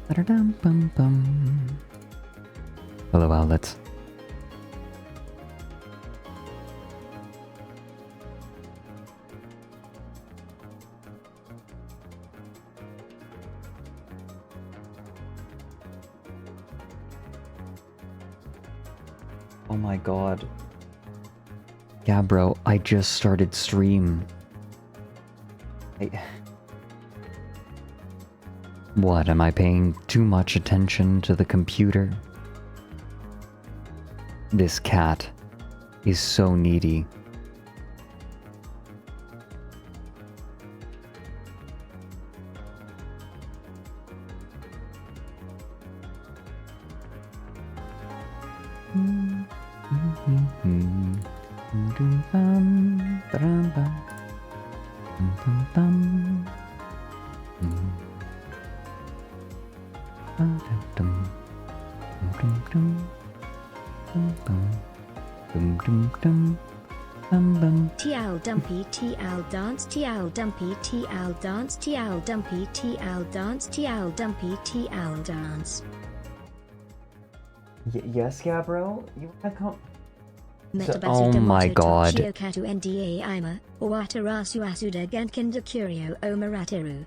Ba-da-dum-bum-bum. Hello, outlets. Oh my god. Yeah, bro, I just started stream. What, am I paying too much attention to the computer? This cat is so needy. TL dumpy TL dance TL dumpy TL dance TL dumpy TL dance TL dumpy TL dance. Yes, Gabriel? You wanna come? Metabasu Oh my god. Shiokatu nda ima, Owatarasu asuda genkinda curio omarateru,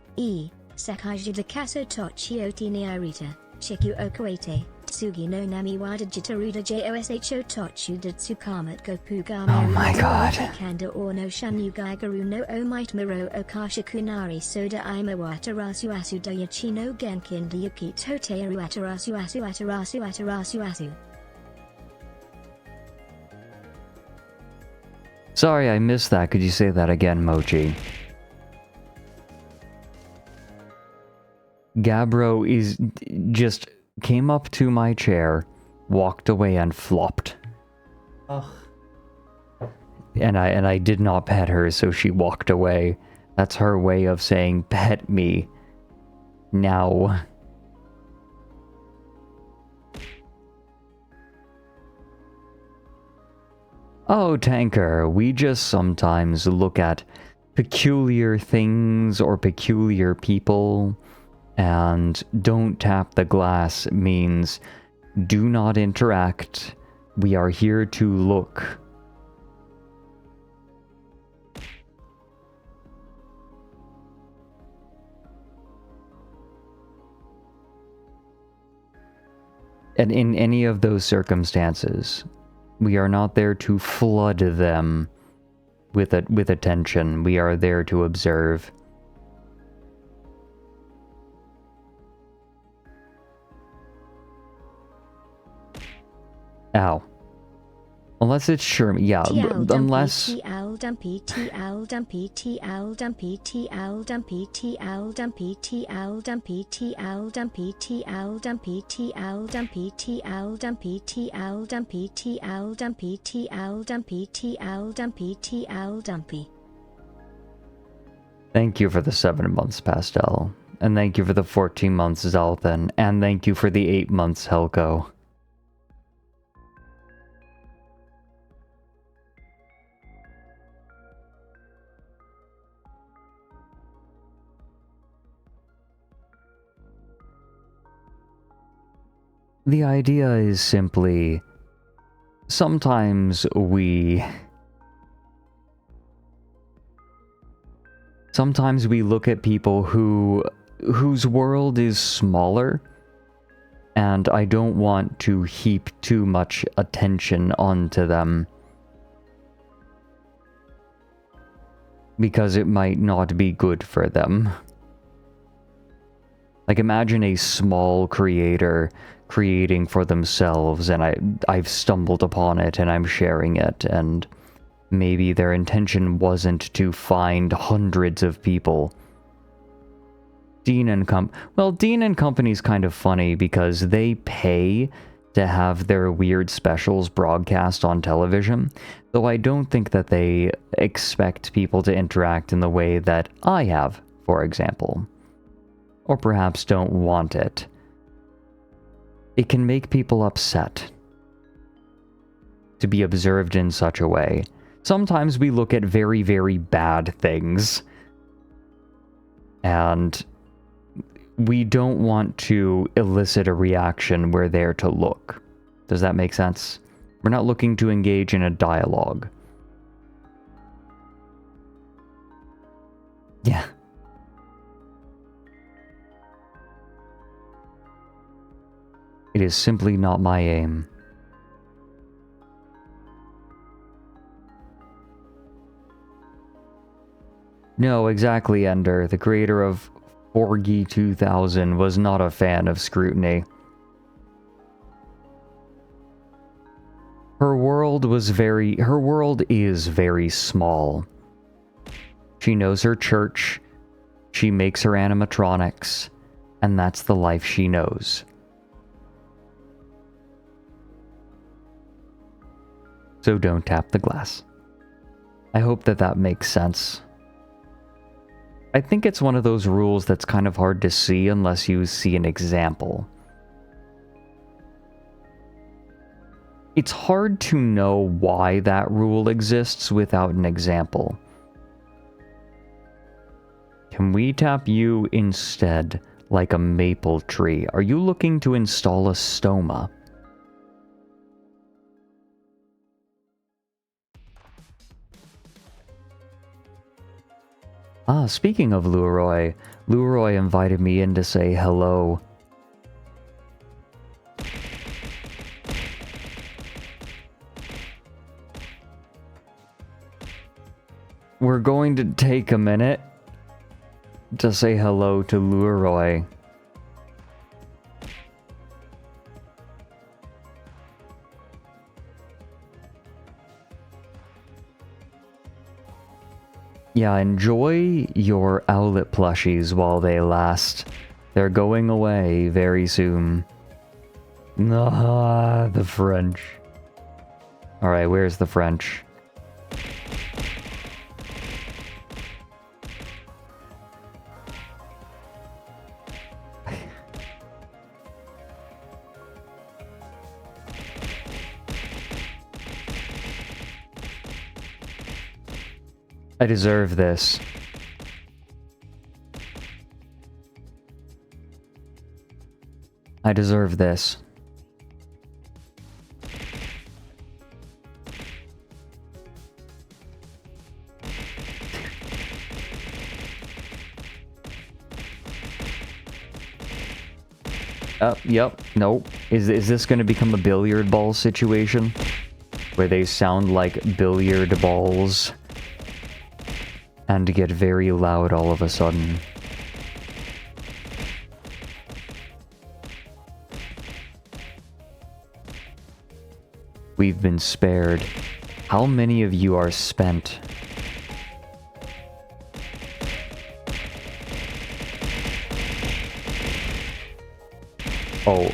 Sakaiji de Kaso Tochioti Niarita, Shiku Okuete, Tsugi no Nami Wada Jitaruda Josho Tochu de Tsukamat Gopugami. Oh my god. Kanda or no Shanu Gagaru no Omite Miro Okashikunari Soda Ima Watarasu Asuda Yachino Genkin de Yuki Toteru Atarasu Asu Atarasu Atarasu Asu. Sorry, I missed that. Could you say that again, Mochi? Gabro just came up to my chair, walked away and flopped. Ugh. And I did not pet her, so she walked away. That's her way of saying pet me. Now. Oh, Tanker, we just sometimes look at peculiar things or peculiar people, and don't tap the glass means do not interact. We are here to look. And in any of those circumstances, we are not there to flood them with attention. We are there to observe. Ow. Unless it's Sherman. Yeah, unless... TL dumpy TL dumpy TL dumpy TL dumpy TL dumpy TL dumpy TL dumpy TL dumpy TL dumpy TL dumpy TL dumpy TL dumpy TL dumpy TL dumpy TL dumpy. Thank you for the 7 months, Pastel. And thank you for the 14 months, Zalthan. And thank you for the 8 months, Helco. The idea is simply, sometimes we look at people whose world is smaller, and I don't want to heap too much attention onto them, because it might not be good for them. Like, imagine a small creator creating for themselves, and I've stumbled upon it and I'm sharing it, and maybe their intention wasn't to find hundreds of people. Dean and Company's kind of funny because they pay to have their weird specials broadcast on television, though I don't think that they expect people to interact in the way that I have, for example. Or perhaps don't want it. It can make people upset to be observed in such a way. Sometimes we look at very, very bad things, and we don't want to elicit a reaction. We're there to look. Does that make sense? We're not looking to engage in a dialogue. Yeah. It is simply not my aim. No, exactly, Ender. The creator of Forgy 2000 was not a fan of scrutiny. Her world is very small. She knows her church, she makes her animatronics, and that's the life she knows. So don't tap the glass. I hope that makes sense. I think it's one of those rules that's kind of hard to see unless you see an example. It's hard to know why that rule exists without an example. Can we tap you instead, like a maple tree? Are you looking to install a stoma? Ah, speaking of Leroy invited me in to say hello. We're going to take a minute to say hello to Leroy. Yeah, enjoy your owlet plushies while they last. They're going away very soon. Ah, the French. Alright, where's the French? I deserve this. I deserve this. Yep, nope. Is this going to become a billiard ball situation? Where they sound like billiard balls? And get very loud all of a sudden. We've been spared. How many of you are spent?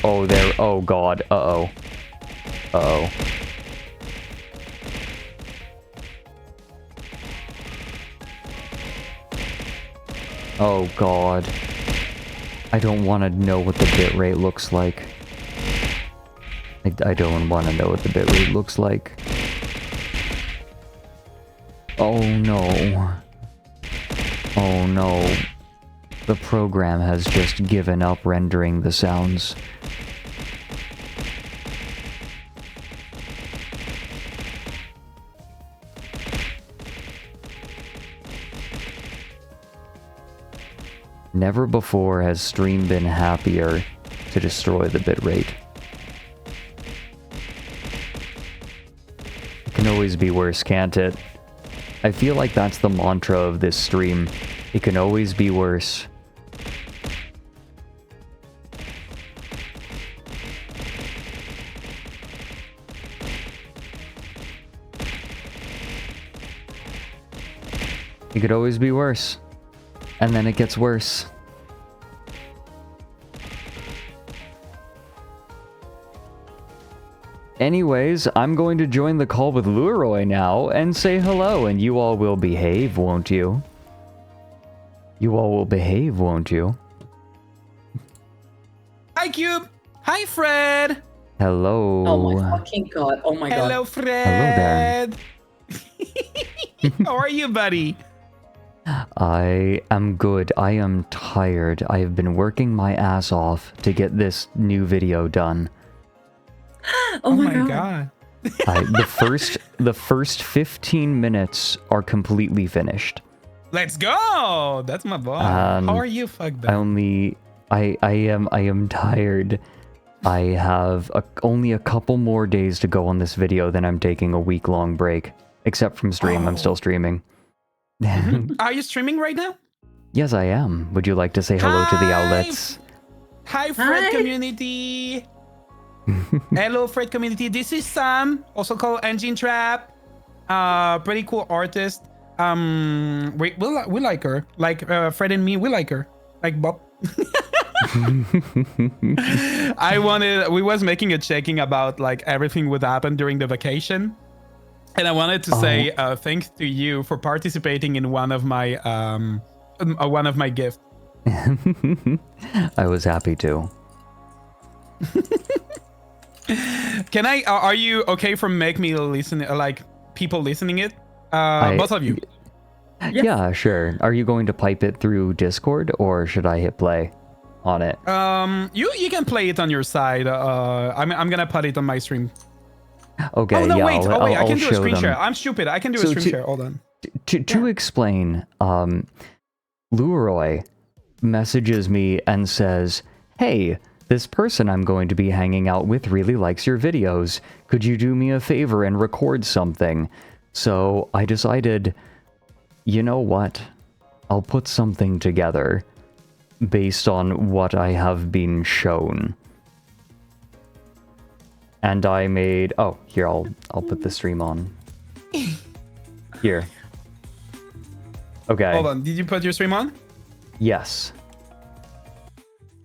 Oh, there. Oh, God. Uh-oh. Uh-oh. Oh, God. I don't want to know what the bitrate looks like. I don't want to know what the bitrate looks like. Oh, no. Oh, no. The program has just given up rendering the sounds. Never before has stream been happier to destroy the bitrate. It can always be worse, can't it? I feel like that's the mantra of this stream. It can always be worse. It could always be worse. And then it gets worse. Anyways, I'm going to join the call with Leroy now and say hello, and you all will behave, won't you? You all will behave, won't you? Hi, Cube. Hi, Fred. Hello. Oh my fucking god. Oh my god. Hello, Fred. Hello there. How are you, buddy? I am good. I am tired. I have been working my ass off to get this new video done. Oh my god. The first 15 minutes are completely finished. Let's go. That's my boy. How are you, fuck them? I am tired. I have only a couple more days to go on this video, then I'm taking a week-long break. Except from stream, I'm still streaming. Are you streaming right now? Yes, I am. Would you like to say hello to the outlets? Hi, Fred community. Hello, Fred community. This is Sam, also called Engine Trap. Pretty cool artist. We like her. Like Fred and me, we like her. Like Bob. We was making a checking about like everything would happen during the vacation, and I wanted to say thanks to you for participating in one of my gifts. I was happy to. Can I? Are you okay for make me listen? Like people listening it? Both of you. Yes. Yeah, sure. Are you going to pipe it through Discord, or should I hit play on it? You can play it on your side. I'm gonna put it on my stream. Okay. Oh no, yeah, wait. I I'll can do a show screen them. share. I'm stupid. I can do a screen share. Hold on. To explain, Leroy messages me and says, "Hey, this person I'm going to be hanging out with really likes your videos. Could you do me a favor and record something?" So I decided, you know what? I'll put something together based on what I have been shown. And I made... Oh, here, I'll put the stream on. Here. Okay. Hold on. Did you put your stream on? Yes.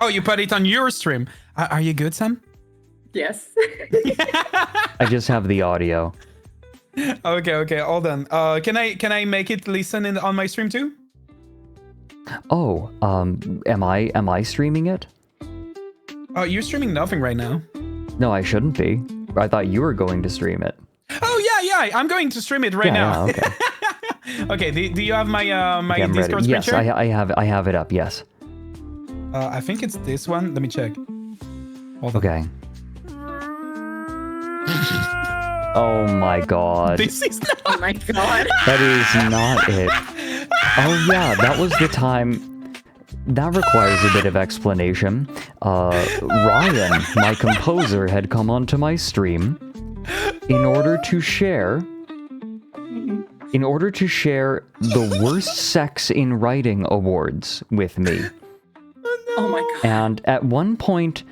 Oh, you put it on your stream. Are you good, Sam? Yes. I just have the audio. Okay. Hold on. Can I make it listen on my stream too? Oh, am I streaming it? Oh, you're streaming nothing right now. No, I shouldn't be. I thought you were going to stream it. Oh yeah. I'm going to stream it right now. Yeah, okay. Okay. Do you have my Okay, I'm Discord ready. screen Yes, share? I have it up. Yes. I think it's this one. Let me check. Hold on. Okay. Oh my god. This is not. Oh my god. That is not it. Oh yeah, that was the time. That requires a bit of explanation. Ryan, my composer, had come onto my stream in order to share the worst sex in writing awards with me. Oh my god. And at one point,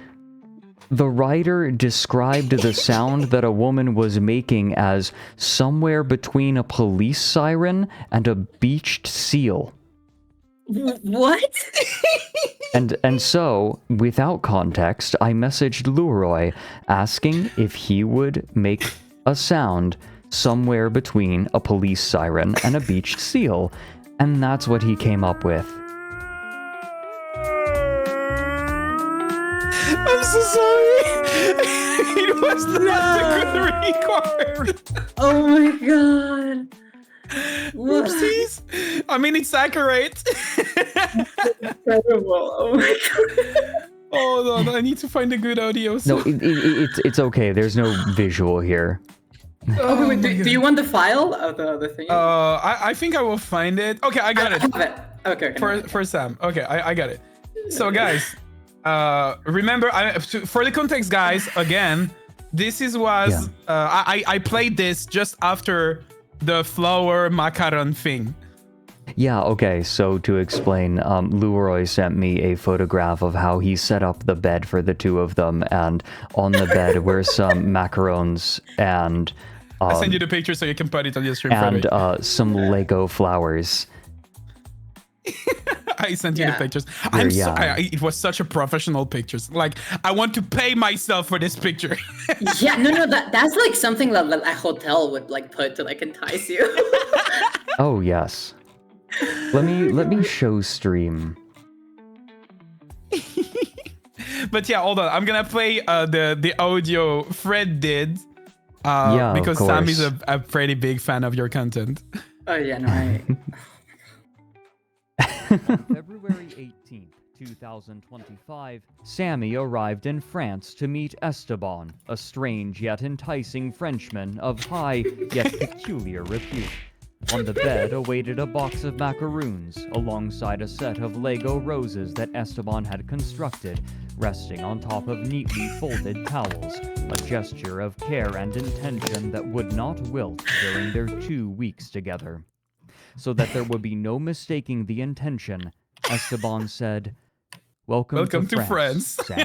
the writer described the sound that a woman was making as somewhere between a police siren and a beached seal. What? And so, without context, I messaged Leroy asking if he would make a sound somewhere between a police siren and a beached seal. And that's what he came up with. I'm so sorry. It was not a good record. Oh my god. What? Oopsies. I mean, it's accurate. Incredible. Oh my god. Hold on, I need to find a good audio. No, it's okay. There's no visual here. Oh, wait, do you want the file of the thing? I think I will find it. Okay, I got it. have it. Okay. For Sam. Okay, I got it. So guys, remember, for the context, guys, again, this was I played this just after the flower macaron thing. Yeah, okay, so to explain, Leroy sent me a photograph of how he set up the bed for the two of them, and on the bed were some macarons and... I'll send you the picture so you can put it on your stream. And some Lego flowers. I sent you the pictures. I'm sorry. It was such a professional pictures. Like, I want to pay myself for this picture. Yeah, no, that's like something that a hotel would like put to like entice you. Oh yes. Let me show stream. But yeah, hold on. I'm gonna play the audio Fred did. Yeah, because of course. Sam is a pretty big fan of your content. Oh yeah, no, On February 18th, 2025, Sammy arrived in France to meet Esteban, a strange yet enticing Frenchman of high yet peculiar repute. On the bed awaited a box of macaroons, alongside a set of Lego roses that Esteban had constructed, resting on top of neatly folded towels, a gesture of care and intention that would not wilt during their 2 weeks together. So that there would be no mistaking the intention, Esteban said, Welcome to France. Sammy."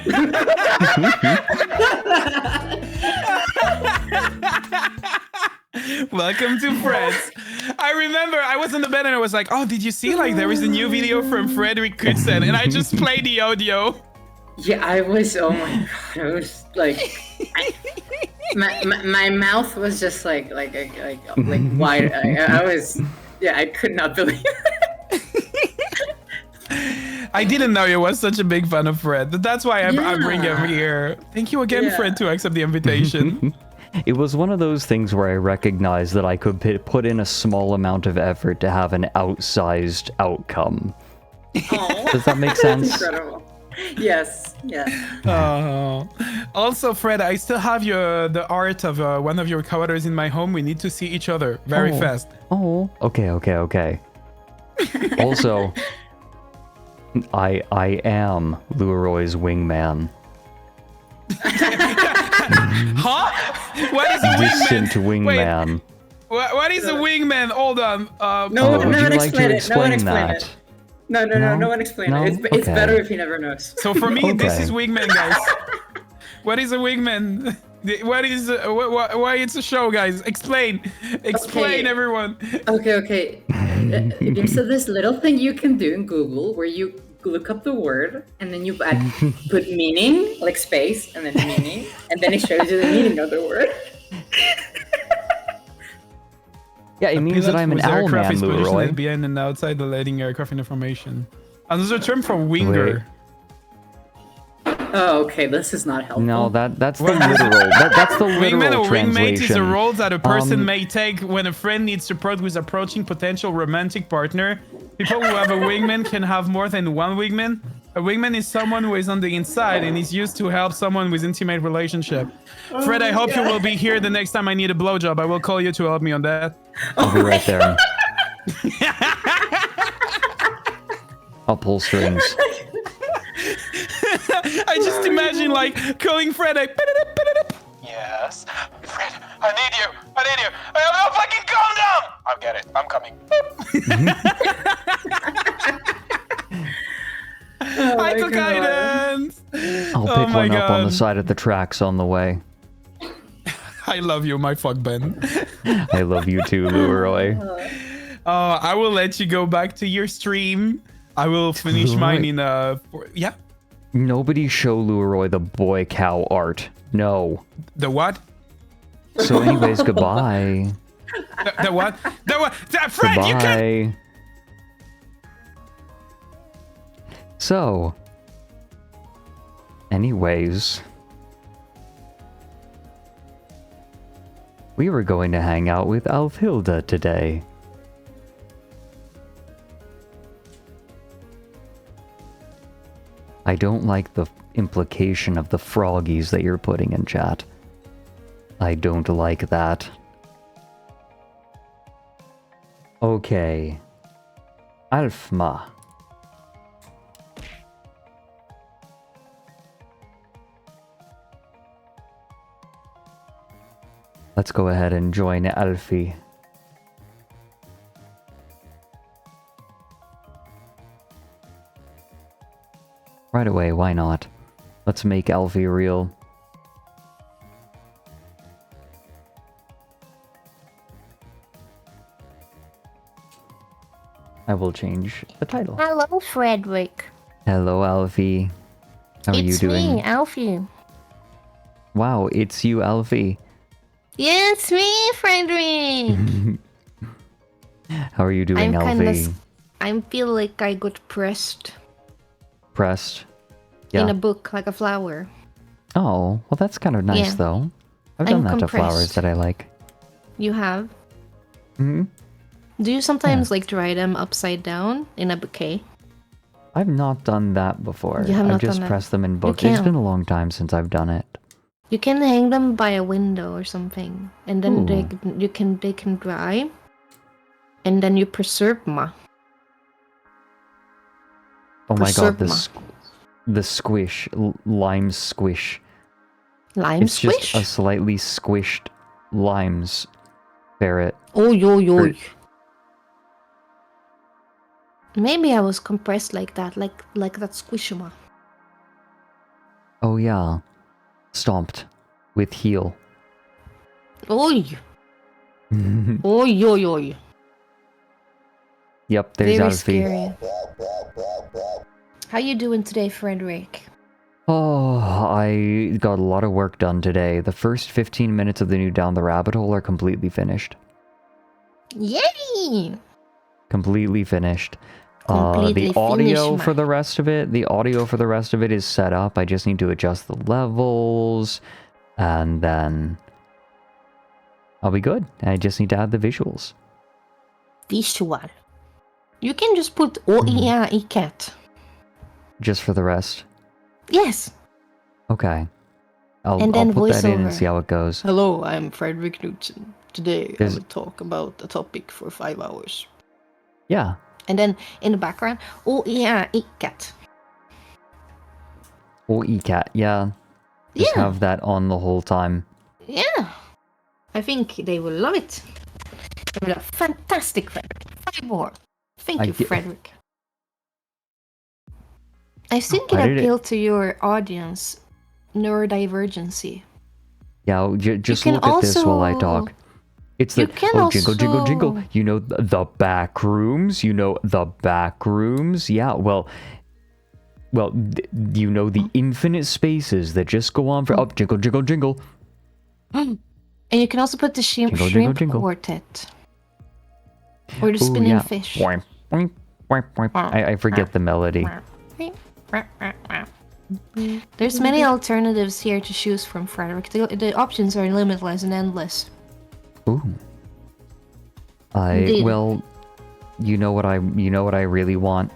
Welcome to France. I remember I was in the bed and I was like, oh, did you see? Like, there is a new video from Fredrik Kudsen, and I just played the audio. Yeah, I was. Oh my god! I was like, my mouth was just like wide. I was. Yeah, I could not believe it. I didn't know you was such a big fan of Fred. That's why I bring him here. Thank you again, Fred, to accept the invitation. It was one of those things where I recognized that I could put in a small amount of effort to have an outsized outcome. Does that make sense? Incredible. Yes. Oh. Also, Fred, I still have the art of one of your co-authors in my home. We need to see each other very fast. Oh, okay. Also, I am Leroy's wingman. Huh? What is a Distant wingman? wingman. Wait, what is a wingman? Hold on. No would one you like explain to it. No one explain explain that? it. No one explain No? it. It's Okay. better if he never knows. So for me, this Okay. is wingman, guys. What is a wingman? What is why it's a show, guys? Explain, Okay. everyone. Okay. So this little thing you can do in Google where you look up the word and then you put meaning, like space, and then meaning, and then it shows you the meaning of the word. Yeah, it means that I'm an owl man, Leroy. Behind and outside the landing aircraft information. Another term for winger. Oh, okay. This is not helpful. No, that's the literal. That's the Wingman literal or wingmate is a translation. role that a person may take when a friend needs support with approaching potential romantic partner. People who have a wingman can have more than one wingman. A wingman is someone who is on the inside and is used to help someone with intimate relationship. Fred, I hope you will be here the next time I need a blowjob. I will call you to help me on that. I'll be right there. I'll pull strings. I just imagine like calling Fred. Yes, Fred, I need you. Oh, fucking calm down. I'll get it. I'm coming. Hi, guidance. I'll pick one up on the side of the tracks on the way. I love you, my fuck Ben. I love you too, Leroy. I will let you go back to your stream. I will finish mine in yeah. Nobody show Leroy the boy cow art. No. The what? So anyways, goodbye. The what? The what? Fred, Goodbye. you can't. So, anyways, we were going to hang out with Alfhilda today. I don't like the implication of the froggies that you're putting in chat. I don't like that. Okay. Alfma. Let's go ahead and join Alfie. Right away, why not? Let's make Alfie real. I will change the title. Hello, Fredrik. Hello, Alfie. How are you doing? It's me, Alfie. Wow, it's you, Alfie. Yeah, it's me, Fredrik. How are you doing, Alfie? I feel like I got pressed Pressed? in Yeah. a book like a flower. Oh, well that's kind of nice Yeah. though. I've I'm done that to flowers compressed. that I like. You have? Hmm? Do you sometimes like dry them upside down in a bouquet? I've not done that before. You have I've not just done that. pressed them in You books. It's can. been a long time since I've done it. You can hang them by a window or something, and then they can dry, and then you preserve them. Oh my god, Preserve the squish, lime squish. Lime It's squish. just a slightly squished limes ferret. Oh yo yo. Or- Maybe I was compressed like that, like that squishima. Oh yeah, stomped with heel. Oi. Oi yo yo. Yep, there's Very Alfi. scary. How you doing today, Fredrik? Oh, I got a lot of work done today. The first 15 minutes of the new Down the Rabbit Hole are completely finished. Yay! Completely finished. Completely The audio finished, for man. the rest of it, is set up. I just need to adjust the levels, and then I'll be good. I just need to add the visuals. Visual. You can just put OEA cat. Just for the rest. Yes. Okay. I'll And then put that in and voiceover. see how it goes. Hello, I'm Fredrik Knudsen. Today There's- I will talk about a topic for 5 hours. Yeah. And then in the background, OEA cat. Or ECAT, yeah. Just Yeah. have that on the whole time. Yeah. I think they will love it. They will have fantastic, Fredrik. 5 more. Thank I you, get- Fredrik. I think it Why did it- appealed to your audience, neurodivergency. Yeah, just can look at this while I also- talk. It's you the can jingle, jingle, jingle. also- You know the back rooms. Yeah, well, you know the infinite spaces that just go on for jingle, jingle, jingle. And you can also put the shrimp, Jingle, jingle, shrimp jingle. quartet. Or the Ooh, spinning yeah. fish. Boing, boing, boing, boing. I forget the melody. There's many alternatives here to choose from, Fredrik. The options are limitless and endless. Ooh. Indeed. Well, you know what I really want.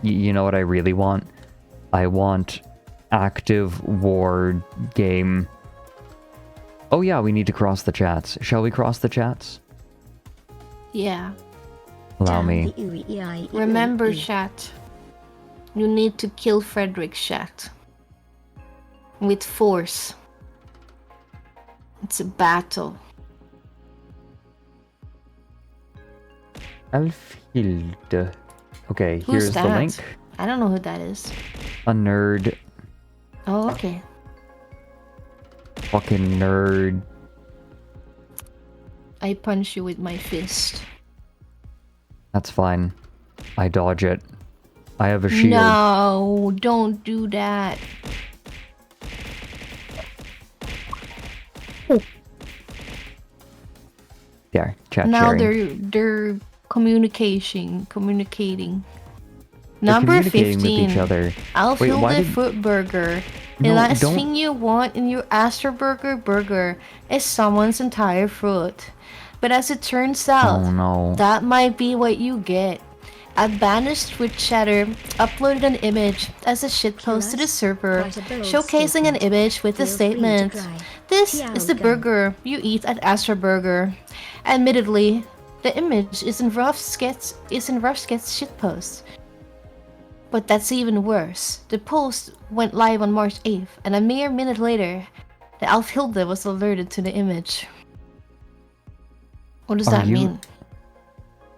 You know what I really want. I want active war game. Oh yeah, we need to cross the chats. Shall we cross the chats? Yeah. Allow me. Remember, chat. You need to kill Fredrik, chat. With force. It's a battle. Alfhilde. Okay, Who's here's that? the link. I don't know who that is. A nerd. Oh, okay. Fucking nerd. I punch you with my fist. That's fine. I dodge it. I have a shield. No, don't do that. There, chat Now sharing. they're communicating. They're Number communicating 15. with each other. Alfi Wait, why the did- foot burger. The No, last don't- thing you want in your Astroburger burger is someone's entire foot. But as it turns out, Oh no. that might be what you get. A banished Twitch chatter uploaded an image as a shitpost to the server, Quite a bold showcasing an statement. image with the Feel free to statement, cry. "This Piao is the Gun. burger you eat at Astroburger." Admittedly, the image is in rough sketch shitpost. But that's even worse. The post went live on March 8th, and a mere minute later, the Alfhilde was alerted to the image. What does Are that you- mean?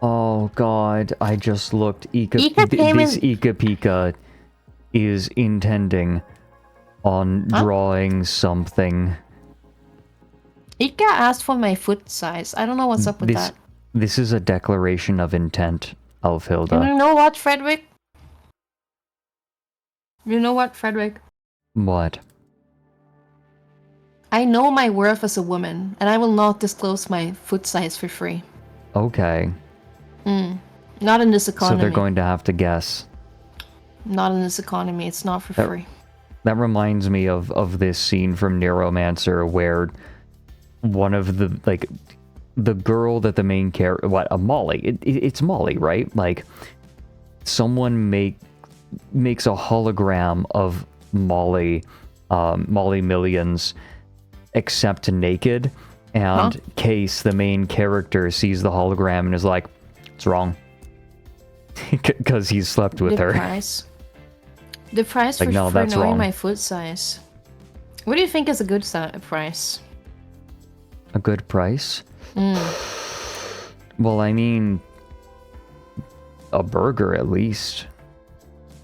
Oh god, I just looked. Ika came This in- Ika Pika is intending on Huh? drawing something. Ika asked for my foot size. I don't know what's up with This that. this is a declaration of intent, Alfhilde. And you know what, Fredrik? You know what, Fredrik? What? I know my worth as a woman, and I will not disclose my foot size for free. Okay. Not in this economy. So they're going to have to guess. Not in this economy. It's not for That- free. That reminds me of this scene from Neuromancer where one of the girl that the main character, Molly, it's Molly, right? Like someone makes a hologram of Molly Millions, except naked, and Case, the main character, sees the hologram and is like, "It's wrong," because he slept with her. The price Like, for, no, for that's knowing wrong. my foot size. What do you think is a good price? A good price? Well, I mean, a burger at least.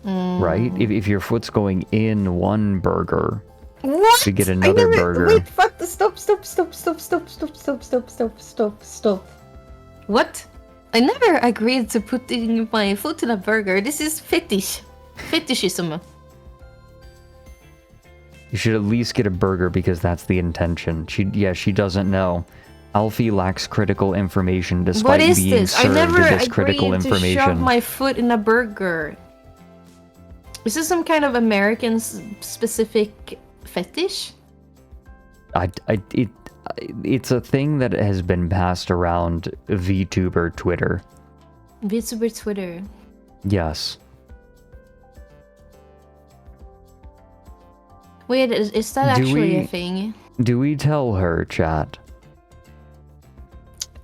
Right? If your foot's going in one burger, What? to get another burger. Wait, what? Stop. What? I never agreed to putting my foot in a burger. This is fetish. Fetishism. You should at least get a burger because that's the intention. She doesn't know. Alfie lacks critical information What despite is being this? I served never this agreed critical to shove information. my foot in a burger. Is this some kind of American specific fetish? It's a thing that has been passed around VTuber Twitter. VTuber Twitter. Yes. Wait, is that Do actually we- a thing? Do we tell her, chat?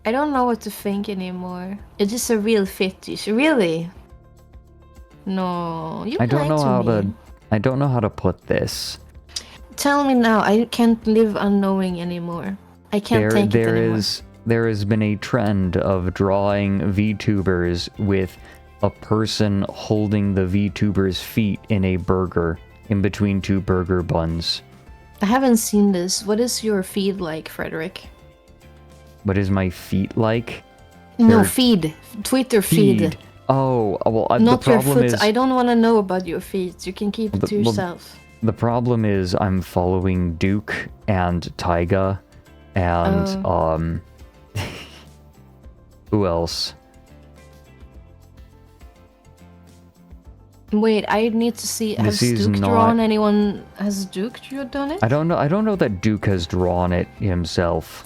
I don't know what to think anymore. It's just a real fetish. Really? No, you I don't lied know to how me. to. I don't know how to put this. Tell me now. I can't live unknowing anymore. I can't take it anymore. There has been a trend of drawing VTubers with a person holding the VTuber's feet in a burger, in between two burger buns. I haven't seen this. What is your feed like, Fredrik? What is my feet like? No, Your feed. Twitter feed. Oh, well, Not the your problem foot. is I don't want to know about your feet. You can keep it to well, yourself. the problem is I'm following Duke and Taiga and who else? Wait, I need to see. Has This is Duke not- drawn anyone? Has Duke done it? I don't know that Duke has drawn it himself.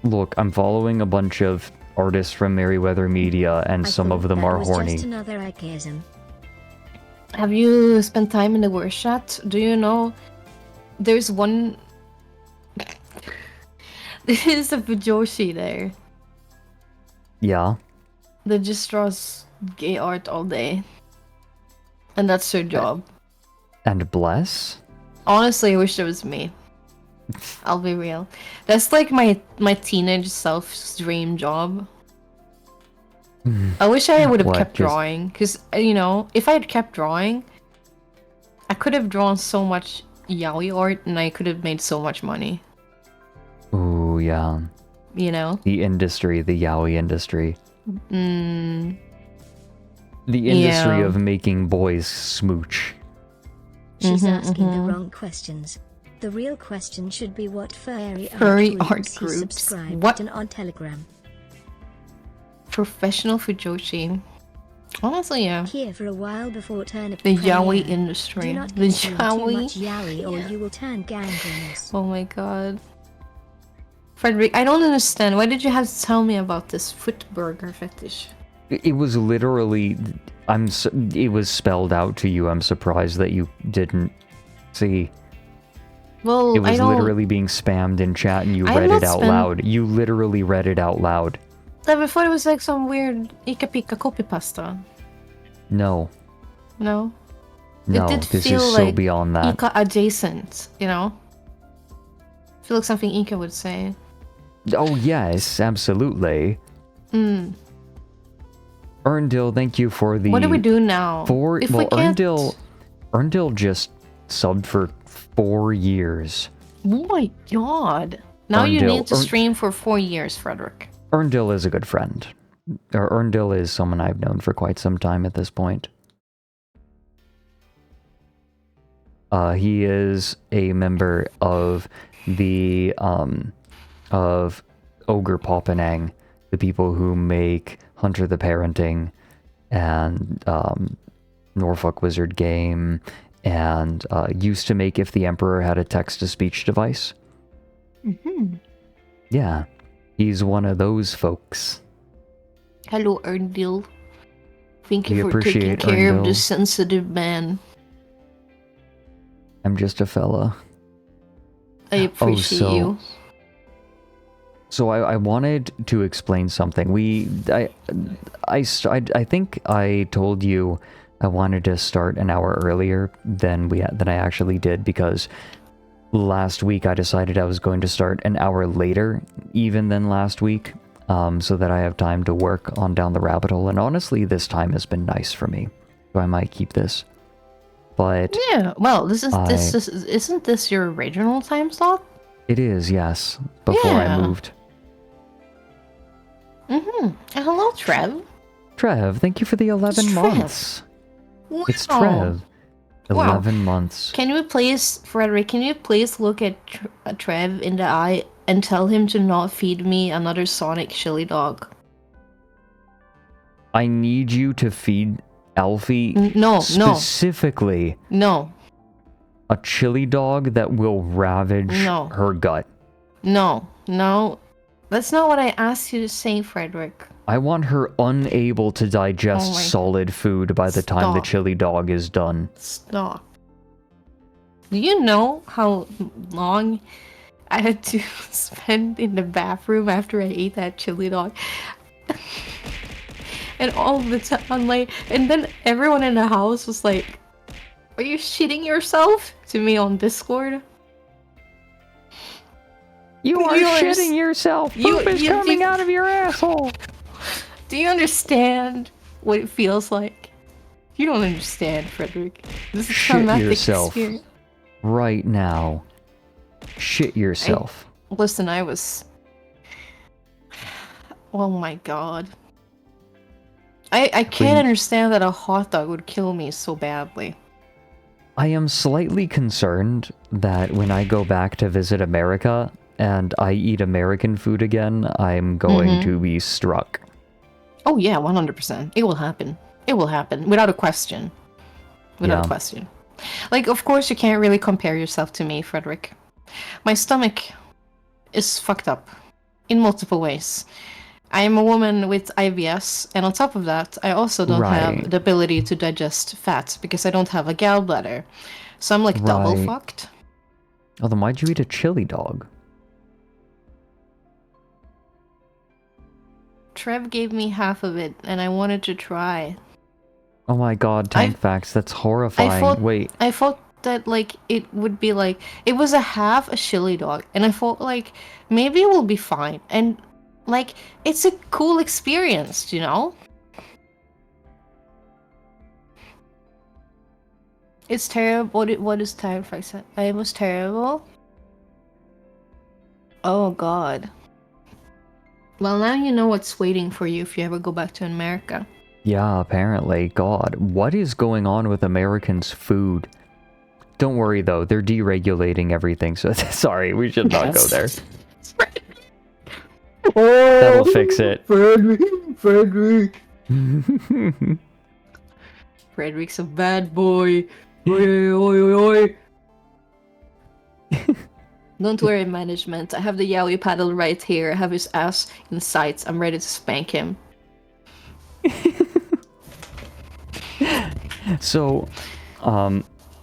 Look, I'm following a bunch of artists from Merryweather Media, and some of them are horny. Just another ichism. Have you spent time in the workshop? Do you know there's one there's a Fujoshi there Yeah. that just draws gay art all day. And that's her job. And Bless? Honestly, I wish it was me. I'll be real. That's like my teenage self's dream job. I wish I would have What, kept just- drawing, because, you know, if I had kept drawing, I could have drawn so much yaoi art and I could have made so much money, Ooh, yeah. you know? The industry, the yaoi industry. Mm, The industry Yeah. of making boys smooch. She's asking the wrong questions. The real question should be what furry Furry art art groups he groups. subscribed What? to on Telegram. professional Fujoshi. Honestly, yeah. Here for a while before turnip The premiere. yaoi Do industry. not The consume too yaoi. much yaoi or you will turn gangrenous. Oh my god. Fredrik, I don't understand. Why did you have to tell me about this foot burger fetish? It was literally... it was spelled out to you. I'm surprised that you didn't see. Well, It I was don't... literally being spammed in chat and you I'm read not it out spam- loud. You literally read it out loud. I thought it was like some weird Ika Pika copy pasta. No. No? No, did this feel is so like beyond that. Ika adjacent, you know? I feel like something Ika would say. Oh, yes, absolutely. Mm. Erndil, thank you for the... What do we do now? If we can't... Erndil just subbed for 4 years. Oh my god. Now you Erndil- need to stream for 4 years, Fredrik. Erndil is a good friend. Erndil is someone I've known for quite some time at this point. He is a member of the, of Ogre Poppenang, the people who make Hunter the Parenting, and, Norfolk Wizard Game, and, used to make If the Emperor Had a Text-to-Speech Device. Mm-hmm. Yeah, he's one of those folks. Hello, Erndil. Thank We you for taking appreciate care of Erndil. this sensitive man. I'm just a fella. I appreciate you. So I wanted to explain something. I think I told you I wanted to start an hour earlier than I actually did, because last week I decided I was going to start an hour later even than last week, so that I have time to work on Down the Rabbit Hole. And honestly, this time has been nice for me, so I might keep this. But Yeah, well, isn't this your original time slot? it is, yes, before I Yeah. moved. And hello, Trev. Trev, thank you for the 11 It's Trev. months. Wow. It's Trev. Wow. 11 months. Can you please, Frederick, can you please look at Trev in the eye and tell him to not feed me another Sonic chili dog? I need you to feed Alfie No. specifically No. a chili dog that will ravage No. her gut. No. That's not what I asked you to say, Frederick. I want her unable to digest Oh my- solid food by the time the Stop. chili dog is done. Stop. Do you know how long I had to spend in the bathroom after I ate that chili dog? And all the time, like, and then everyone in the house was like, "Are you shitting yourself?" to me on Discord. You are You are shitting yourself! you- Poop is you coming think- out of your asshole! Do you understand what it feels like? You don't understand, Frederick. This is Shit traumatic yourself. experience. Right now. Shit yourself. Listen, I was... Oh my god. I can't understand that a hot dog would kill me so badly. I am slightly concerned that when I go back to visit America and I eat American food again, I'm going to be struck. Oh yeah, 100%. It will happen. It will happen. Without a question. Without a Yeah. question. Like, of course you can't really compare yourself to me, Frederick. My stomach is fucked up. In multiple ways. I am a woman with IBS, and on top of that, I also don't have Right. the ability to digest fat, because I don't have a gallbladder. So I'm like double Right. fucked. Oh, then why'd you eat a chili dog? Trev gave me half of it, and I wanted to try. Oh my god, tank facts, that's horrifying. thought- Wait, I thought that, like, it would be like... It was a chili dog, and I thought, like, maybe it will be fine. And, like, it's a cool experience, you know? It's terrible. What is time facts? I was terrible? Oh, God. Well, now you know what's waiting for you if you ever go back to America. yeah, apparently. God, what is going on with Americans' food? Don't worry though, they're deregulating everything, so sorry, we should not go there. That'll fix it. Frederick. Frederick's a bad boy. Oi, oi, oi, oi. Don't worry, management. I have the yaoi paddle right here. I have his ass in sight. I'm ready to spank him. So,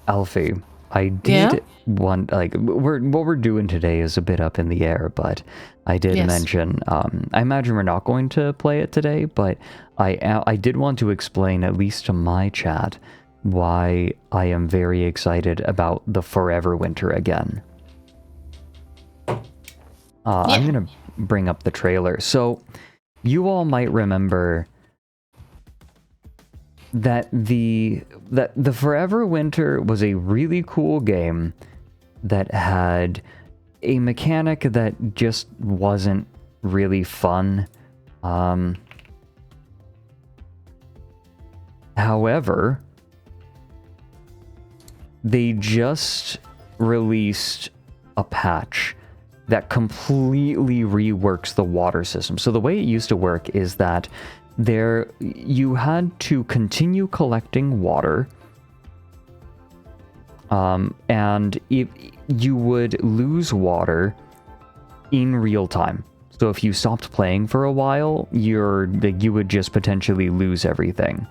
Alfie, I did Yeah? want, like, what we're doing today is a bit up in the air, but I did Yes. mention, I imagine we're not going to play it today, but I did want to explain, at least to my chat, why I am very excited about the Forever Winter again. I'm Yeah. gonna bring up the trailer. So, you all might remember that the Forever Winter was a really cool game that had a mechanic that just wasn't really fun. However, they just released a patch that completely reworks the water system. So the way it used to work is that you had to continue collecting water, and you would lose water in real time. So if you stopped playing for a while, you would just potentially lose everything.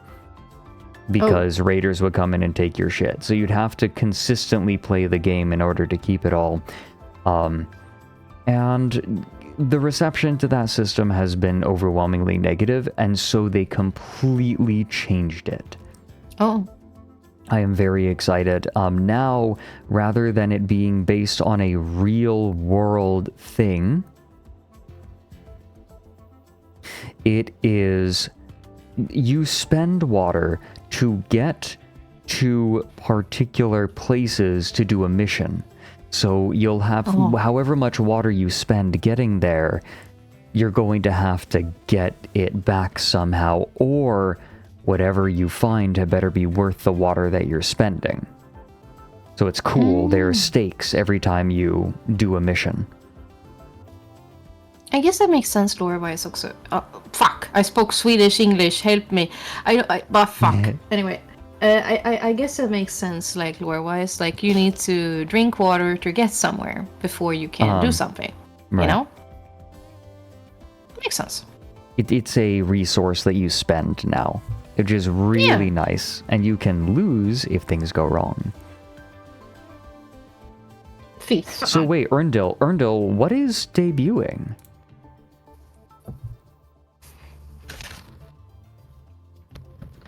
because raiders would come in and take your shit. So you'd have to consistently play the game in order to keep it all. And the reception to that system has been overwhelmingly negative, and so they completely changed it. Oh. I am very excited. Now, rather than it being based on a real world thing, it is you spend water to get to particular places to do a mission. So you'll have however much water you spend getting there, you're going to have to get it back somehow, or whatever you find had better be worth the water that you're spending. So it's cool. There are stakes every time you do a mission. I guess that makes sense lore-wise also. Fuck! I spoke Swedish, English, help me. But fuck. Anyway, I guess that makes sense, like, lore-wise. Like, you need to drink water to get somewhere before you can do something. Right. You know? Makes sense. It's a resource that you spend now, which is really nice, and you can lose if things go wrong. Feet. So wait, Erndil, what is debuting?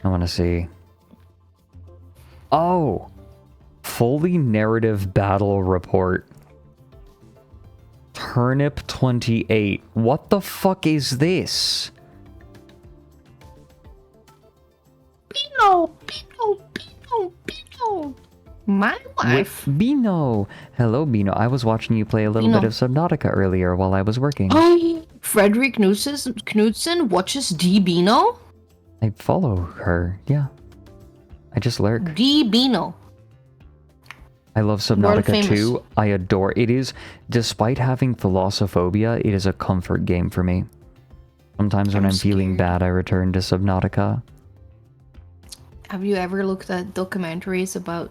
I want to see. Oh, fully narrative battle report. Turnip 28. What the fuck is this? Bino. My wife. Bino. Hello, Bino. I was watching you play a little bit of Subnautica earlier while I was working. Oh, Fredrik Knudsen watches D Bino? I follow her, yeah. I just lurk. D Bino. I love Subnautica 2. I adore it. Is, despite having thalassophobia, it is a comfort game for me. Sometimes when I'm feeling bad, I return to Subnautica. Have you ever looked at documentaries about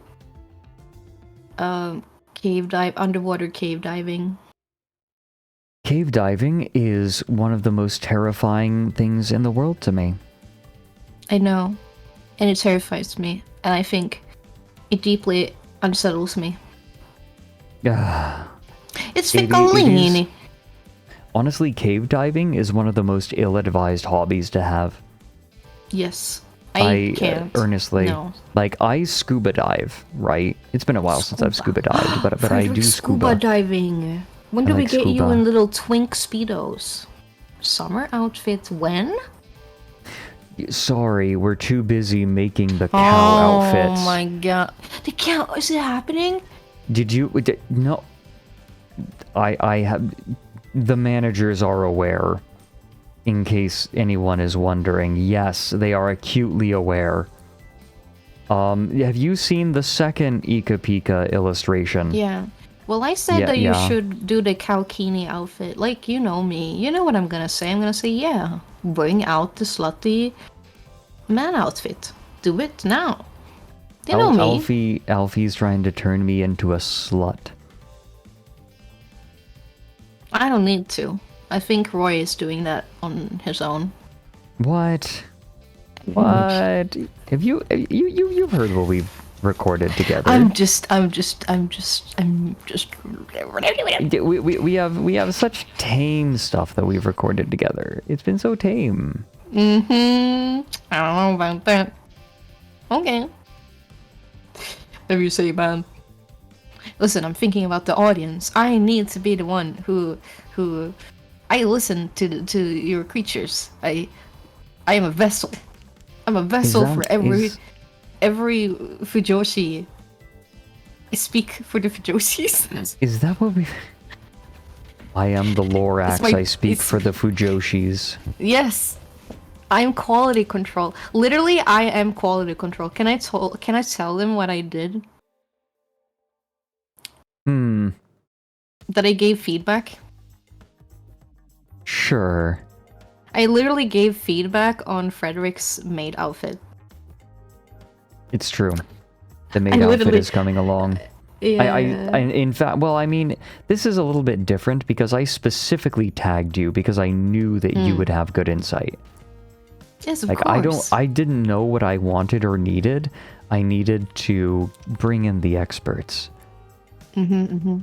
underwater cave diving? Cave diving is one of the most terrifying things in the world to me. I know, and it terrifies me, and I think it deeply unsettles me. It's Ficcolini. Honestly, cave diving is one of the most ill-advised hobbies to have. Yes. I can't. Earnestly. No. Like, I scuba dive, right? It's been a while since I've scuba dived, but I do scuba diving. When do we get scuba. you in little twink speedos? Summer outfit when? Sorry, we're too busy making the cow outfits. Oh my god. The cow, is it happening? Did you... No. I have... The managers are aware. In case anyone is wondering. Yes, they are acutely aware. Have you seen the second Ika Pika illustration? Yeah. Well, I said that you should do the Kaukini outfit. Like, you know me. You know what I'm gonna say. I'm gonna say, yeah. Bring out the slutty man outfit. Do it now. You know me. Alfie's trying to turn me into a slut. I don't need to. I think Roy is doing that on his own. What? What? Have you've heard what we've recorded together? I'm just. We have such tame stuff that we've recorded together. It's been so tame. I don't know about that. Okay. Whatever you say, man. Listen, I'm thinking about the audience. I need to be the one who I listen to your creatures. I am a vessel. I'm a vessel for every Fujoshi. I speak for the Fujoshis. Is that what we... I am the Lorax. I speak for the Fujoshis. Yes. I'm quality control. Literally, I am quality control. Can I tell them what I did? That I gave feedback? Sure. I literally gave feedback on Fredrik's maid outfit. It's true. The maid outfit is coming along. Yeah. I in fact, well, I mean, this is a little bit different because I specifically tagged you because I knew that you would have good insight. Yes, of Like, course. I didn't know what I wanted or needed. I needed to bring in the experts. Mm-hmm.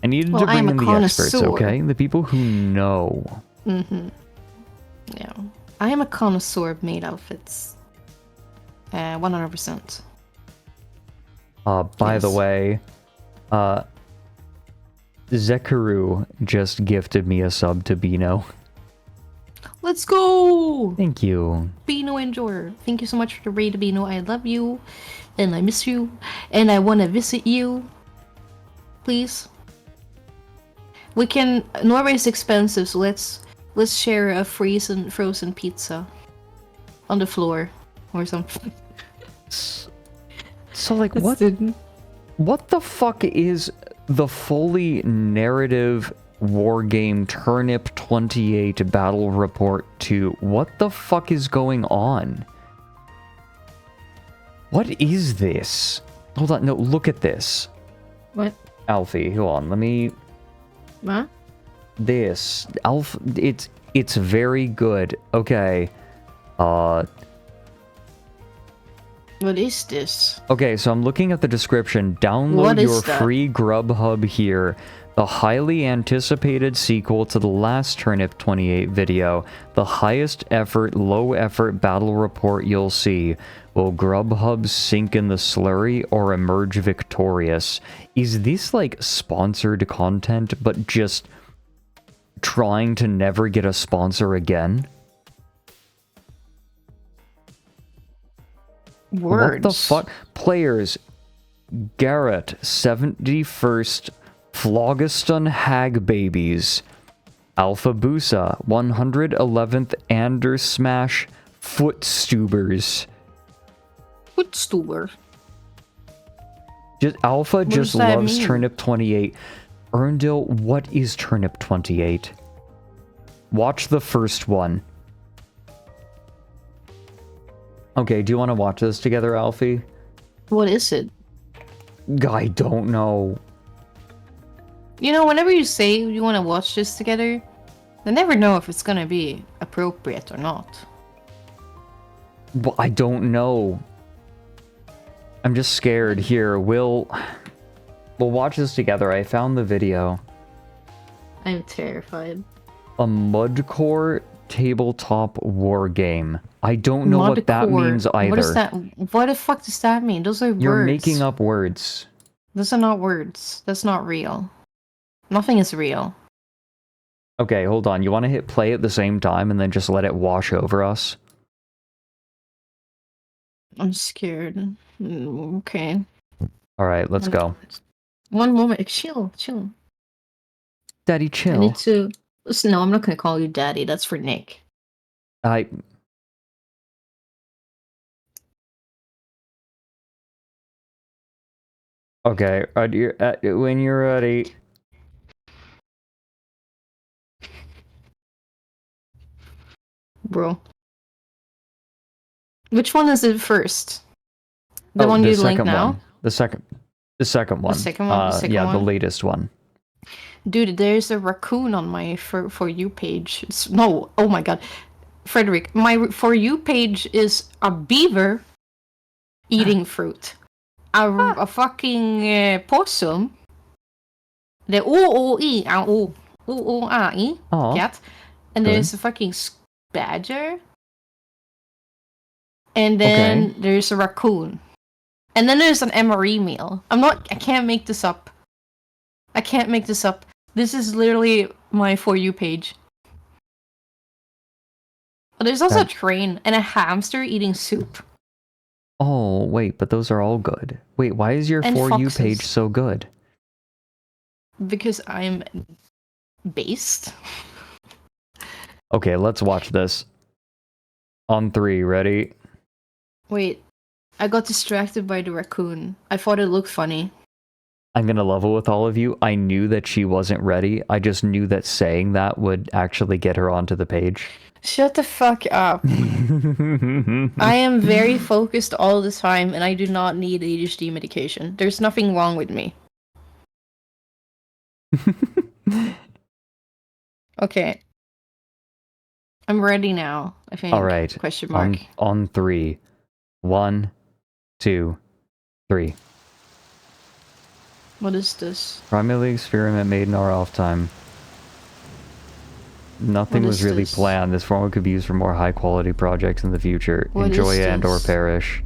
I needed Well, to I am bring a in the experts, connoisseur. okay? The people who know. Mm-hmm. Yeah. I am a connoisseur of maid outfits. 100%. By the Yes. way, Zekaru just gifted me a sub to Bino. Let's go! Thank you. Bino Enjoyer. Thank you so much for the raid, Bino. I love you. And I miss you. And I want to visit you. Please. We can... Norway is expensive, so let's share a frozen pizza. On the floor. Or something. So, like, what the fuck is the fully narrative wargame Turnip 28 battle report 2? What the fuck is going on? What is this? Hold on, no, look at this. What? Alfie, hold on, let me... What? This. It's very good. Okay. What is this? Okay, so I'm looking at the description. Download What is your that? free Grubhub here. The highly anticipated sequel to the last Turnip 28 video. The highest effort, low effort battle report you'll see. Will Grubhub sink in the slurry or emerge victorious? Is this like sponsored content, but just trying to never get a sponsor again? Words. What the fuck? Players, Garrett, 71st, Phlogiston Hag Babies, Alpha Busa, 111th Ander Smash, Footstubers. Footstoober. Alpha does just that loves mean? Turnip 28. Erndil, what is Turnip 28? Watch the first one. Okay, do you want to watch this together, Alfie? What is it? I don't know. You know, whenever you say you want to watch this together, I never know if it's gonna be appropriate or not. Well, I don't know. I'm just scared. Here, we'll watch this together. I found the video. I'm terrified. A Mudcore tabletop war game. I don't know what that Mudcore. means either. What is that? What the fuck does that mean? Those are words. You're making up words. Those are not words. That's not real. Nothing is real. Okay, hold on. You want to hit play at the same time and then just let it wash over us? I'm scared. Okay. All right, let's go. One moment. Chill. Daddy, I chill. need to... Listen, no, I'm not gonna call you daddy. That's for Nick. Okay, when you're ready. Bro. Which one is it first? The one you link now? One. The second one. The second one? The second yeah, one? the latest one. Dude, there's a raccoon on my For You page. No, oh my god. Fredrik, my For You page is a beaver eating fruit. A fucking possum. The O-O-I cat. And there's a fucking badger. And then there's a raccoon. And then there's an MRE meal. I can't make this up. This is literally my For You page. There's also a train and a hamster eating soup. Oh, wait, but those are all good. Wait, why is your And For You foxes. page so good? Because I'm based. Okay, let's watch this. On 3, ready? Wait, I got distracted by the raccoon. I thought it looked funny. I'm gonna level with all of you. I knew that she wasn't ready. I just knew that saying that would actually get her onto the page. Shut the fuck up. I am very focused all the time and I do not need ADHD medication. There's nothing wrong with me. Okay. I'm ready now, I think. All right. Question mark. On 3. 1, 2, 3. What is this? Primarily experiment made in our off time. Nothing What was is really this? planned. This formula could be used for more high quality projects in the future. What Enjoy is and or this? perish.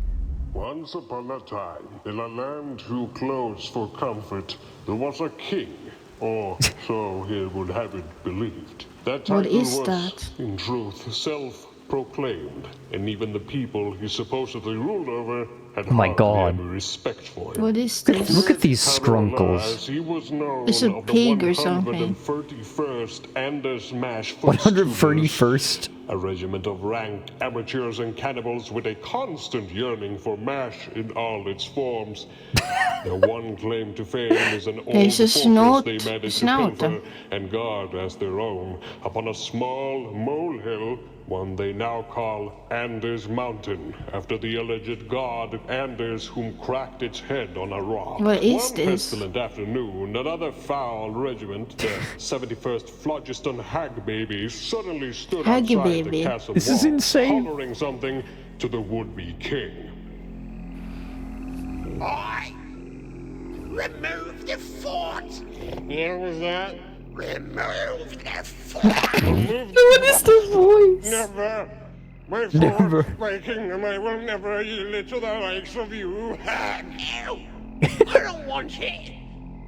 Once upon a time, in a land too close for comfort, there was a king, or so he would have it believed. That What title is was, that? in truth, self-proclaimed, and even the people he supposedly ruled over had Oh my hardly God. any respect for him. What is this? Look at these Carola, scrunkles. as he was known It's a of the pig or something. 131st Anders Mash 131st? a regiment of ranked amateurs and cannibals with a constant yearning for MASH in all its forms. Their one claim to fame is an old There's a fortress they snout- managed snout. to pilfer and guard as their own upon a small molehill, one they now call Anders Mountain, after the alleged god Anders whom cracked its head on a rock. What is One this? pestilent afternoon, another foul regiment, the 71st Phlogiston Hag Babies, suddenly stood Hag outside Baby. the castle This is wall, insane. hollering something to the would-be king. I remove the fort. What was that? Remove the fort. What is the voice? Never! My Never. fort, my kingdom, I will never yield it to the likes of you. No, I don't want it.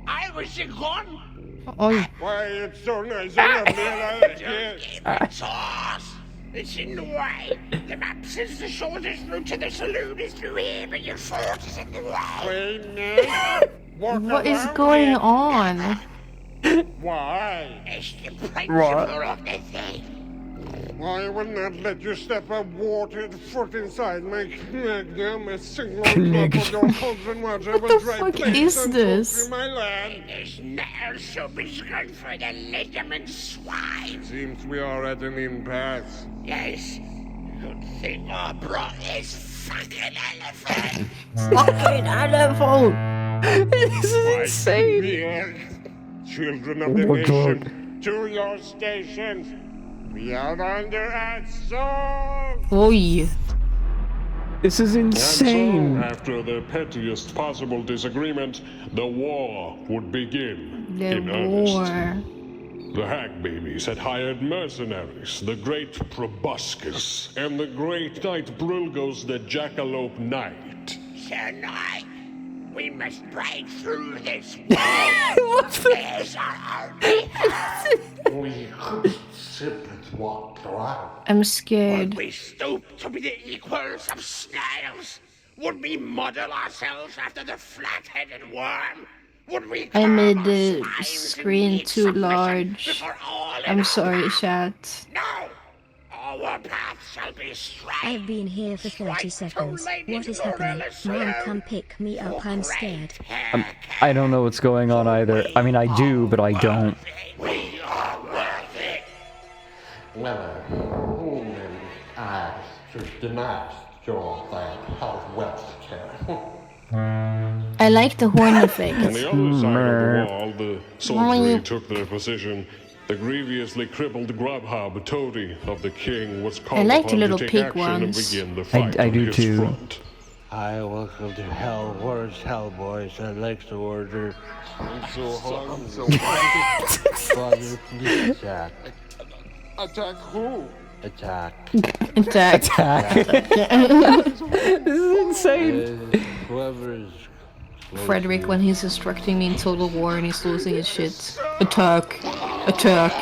I was a gun. Oh, Why, it's so nice and lovely, and I like Don't it. give me sauce. It's in the way. The map says the shortest route to the saloon is through here, but your fort is in the way. Wait, no. Walk what is around going it. on? Why? It's the principle of the thing. I will not let you step a watered foot inside my kingdom. A single Kingdom. drop of your cauldron water What will the dry fuck plains is and this? through my land. There's now so much good for the ligament swine. Seems we are at an impasse. Yes. Good thing I brought this fucking elephant. Fucking elephant! This is insane! Yes. Children of Oh the my nation, to your stations. We are under assault. Oi. This is And so, insane. after the pettiest possible disagreement, the war would begin The in earnest. war. The Hag Babies had hired mercenaries, the great Proboscis, and the great Knight Brulgos the Jackalope Knight. Sir Knight, we must break through this wall. There's our only hope. We could simply walk around. I'm Would scared. we stoop to be the equals of snails? Would we model ourselves after the flat-headed worm? Would we I made carve the our spines in screen neat too submission large. before all in I'm our sorry, path? chat. No! Our path shall be straight. I've been here for 30 seconds. What is happening? Mom, come pick me up. I'm scared. I don't know what's going on either. I mean, I do, but I don't. We are worthy. Never human eyes should deny your that health wealth care. I like the horn On effect. the other side of the wall, the soldiery took their position. The grievously crippled Grubhub, toady of the king, was called like the upon little to take pig action ones. and begin the fight I on do his too. front. Hi, welcome to Hell. Where's Hellboys? I'd like to order. Father, please attack. Attack who? Attack. Attack. This is insane. Whoever is. Fredrik when he's instructing me in Total War and he's losing his shit. Attack. Attack.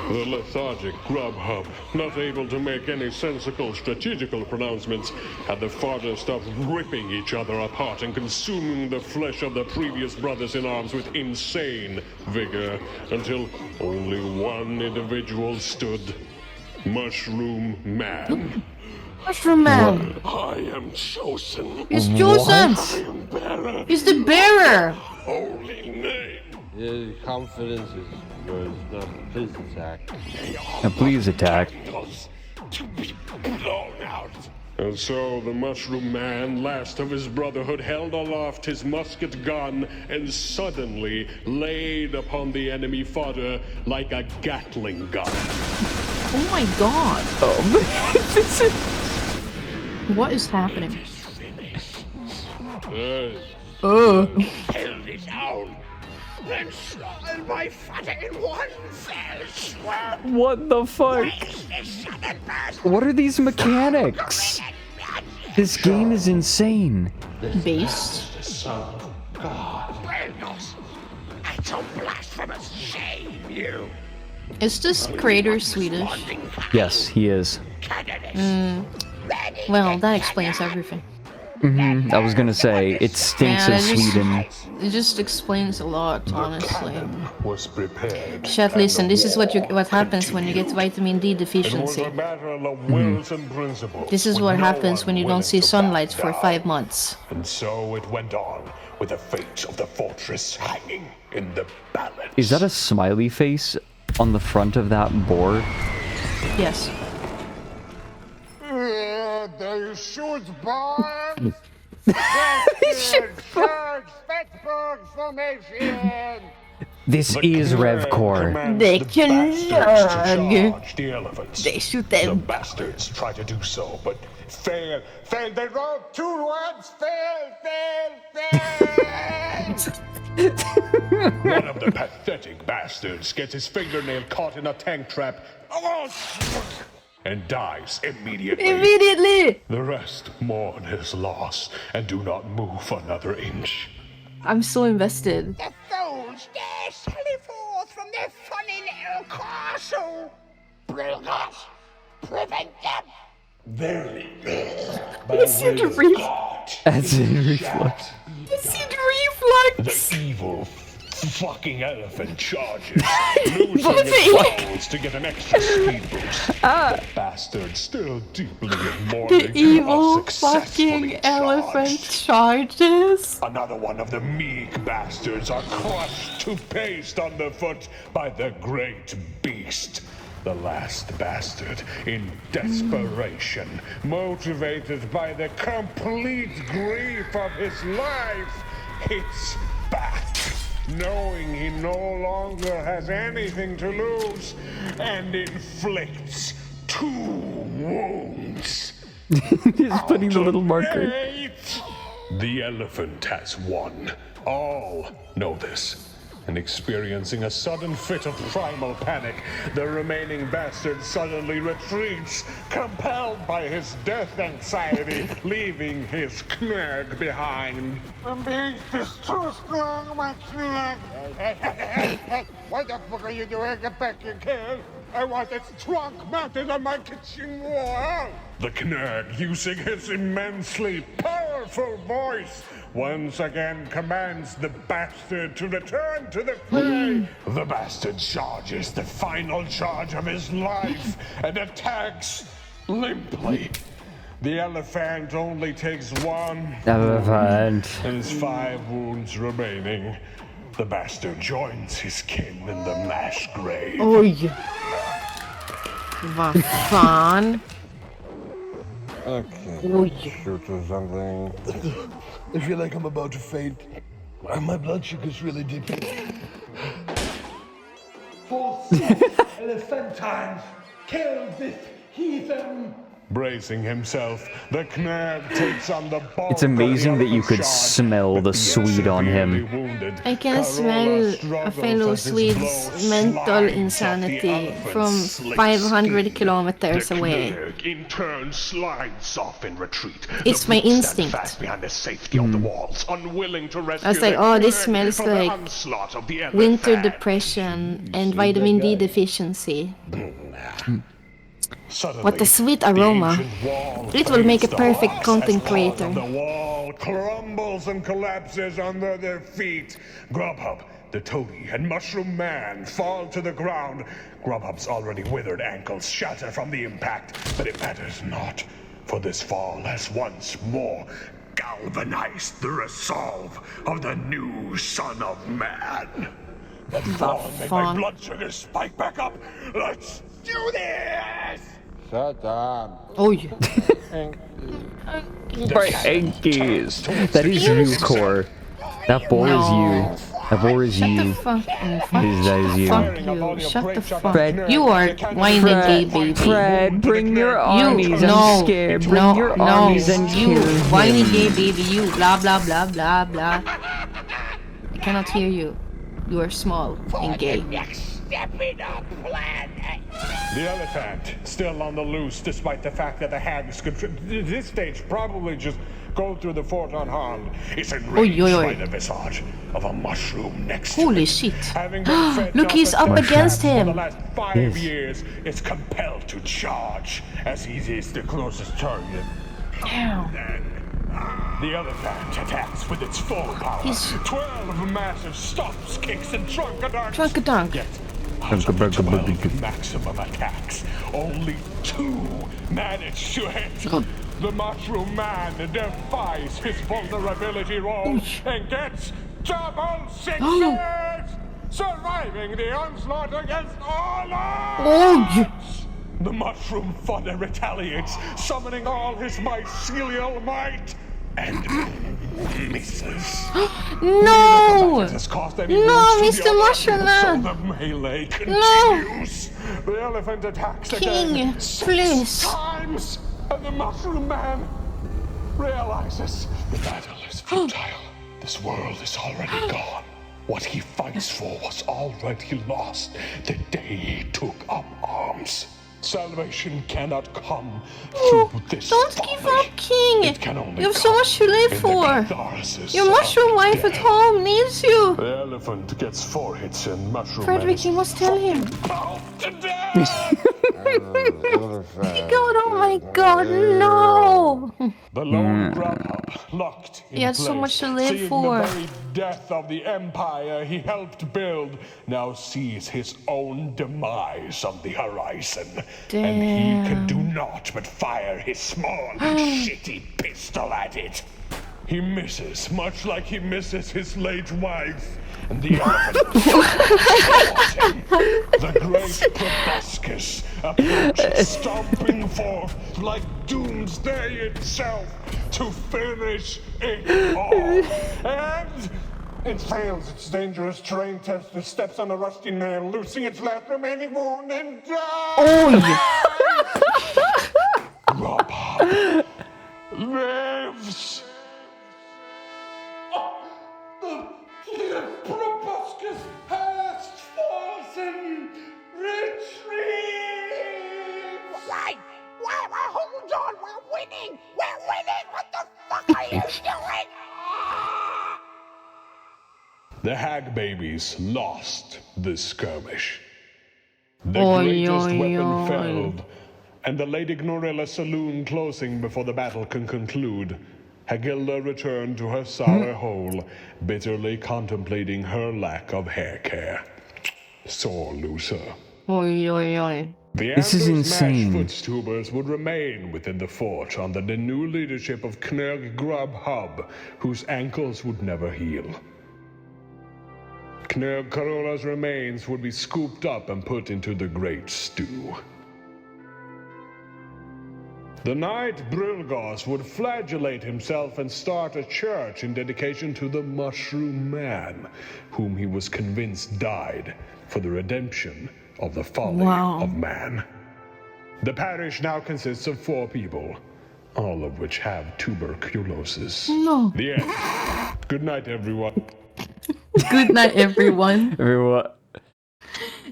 The lethargic Grubhub, not able to make any sensical strategical pronouncements, had the farthest of ripping each other apart and consuming the flesh of the previous brothers in arms with insane vigor, until only one individual stood. Mushroom Man. Mushroom Man. I am chosen. He's chosen. I am bearer. He's the bearer. Holy name. Yeah, confidence is yours, not please attack. Now please attack. To be blown out. And so the Mushroom Man, last of his brotherhood, held aloft his musket gun and suddenly laid upon the enemy fodder like a Gatling gun. Oh my god. What is happening? Oh. Killed his own, then slaughtered my father in one fell swoop. What the fuck? What are these mechanics? This game is insane. Based. Son of God. Buenos, that's a blasphemous shame, you. Is this creator Swedish? Yes, he is. Well, that explains everything. I was gonna say, it stinks of Sweden. It just explains a lot, honestly. Was prepared. Chat, listen, this is what happens when you get vitamin D It was deficiency. a battle of wills and principles. This is with what no happens one when you don't willing see to sunlight back for down. 5 months. And so it went on, with the fate of the fortress hanging in the balance. Is that a smiley face on the front of that board? Yes. They should burn. Pittsburgh formation. This is RevCore. They can charge the elephants. They shoot The them. bastards try to do so, but fail. They wrote 2 words. Fail. One of the pathetic bastards gets his fingernail caught in a tank trap and dies immediately. Immediately! The rest mourn his loss and do not move another inch. I'm so invested. The fools dare sally forth from their funny little castle. Bring us. Prevent them. Verily, It's in reflex. That's in reflex. It's in reflex. the evil fucking elephant charges, losing its bowels to get an extra speed boost. The bastard still deeply in mourning. The evil unsuccessfully fucking elephant charged. charges. Another one of the meek bastards are crushed to paste underfoot by the great beast. The last bastard, in desperation, motivated by the complete grief of his life, hits back, knowing he no longer has anything to lose, and inflicts 2 wounds. He's putting the little marker. 8. The elephant has won. All know this. And experiencing a sudden fit of primal panic, the remaining bastard suddenly retreats, compelled by his death anxiety, leaving his knag behind. The beast is too strong, my knag. Hey, what the fuck are you doing? Get back here, kid. I want its trunk mounted on my kitchen wall. The knag, using his immensely powerful voice, once again commands the bastard to return to the fray. The bastard charges the final charge of his life and attacks limply. The elephant only takes 1 Elephant. and his 5 wounds remaining. The bastard joins his kin in the mass grave. Oj. Vad fan? Okay. Oj. Shoot or something. I feel like I'm about to faint. My blood sugar's really dipping. For elephantines, kill this heathen. Bracing himself, the knag takes on the bulk It's amazing of the that you could charge, smell but the the Swede on severely him. wounded, I can Carola smell a struggles fellow as his Swede's blow mental slides off the insanity elephant's from slick 500 skin. kilometers The away. knag, in turn, slides off in retreat. It's The my brute instinct. stands fast behind the safety of the walls, unwilling to rescue I was like, the oh, this knag smells from the like onslaught of the winter elephant. depression and vitamin D deficiency. Suddenly, What a sweet the aroma. ancient wall It will make a fades perfect to content as one of creator. The wall crumbles and collapses under their feet. Grubhub, the toady, and Mushroom Man fall to the ground. Grubhub's already withered ankles shatter from the impact, but it matters not, for this fall has once more galvanized the resolve of the new Son of Man. That fall made my fan. blood sugar spike back up. Let's do this! Shut up. Oh, yeah. Hankies. That is you, Core. That bores you. That bores Shut you. the fuck up. That is you. Fuck you. Shut the fuck Fred, up. You are whiny gay baby. Fred, bring your armies. no, I'm scared. Bring your armies and you kill whiny him. gay baby. You blah blah blah blah blah. I cannot hear you. You are small and gay. The elephant, still on the loose, despite the fact that the hags could, at this stage, probably just go through the fort unharmed, is enraged by the visage of a mushroom next Holy to it. shit. Having been fed Look, he's up nothing but against traps him. For the last 5 years, it's compelled to charge, as he is the closest target. Damn. The elephant attacks with its full power. 12 massive stomps, kicks, and trunkadunks. Trunkadunk. Yet, out of the 12 maximum attacks, only 2 manage to hit. The Mushroom Man defies his vulnerability roll and gets double sixes, surviving the onslaught against all odds. The Mushroom Fodder retaliates, summoning all his mycelial might, and misses. No! Has caused No, any wounds to Mr. the Mushroom other, Man! so the melee No! continues. The elephant attacks King, again please. 6 times, and the Mushroom Man realizes the battle is futile. This world is already gone. What he fights for was already lost the day he took up arms. Salvation cannot come through this Don't folly. give up, King! It can only You have so come much to live in the for! catharsis Your mushroom of wife at death. home needs you! The elephant gets 4 hits and Mushroom Frederick, you must tell him. to death. God, oh my god, no! The lone Grubhub, locked in He had place, so much to live seeing for. the very death of the empire he helped build, now sees his own demise on the horizon. And he can do naught but fire his small, shitty pistol at it. He misses, much like he misses his late wife. And the elephant claws him. The great proboscis approaches, stomping forth like doomsday itself to finish it all. And it fails its dangerous terrain test. It steps on a rusty nail, losing its last remaining wound and dies. Grubhub lives. The proboscis has fallen. Retreat. Why, hold on, we're winning! We're winning! What the fuck are you doing? The hag babies lost this skirmish. The Oy, greatest oy, weapon oy. failed, and the Lady Gnorilla saloon closing before the battle can conclude. Hagilda returned to her sour hole, bitterly contemplating her lack of hair care. Sore loser. Oi, oi, oi. The This is Anders insane. Mash Footstubers would remain within the fort under the new leadership of Knurg Grubhub, whose ankles would never heal. Knurg Corolla's remains would be scooped up and put into the Great Stew. The knight Brilgos would flagellate himself and start a church in dedication to the Mushroom Man, whom he was convinced died for the redemption of the folly of man. The parish now consists of 4 people, all of which have tuberculosis. No. The end. Good night, everyone. Good night, everyone. Everyone.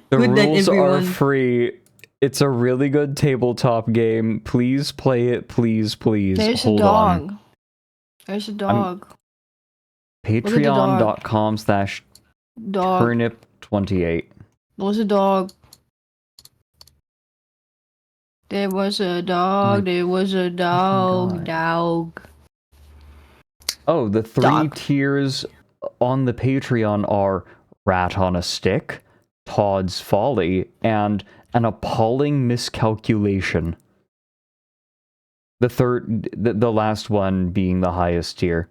The Good night, rules are everyone. free. It's a really good tabletop game. Please play it, please, please. There's Hold a dog. on. There's a dog. Patreon.com/turnip28. There was a dog. There was a dog. There was a dog. Dog. Oh, the 3 Dog. tiers on the Patreon are Rat on a Stick, Todd's Folly, and an appalling miscalculation. The last one being the highest tier.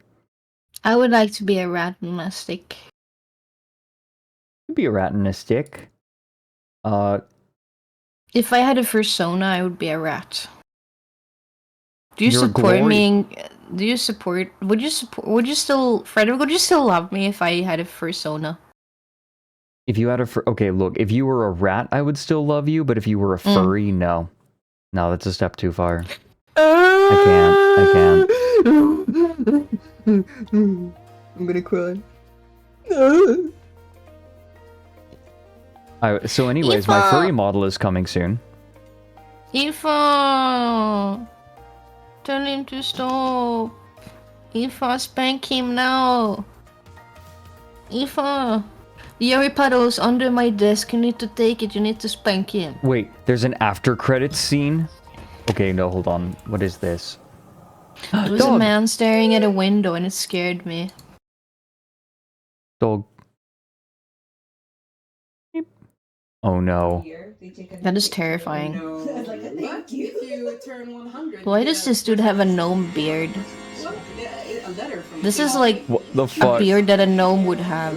I would like to be a rat on a stick. Be a rat on a stick. If I had a persona, I would be a rat. Do you Your support glory- me? Do you support? Would you support? Would you still, Frederick? Would you still love me if I had a persona? If you had a okay, look, if you were a rat, I would still love you, but if you were a furry, no. No, that's a step too far. I can't. I'm gonna cry. So anyways, my furry model is coming soon. Aoife! Tell him to stop. Aoife, spank him now. Aoife! The Yuri puddle's under my desk. You need to take it. You need to spank him. Wait, there's an after credits scene? Okay, no, hold on. What is this? There was a man staring at a window and it scared me. Dog. Oh no. That is terrifying. Thank you. Turn 100. Why does this dude have a gnome beard? This is like What the a fuck? beard that a gnome would have.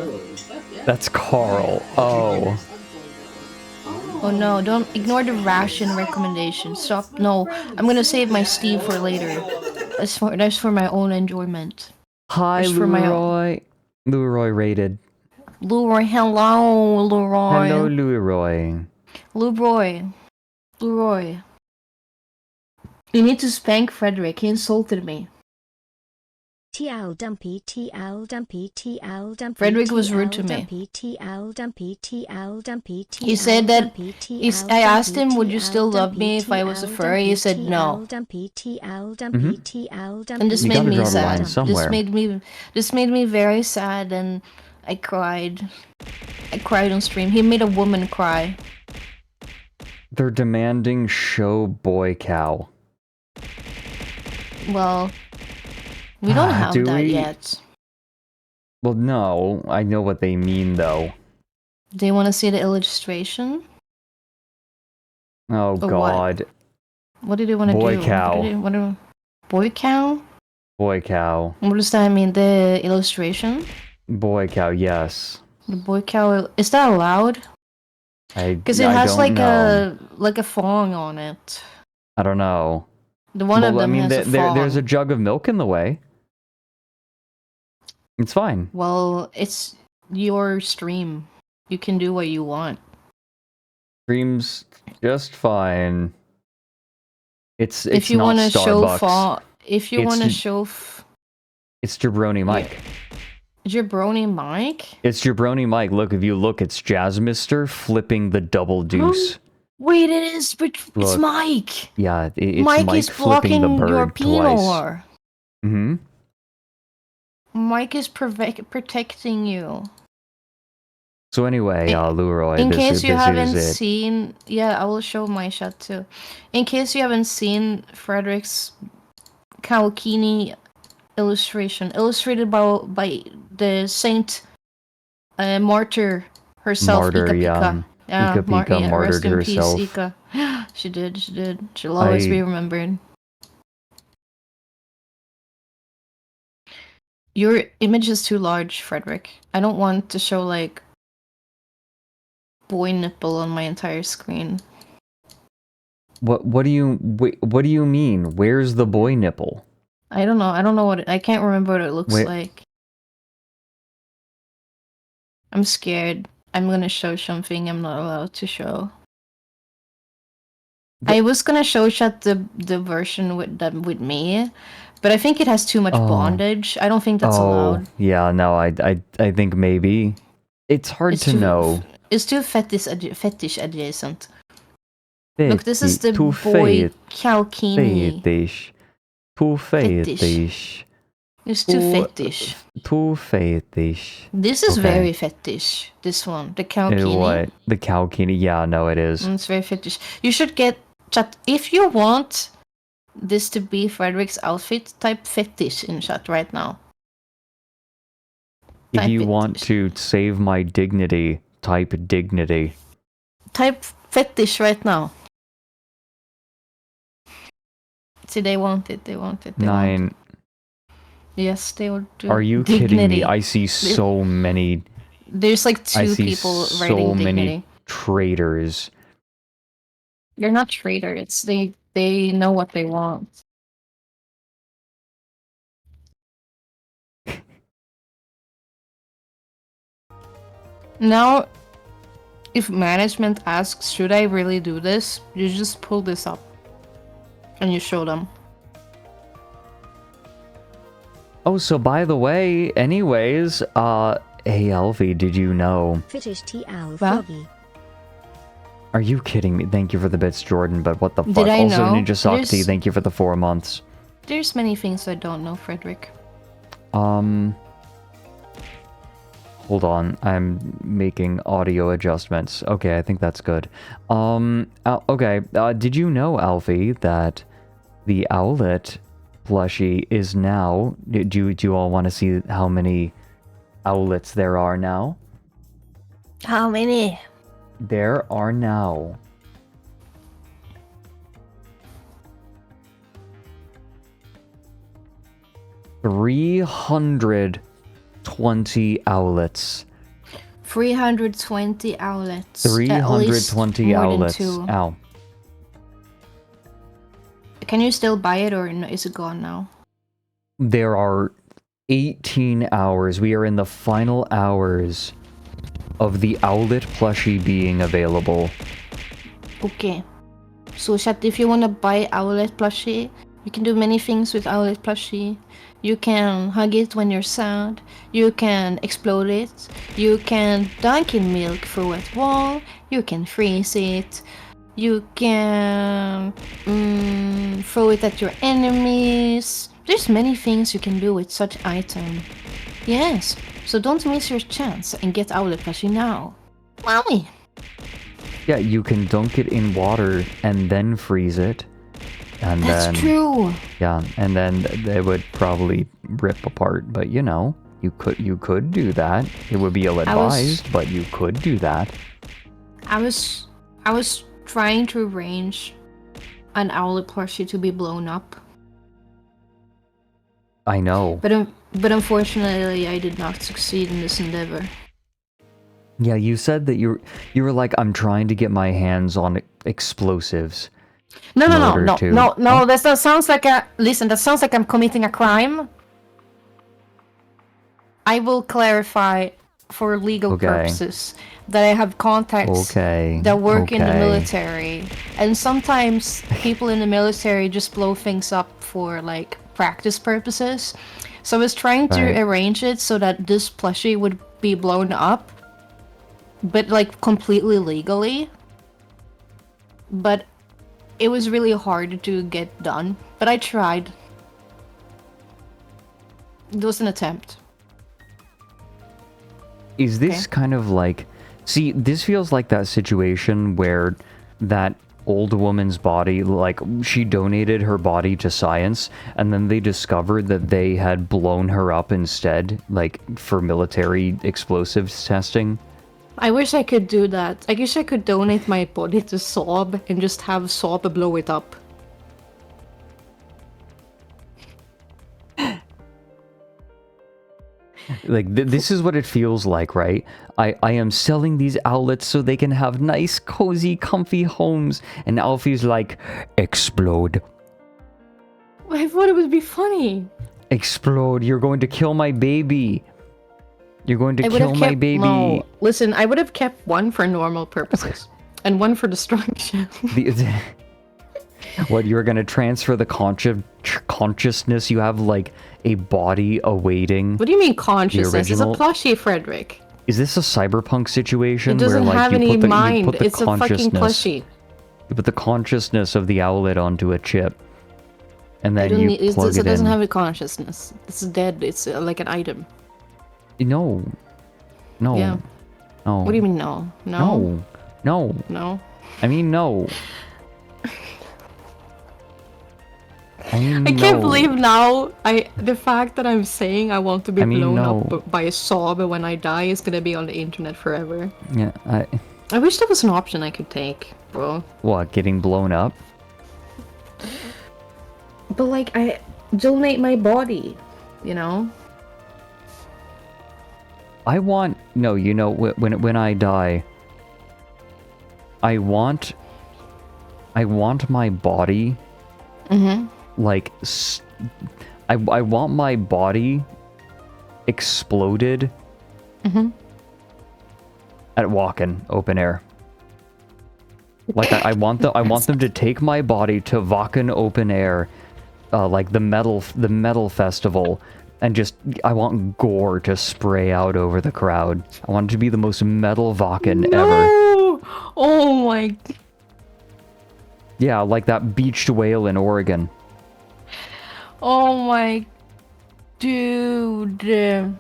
That's Carl. Oh. Oh no, don't ignore the ration recommendation. Stop. No, I'm gonna save my Steve for later. That's for my own enjoyment. Hi, That's for my own. Leroy. Leroy rated. Leroy, hello, Leroy. Hello, Leroy. Leroy. Leroy. You need to spank Frederick. He insulted me. TL dumpy, TL dumpy, TL dumpy. Frederick was rude to me. Dumpy, TL dumpy, TL dumpy, TL. He said that TL I asked him, dumpy, "Would you still TL love me if I dumpy, was a TL furry?" He said dumpy, no. TL dumpy, TL TL dumpy. And this You made gotta me draw the line sad. somewhere. This made me very sad, and I cried. I cried on stream. He made a woman cry. They're demanding show boy cow. Well, we don't have do that we? yet. Well, no. I know what they mean, though. Do you want to see the illustration? Oh, Or what? God. What did you want to do? Boy cow. Boy cow? Boy cow. What does that mean? The illustration? Boy cow, yes. The boy cow. Is that allowed? Because it I has don't like know. a thong on it. I don't know. The one of Well, I them mean, has a thong. there's a jug of milk in the way. It's fine. Well, it's your stream. You can do what you want. Stream's just fine. It's If you not want to Starbucks. show if you It's want to j- show It's Jabroni Mike. Jabroni Mike. It's Jabroni Mike. Look, if you look, it's Jazzmister flipping the double deuce. Wait, it is, but it's Look. Mike. Yeah, it's Mike Mike is flipping blocking the your bird twice. penor. Mm-hmm. Mike is protecting you. So anyway, Leroy, In this case is, you this haven't is it. seen, yeah, I will show my shot too. In case you haven't seen Frederick's Kawakini illustration, illustrated by the Saint Martyr herself, Martyr, Ika yeah. Pika. Yeah, Ika Pika martyred rest in herself. Peace, Ika. She did. She'll always be remembered. Your image is too large, Frederick. I don't want to show like boy nipple on my entire screen. What do you mean? Where's the boy nipple? I don't know. I don't know I can't remember what it looks Wait. like. I'm scared. I'm gonna show something I'm not allowed to show. I was gonna show chat the version with me, but I think it has too much bondage. I don't think that's allowed. Yeah, no, I think maybe. It's hard to know. It's too fetish adjacent. Look, this is the Too boy Kalkini. fetish. Too fetish. It's too fetish. Too fetish. This is Okay. very fetish. This one, the Kalkini. What? The Kalkini? Yeah, no, it is. It's very fetish. You should get chat if you want this to be Frederick's outfit. Type fetish in chat right now. If Type you it. want to save my dignity, type dignity. Type fetish right now. See, they want it. They want it. They want it. 9. Yes, they will do. Are you dignity. kidding me? I see so many. There's like I two see people so writing many dignity. traitors. They're not traitors. It's they know what they want. Now, if management asks, should I really do this? You just pull this up and you show them. Oh, so by the way, anyways, hey Alfie, did you know? Fetish TL What? Froggy. Are you kidding me? Thank you for the bits, Jordan, but what the fuck? Did I Also, know? Ninja Sakti, There's- thank you for the 4 months. There's many things I don't know, Fredrik. Hold on, I'm making audio adjustments. Okay, I think that's good. Okay, did you know, Alfie, that the Owlet plushie is now... Do you all want to see how many Owlets there are now? How many? There are now... 320 Owlets. 320 outlets. 320 outlets. Two. Ow. Can you still buy it or is it gone now? There are 18 hours. We are in the final hours of the Owlet plushie being available. Okay. So, chat, if you want to buy Owlet plushie, you can do many things with Owlet plushie. You can hug it when you're sad. You can explode it. You can dunk in milk through a wall. You can freeze it. You can throw it at your enemies. There's many things you can do with such item. Yes, so don't miss your chance and get Owlet plushie now. Wowie! Yeah, you can dunk it in water and then freeze it. And That's then, true. Yeah, and then they would probably rip apart. But you know, you could do that. It would be ill-advised, but you could do that. I was trying to arrange an Owlet plushie to be blown up. I know. But unfortunately, I did not succeed in this endeavor. Yeah, you said that you were like, I'm trying to get my hands on explosives. No. That sounds like that sounds like I'm committing a crime. I will clarify for legal purposes that I have contacts that work in the military, and sometimes people in the military just blow things up for like practice purposes. So I was trying to arrange it so that this plushie would be blown up, but like completely legally. But it was really hard to get done, but I tried. It was an attempt. Is this kind of like... See, this feels like that situation where that old woman's body, like, she donated her body to science, and then they discovered that they had blown her up instead, like, for military explosives testing. I wish I could do that. I wish I could donate my body to Saab and just have Saab blow it up. Like, this is what it feels like, right? I am selling these outlets so they can have nice, cozy, comfy homes. And Alfie's like, explode. I thought it would be funny. Explode. You're going to kill my baby. You're going to kill my baby. No, listen, I would have kept one for normal purposes and one for destruction. What, you're going to transfer the consciousness? You have, like, a body awaiting. What do you mean consciousness? It's a original... plushie, Fredrik. Is this a cyberpunk situation? It doesn't where, like, have you any put the, mind. You put the It's a fucking plushie. You put the consciousness of the owlet onto a chip. And then you plug it in. It doesn't have a consciousness. It's dead. It's like an item. No. No. Yeah. No. What do you mean no? No. No. No. I mean no. I can't believe now the fact that I'm saying I want to be blown up by a Saab when I die is gonna be on the internet forever. Yeah, I wish there was an option I could take, bro. What, getting blown up? But like, I donate my body, you know? I want... No, you know, when I die, I want I want my body, like, I want my body exploded at walk-in open air. Like, I want them to take my body to Wacken open air, like the metal festival, and just, I want gore to spray out over the crowd. I want it to be the most metal Wacken ever. Oh my... Yeah, like that beached whale in Oregon. Oh my... Dude.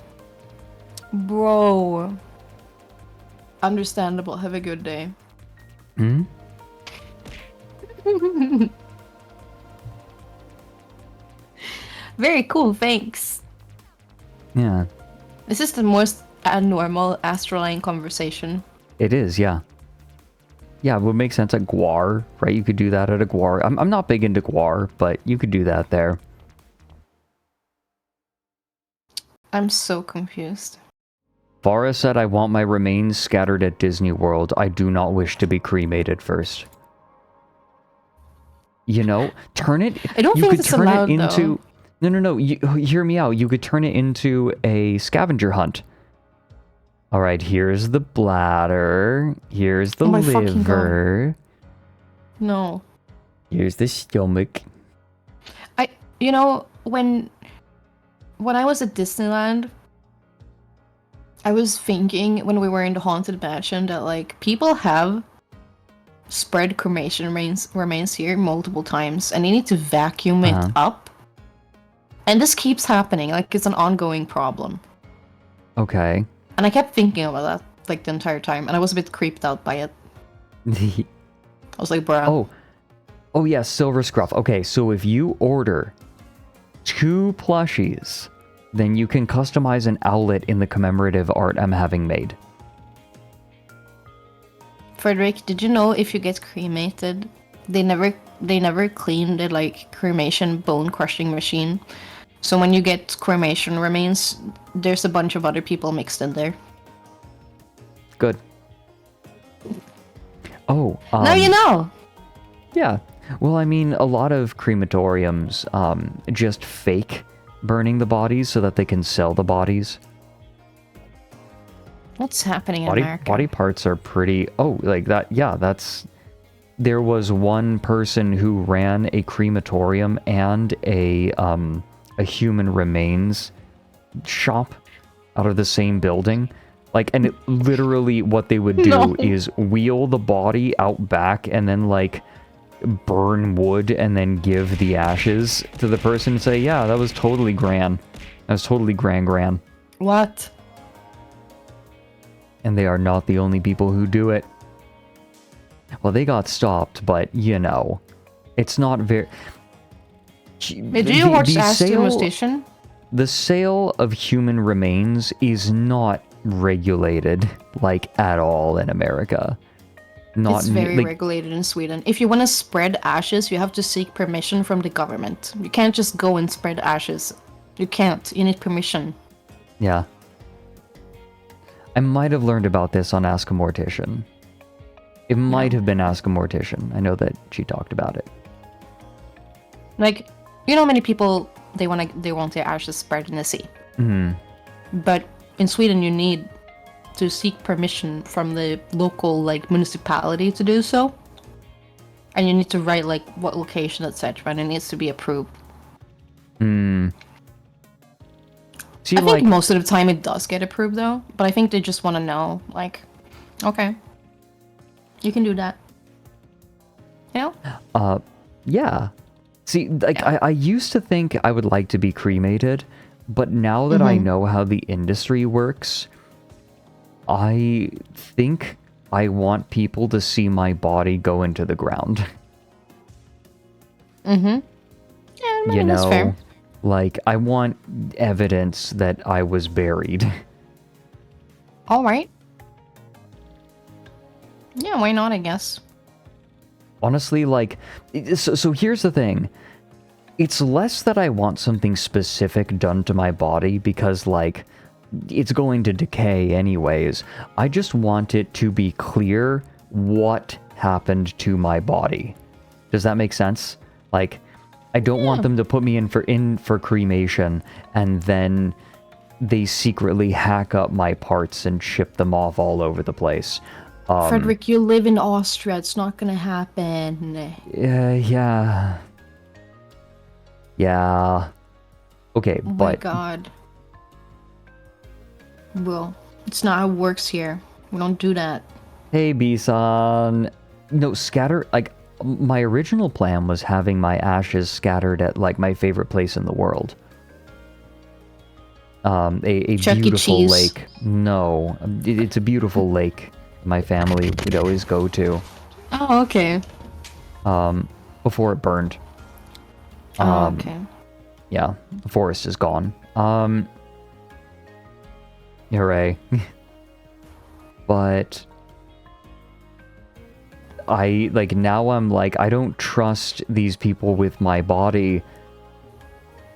Bro. Understandable. Have a good day. Hmm? Very cool, thanks. Yeah. This is the most normal ASTRALINE conversation. It is, yeah. Yeah, it would make sense at Guar, right? You could do that at a Guar. I'm not big into Guar, but you could do that there. I'm so confused. Vara said, I want my remains scattered at Disney World. I do not wish to be cremated first. You know, turn it... I don't think it's allowed, though. No. Hear me out. You could turn it into a scavenger hunt. All right, here's the bladder. Here's the liver. No. Here's the stomach. You know, when I was at Disneyland, I was thinking when we were in the Haunted Mansion that, like, people have spread cremation remains here multiple times, and they need to vacuum it up. And this keeps happening, like, it's an ongoing problem. Okay. And I kept thinking about that, like, the entire time, and I was a bit creeped out by it. I was like, bruh. Oh yeah, Silver Scruff. Okay, so if you order 2 plushies, then you can customize an owlet in the commemorative art I'm having made. Fredrik, did you know if you get cremated, they never clean the, like, cremation bone crushing machine? So when you get cremation remains, there's a bunch of other people mixed in there. Good. Oh. Now you know! Yeah. Well, I mean, a lot of crematoriums just fake burning the bodies so that they can sell the bodies. What's happening in America? Body parts are pretty... Oh, like that... Yeah, that's... There was one person who ran a crematorium and a human remains shop out of the same building. Like, and literally what they would do is wheel the body out back and then, like, burn wood and then give the ashes to the person and say, yeah, that was totally grand. That was totally grand. What? And they are not the only people who do it. Well, they got stopped, but, you know, it's not very... Did you watch Astro Station? The sale of human remains is not regulated, like, at all in America. It's very regulated in Sweden. If you want to spread ashes, you have to seek permission from the government. You can't just go and spread ashes. You can't. You need permission. Yeah. I might have learned about this on Ask a Mortician. It might have been Ask a Mortician. I know that she talked about it. Like, you know, many people they want their ashes spread in the sea. But in Sweden, you need to seek permission from the local, like, municipality to do so, and you need to write, like, what location, etc., and it needs to be approved. See, I think most of the time it does get approved, though, but I think they just want to know, like, okay, you can do that. You know? Yeah. See, like, I used to think I would like to be cremated, but now that I know how the industry works, I think I want people to see my body go into the ground. Yeah, you that's know, fair. Like, I want evidence that I was buried. All right. Yeah, why not, I guess. Honestly, like, so here's the thing. It's less that I want something specific done to my body because, like, it's going to decay anyways. I just want it to be clear what happened to my body. Does that make sense? Like, I don't want them to put me in for cremation and then they secretly hack up my parts and ship them off all over the place. Fredrik, you live in Austria. It's not gonna happen. Yeah. Okay, Oh but... my god. Well, it's not how it works here. We don't do that. Hey, B-san. No, scatter... Like, my original plan was having my ashes scattered at, like, my favorite place in the world. A Chuck E. beautiful Cheese. lake. No, it's a beautiful lake my family would always go to. Oh, okay. Before it burned. Okay. Yeah, the forest is gone. Hooray. But now I'm like, I don't trust these people with my body.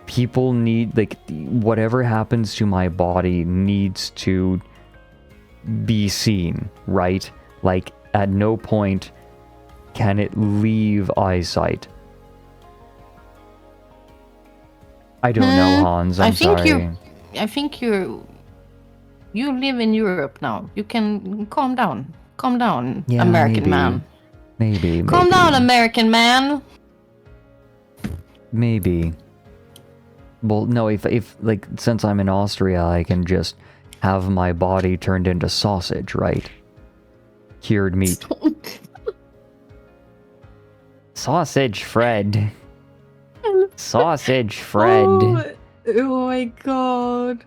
People need, like, whatever happens to my body needs to be seen, right? Like, at no point can it leave eyesight. I don't know, Hans. I'm sorry. I think you live in Europe now. You can calm down. Calm down, Yeah, American man. Maybe. Calm down, American man. Maybe. Well, no, if like, since I'm in Austria, I can just have my body turned into sausage, right? Cured meat. Sausage Fred. Sausage Fred. Oh my god.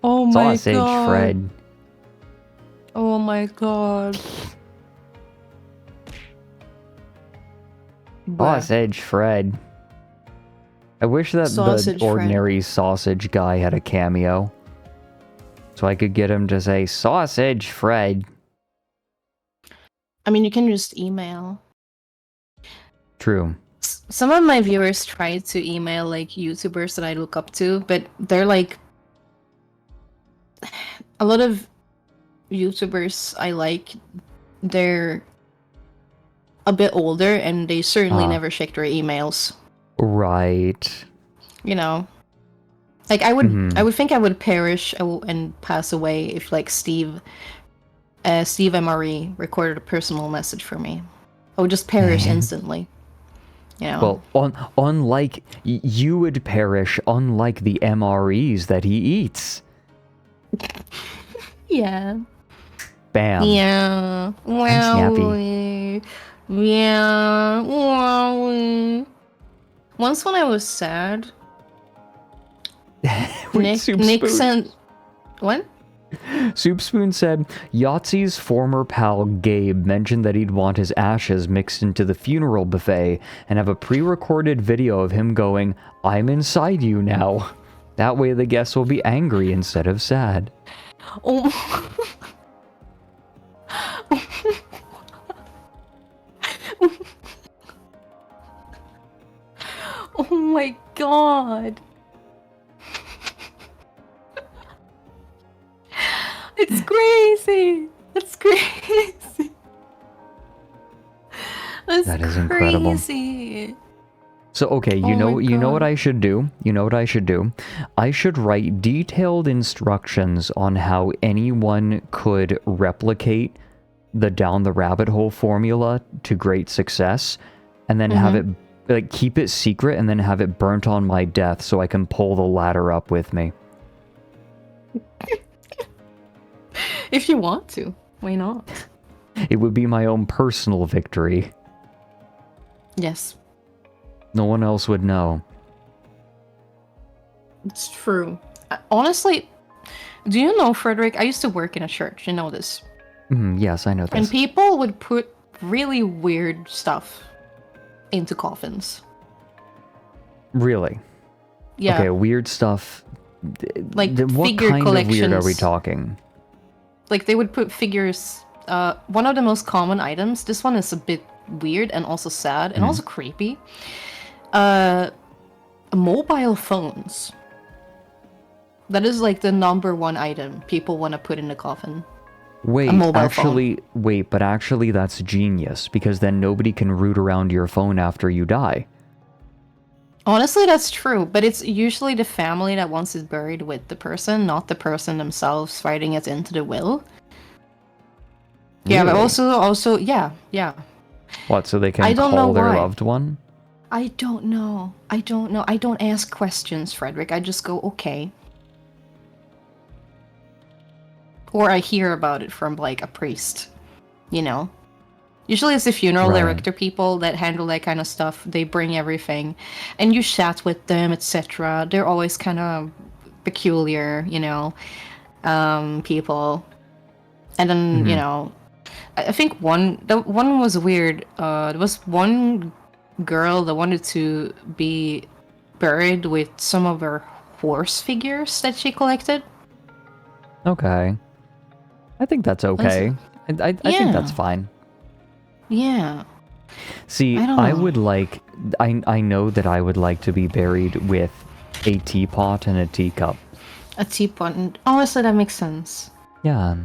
Oh my Sausage god. Fred. Oh my god. Sausage Fred. I wish that Sausage the ordinary sausage guy had a cameo. So I could get him to say, Sausage Fred. I mean, you can just email. True. Some of my viewers try to email, like, YouTubers that I look up to, but they're like... A lot of YouTubers I like, they're a bit older, and they certainly never check their emails. Right. You know? Like, I would think I would perish and pass away if, like, Steve MRE recorded a personal message for me. I would just perish instantly. You know? Well, unlike... You would perish unlike the MREs that he eats. Yeah. Bam. Yeah. Snappy. Yeah. Wow. Once when I was sad, Nick sent... What? Soup Spoon said, Yahtzee's former pal Gabe mentioned that he'd want his ashes mixed into the funeral buffet and have a pre-recorded video of him going, I'm inside you now. That way the guests will be angry instead of sad. Oh. Oh my god. It's crazy. It's crazy. That is incredible. Crazy. So, okay, you know what I should do? You know what I should do? I should write detailed instructions on how anyone could replicate the down the rabbit hole formula to great success, and then have it, like, keep it secret and then have it burnt on my death so I can pull the ladder up with me. If you want to, why not? It would be my own personal victory. Yes. No one else would know. It's true. Honestly, do you know, Fredrik, I used to work in a church, you know this. Yes, I know this. And people would put really weird stuff into coffins. Really? Yeah. Okay, weird stuff. Like what figure kind collections. of weird are we talking? Like, they would put figures... one of the most common items, this one is a bit weird and also sad and also creepy. Mobile phones. That is like the #1 item people want to put in the coffin. Wait, a mobile actually, wait, but actually that's genius, because then nobody can root around your phone after you die. Honestly, that's true, but it's usually the family that wants it buried with the person, not the person themselves writing it into the will. Yeah, but Really? also, yeah. What, so they I can don't know call their why. loved one? I don't know. I don't ask questions, Frederick. I just go, okay. Or I hear about it from, like, a priest, you know? Usually it's the funeral Right. director people that handle that kind of stuff. They bring everything, and you chat with them, etc. They're always kind of peculiar, you know, people. And then, you know, I think one was weird. There was one girl that wanted to be buried with some of her horse figures that she collected. Okay. I think that's okay. I think that's fine. Yeah. See, I don't I know. would like... I know that I would like to be buried with a teapot and a teacup. A teapot. And honestly, that makes sense. Yeah.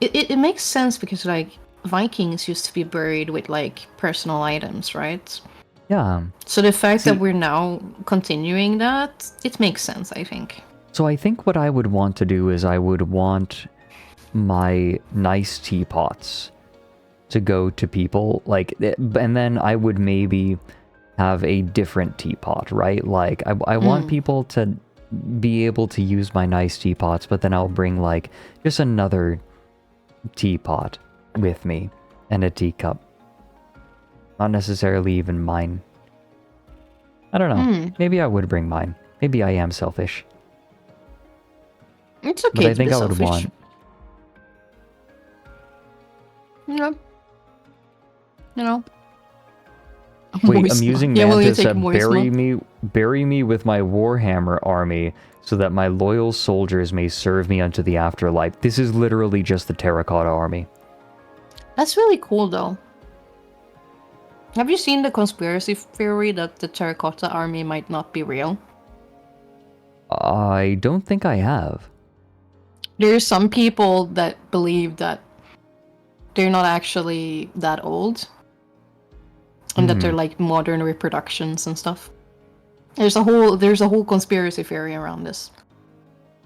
It makes sense because, like, Vikings used to be buried with, like, personal items, right? Yeah. So the fact that we're now continuing that, it makes sense, I think. So I think what I would want to do is I would want my nice teapots to go to people, like, and then I would maybe have a different teapot, right? Like, I want people to be able to use my nice teapots, but then I'll bring, like, just another teapot with me and a teacup. Not necessarily even mine. I don't know. Maybe I would bring mine. Maybe I am selfish. It's okay But I to think be I would selfish. want... Yeah. You know. Wait, amusing Yeah, will you Mantis take said, Moisma? bury me with my Warhammer army so that my loyal soldiers may serve me unto the afterlife. This is literally just the terracotta army. That's really cool, though. Have you seen the conspiracy theory that the terracotta army might not be real? I don't think I have. There are some people that believe that they're not actually that old. And that they're like modern reproductions and stuff. There's a whole conspiracy theory around this.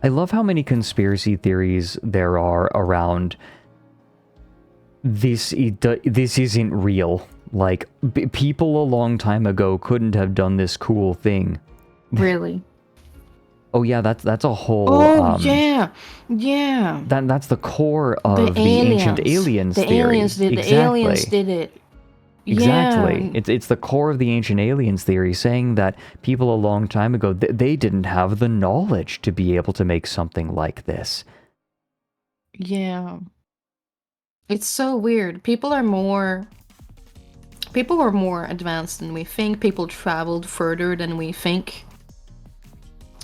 I love how many conspiracy theories there are around this isn't real. Like, people a long time ago couldn't have done this cool thing. Really? Oh yeah, that's a whole... yeah. That's the core of the ancient aliens the theory. Aliens did, exactly. The aliens did it. Exactly. Yeah. It's the core of the ancient aliens theory, saying that people a long time ago, they didn't have the knowledge to be able to make something like this. Yeah. It's so weird. People were more advanced than we think. People traveled further than we think.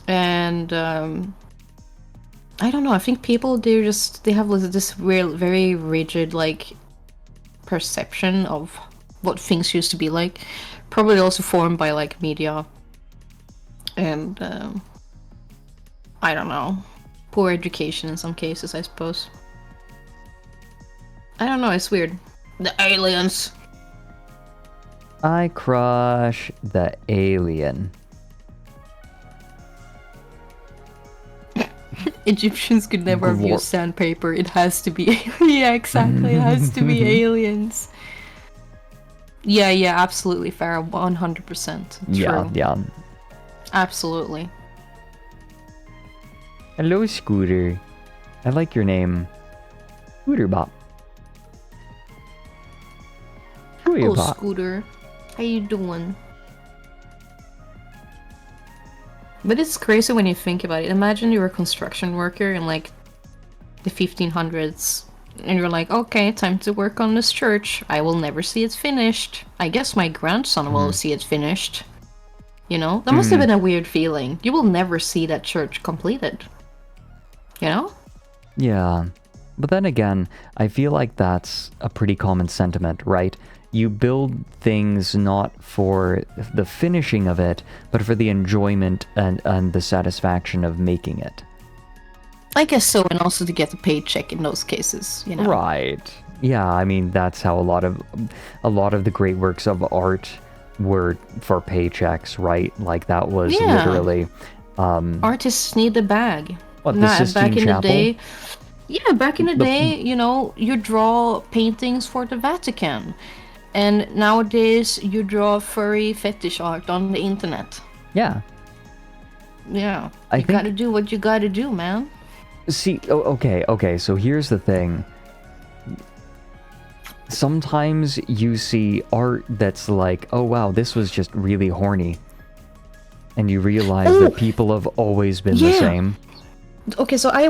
And I don't know, I think people, they have this real, very rigid, like, perception of what things used to be like. Probably also formed by, like, media. And, I don't know. Poor education in some cases, I suppose. I don't know, it's weird. The aliens! I crush the alien. Egyptians could never have used sandpaper. It has to be... yeah, exactly. It has to be aliens. Yeah, absolutely fair. 100%. True. Yeah. Absolutely. Hello, Scooter. I like your name. Scooter Bop. Hello, Scooter. How you doing? But it's crazy when you think about it. Imagine you're a construction worker in, like, the 1500s. And you're like, okay, time to work on this church. I will never see it finished. I guess my grandson will see it finished. You know? That must have been a weird feeling. You will never see that church completed. You know? Yeah. But then again, I feel like that's a pretty common sentiment, right? You build things not for the finishing of it, but for the enjoyment and the satisfaction of making it. I guess so, and also to get a paycheck in those cases, you know. Right. Yeah, I mean that's how a lot of the great works of art were for paychecks, right? Like that was literally artists need a bag. What, the Sistine back in Chapel? the day. Yeah, back in the day, you know, you draw paintings for the Vatican. And nowadays you draw furry fetish art on the internet. Yeah. Yeah. You gotta do what you gotta do, man. See, okay, so here's the thing. Sometimes you see art that's like, oh wow, this was just really horny. And you realize that people have always been the same. Okay, so I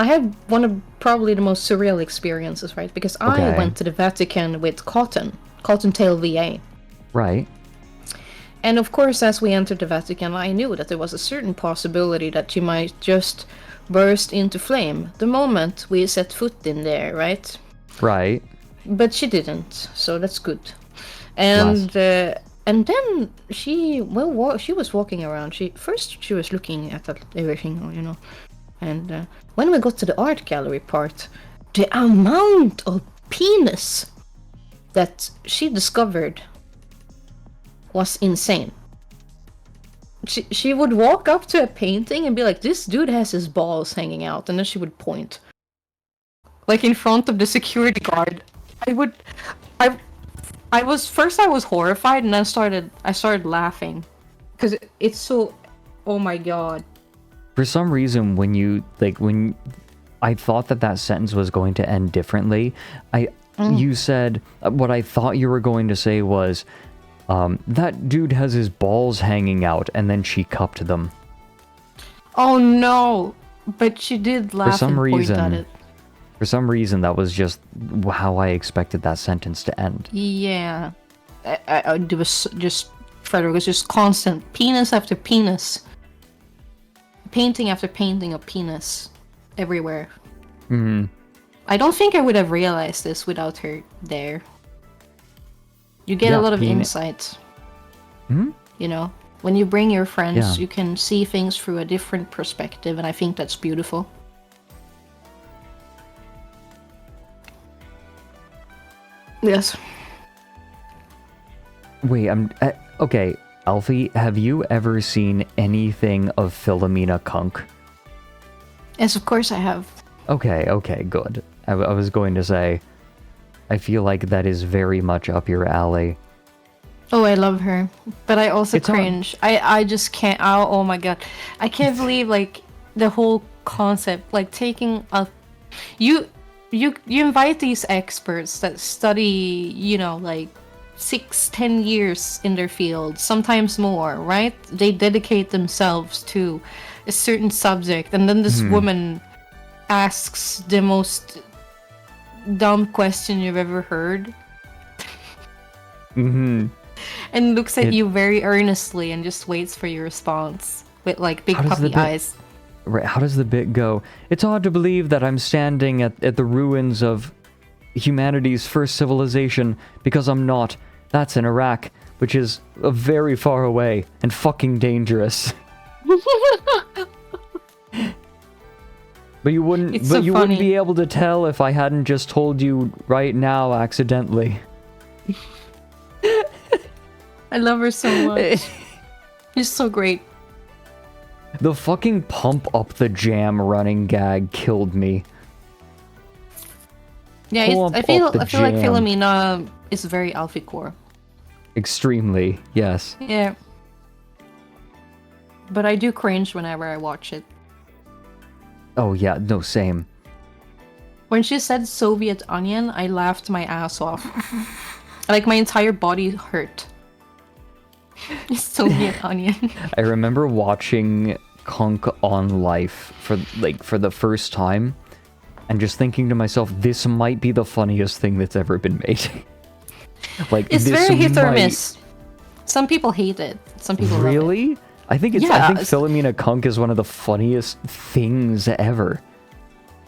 had one of probably the most surreal experiences, right? Because I went to the Vatican with Cottontail VA. Right. And of course, as we entered the Vatican, I knew that there was a certain possibility that she might just burst into flame the moment we set foot in there, right? Right. But she didn't, so that's good. And then she was walking around. She was looking at everything, you know. And when we got to the art gallery part, the amount of penis that she discovered was insane. She would walk up to a painting and be like, "This dude has his balls hanging out," and then she would point, like in front of the security guard. I was horrified, and then I started laughing, because it's so, oh my god. For some reason, when I thought that sentence was going to end differently, you said, what I thought you were going to say was, that dude has his balls hanging out, and then she cupped them. Oh no! But she did laugh and point at it. For some reason, that was just how I expected that sentence to end. Yeah. It was just, Fredrik was just constant penis after penis. Painting after painting of penis everywhere. Mm-hmm. I don't think I would have realized this without her there. You get a lot of insight. Hmm? You know, when you bring your friends, you can see things through a different perspective, and I think that's beautiful. Yes. Wait, okay, Alfie, have you ever seen anything of Philomena Kunk? Yes, of course I have. Okay, good. I was going to say, I feel like that is very much up your alley. Oh, I love her, but I also cringe. I just can't. Oh my god, I can't believe like the whole concept, like taking a, you invite these experts that study, you know, like 6-10 years in their field, sometimes more, right? They dedicate themselves to a certain subject, and then this woman asks the most dumb question you've ever heard. And looks at you very earnestly and just waits for your response with like big puppy eyes. Right, how does the bit go? It's hard to believe that I'm standing at the ruins of humanity's first civilization, because I'm not. That's in Iraq, which is very far away and fucking dangerous. But you wouldn't be able to tell if I hadn't just told you right now accidentally. I love her so much. She's so great. The fucking pump up the jam running gag killed me. Yeah, I feel like Philomena is very Alfi core. Extremely, yes. Yeah. But I do cringe whenever I watch it. Oh yeah, no, same. When she said Soviet onion, I laughed my ass off. Like my entire body hurt. Soviet onion. I remember watching Kunk on Life for the first time and just thinking to myself, this might be the funniest thing that's ever been made. Like, it's very hit or miss. Some people hate it. Some people really love it. I think Philomena Kunk is one of the funniest things ever.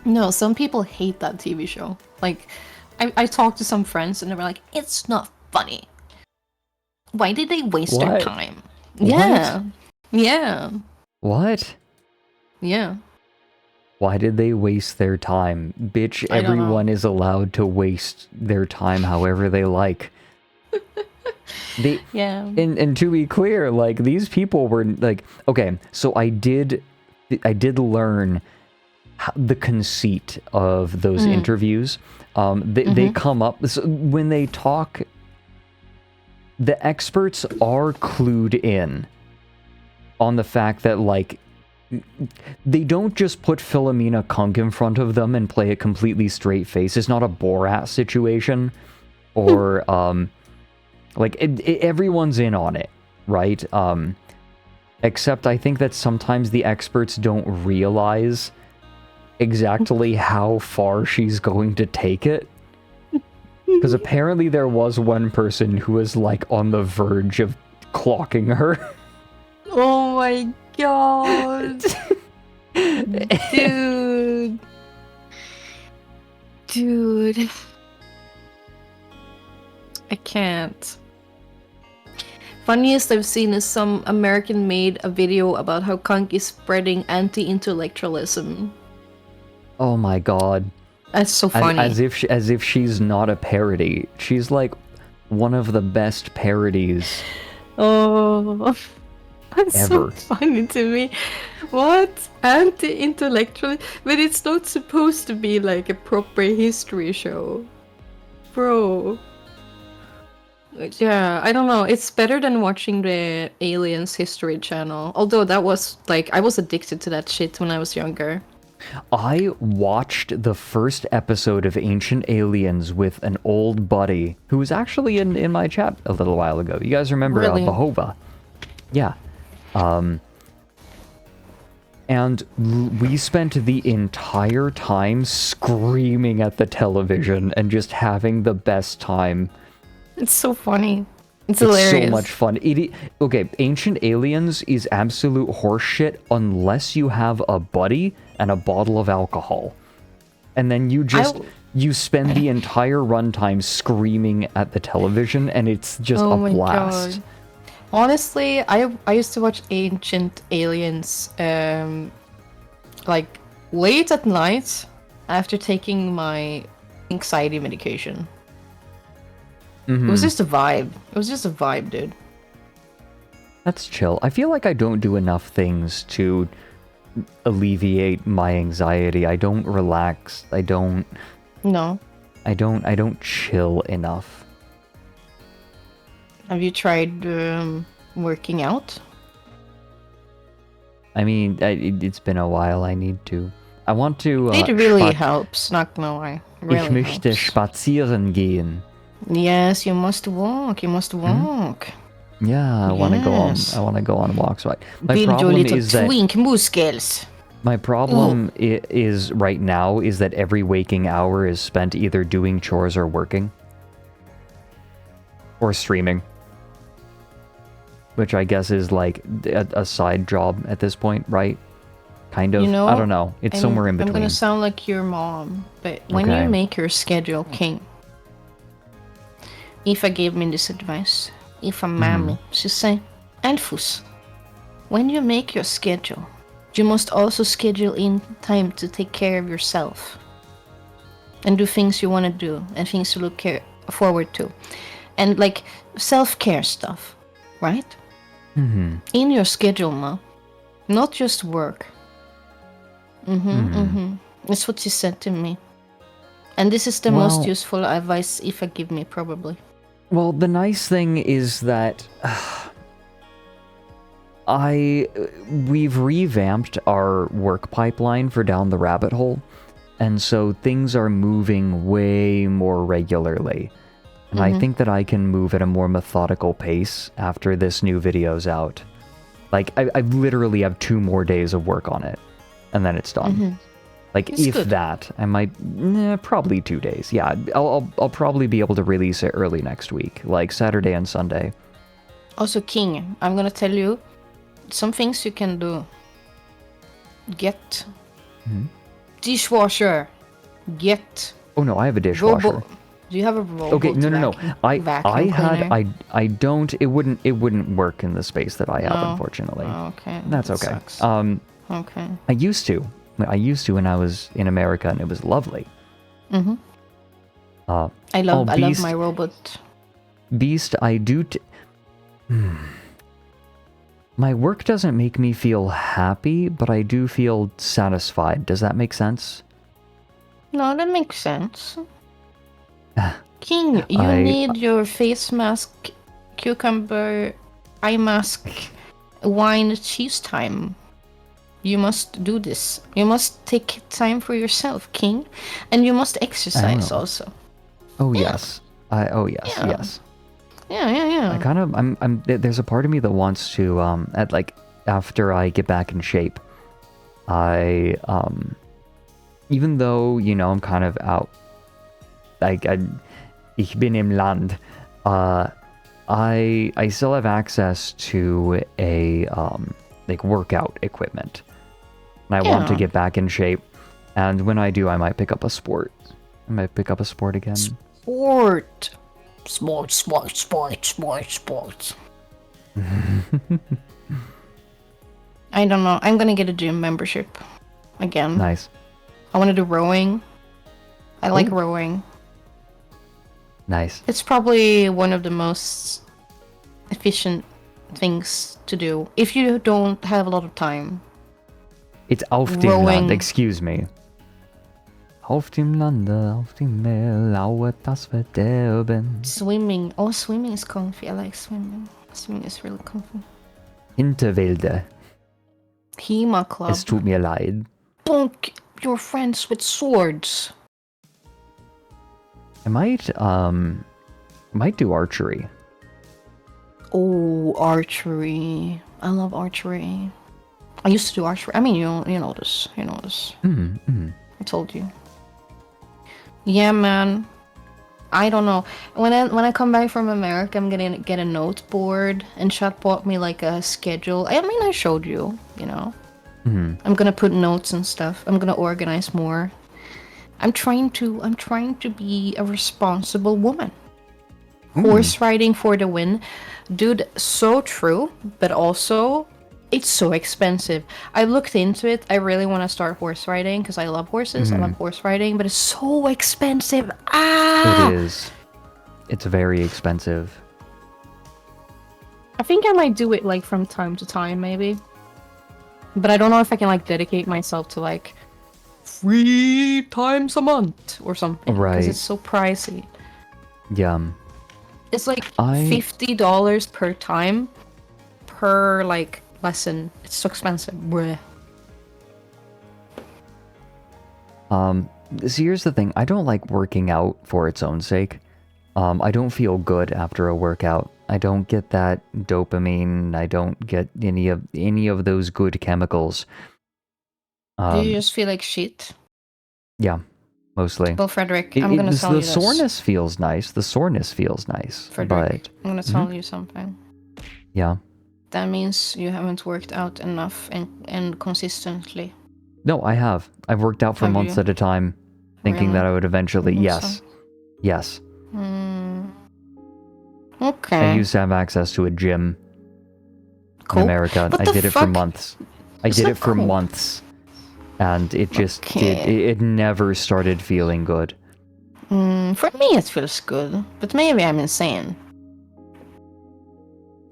No, some people hate that TV show. Like, I talked to some friends and they were like, it's not funny. Why did they waste their time? Yeah. Yeah. What? Yeah. Why did they waste their time? Bitch, I don't know. everyone is allowed to waste their time however they like. Yeah. And to be clear, like, these people were like, okay, so I did learn the conceit of those interviews. They come up, so when they talk, the experts are clued in on the fact that, like, they don't just put Philomena Kunk in front of them and play a completely straight face. It's not a Borat situation, or like everyone's in on it, right? Except I think that sometimes the experts don't realize exactly how far she's going to take it. Because apparently there was one person who was like on the verge of clocking her. Oh my god. Dude. Dude. I can't. Funniest I've seen is some American made a video about how Kunk is spreading anti-intellectualism. Oh my god. That's so funny. As if she's not a parody. She's like one of the best parodies. Oh, that's ever. so funny to me. What? Anti-intellectual? But it's not supposed to be like a proper history show. Bro. Yeah, I don't know. It's better than watching the Aliens History Channel. Although that was like, I was addicted to that shit when I was younger. I watched the first episode of Ancient Aliens with an old buddy who was actually in my chat a little while ago. You guys remember Really? Bahova? Yeah. And we spent the entire time screaming at the television and just having the best time. It's so funny. It's hilarious. So much fun. Okay, Ancient Aliens is absolute horseshit unless you have a buddy and a bottle of alcohol. And then you spend the entire runtime screaming at the television, and it's just a blast. God. Honestly, I used to watch Ancient Aliens like late at night after taking my anxiety medication. It was just a vibe. It was just a vibe, dude. That's chill. I feel like I don't do enough things to alleviate my anxiety. I don't relax. I don't chill enough. Have you tried working out? I mean, it's been a while. I need to. I want to. It really helps. Not gonna lie. Really ich möchte helps. spazieren gehen. Yes, you must walk. You must walk. Yeah, I want to go on. I want to go on walks. Right. My Build your problem little is that twink muscles. my problem is right now is that every waking hour is spent either doing chores or working, or streaming, which I guess is like a side job at this point, right? Kind of. You know, I don't know. It's somewhere in between. I'm gonna sound like your mom, but when you make your schedule, King. If I gave me this advice, if a mommy, she say, Anfus, when you make your schedule, you must also schedule in time to take care of yourself and do things you want to do and things to look forward to, and like self-care stuff, right? In your schedule, ma, not just work. That's what she said to me, and this is the most useful advice Ifa give me, probably. Well, the nice thing is that we've revamped our work pipeline for Down the Rabbit Hole, and so things are moving way more regularly. And I think that I can move at a more methodical pace after this new video's out. Like, I literally have 2 more days of work on it, and then it's done. Like, it's if good. That, I might, probably 2 days. Yeah, I'll probably be able to release it early next week, like Saturday and Sunday. Also, King, I'm gonna tell you some things you can do. Get dishwasher. Get. Oh no, I have a dishwasher. Do you have a robot? Okay, no. I had. Cleaner? I don't. It wouldn't work in the space that I have, unfortunately. Oh, okay. That's okay. Sucks. Okay. I used to. I used to when I was in America, and it was lovely. Mm-hmm. I love my robot. Beast, I do. My work doesn't make me feel happy, but I do feel satisfied. Does that make sense? No, that makes sense. King, you need your face mask, cucumber, eye mask, wine, cheese time. You must do this. You must take time for yourself, King, and you must exercise also. Oh yes. Yes. Yeah. There's a part of me that wants to after I get back in shape, even though, you know, I'm kind of out, ich bin im Land, I still have access to a workout equipment, and I want to get back in shape, and when I do, I might pick up a sport. I might pick up a sport again. Sports. I don't know. I'm gonna get a gym membership again. Nice. I want to do rowing. I like rowing. Nice. It's probably one of the most efficient things to do if you don't have a lot of time. It's auf dem Land, excuse me. Auf dem Lande, auf dem Meer, lauert das Verderben. Swimming. Oh, swimming is comfy. I like swimming. Swimming is really comfy. Hinterwälder. Hema Club. Es tut mir leid. Don't get your friends with swords. I might do archery. Oh, archery. I love archery. I used to do archery. I mean, you know this. You know this. I told you. Yeah, man. I don't know. When I come back from America, I'm gonna get a note board, and Chat bought me like a schedule. I mean, I showed you, you know. I'm gonna put notes and stuff. I'm gonna organize more. I'm trying to be a responsible woman. Horse riding for the win. Dude, so true, but also it's so expensive. I looked into it. I really want to start horse riding because I love horses. I love horse riding, but it's so expensive. It is. It's very expensive. I think I might do it like from time to time, maybe. But I don't know if I can like dedicate myself to like 3 times a month or something. Right. Because it's so pricey. Yeah. It's like $50 per time per like lesson. It's so expensive. Bruh. So here's the thing. I don't like working out for its own sake. I don't feel good after a workout. I don't get that dopamine. I don't get any of those good chemicals. Do you just feel like shit? Yeah, mostly. Well, Fredrik, I'm gonna tell you this. The soreness feels nice. Fredrik, but I'm gonna tell you something. Yeah. That means you haven't worked out enough and consistently. No, I have. I've worked out for months at a time, thinking that I would eventually. Yes. So. Yes. Okay. I used to have access to a gym in America. What I did it for months. Cool. And it just it never started feeling good. For me it feels good, but maybe I'm insane.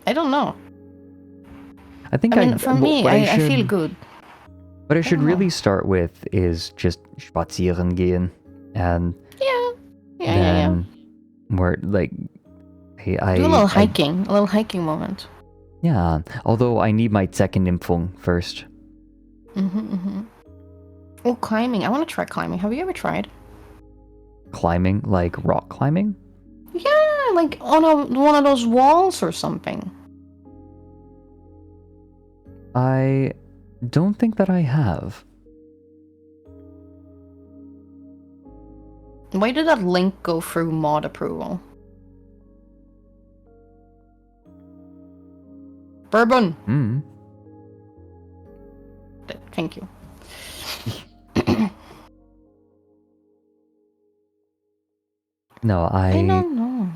I don't know. I think I feel good. What I should really start with is just spazieren gehen, and then where like do a little hiking moment. Yeah, although I need my second Impfung first. Oh, climbing! I want to try climbing. Have you ever tried? Climbing, like rock climbing? Yeah, like on one of those walls or something. I don't think that I have. Why did that link go through mod approval? Bourbon! Thank you. No, I don't know.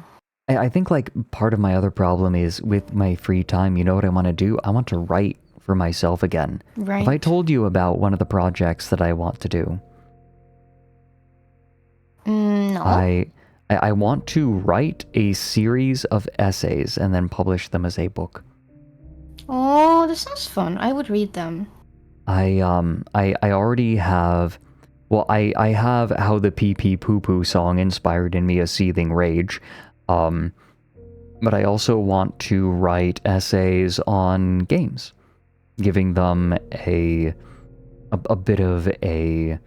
I think like part of my other problem is with my free time, you know what I want to do? I want to write for myself again. Right. Have I told you about one of the projects that I want to do? No. I want to write a series of essays and then publish them as a book. Oh, this sounds fun. I would read them. I already have... Well, I have How the Pee Pee Poo Poo song inspired in me a seething rage. But I also want to write essays on games, giving them a bit of a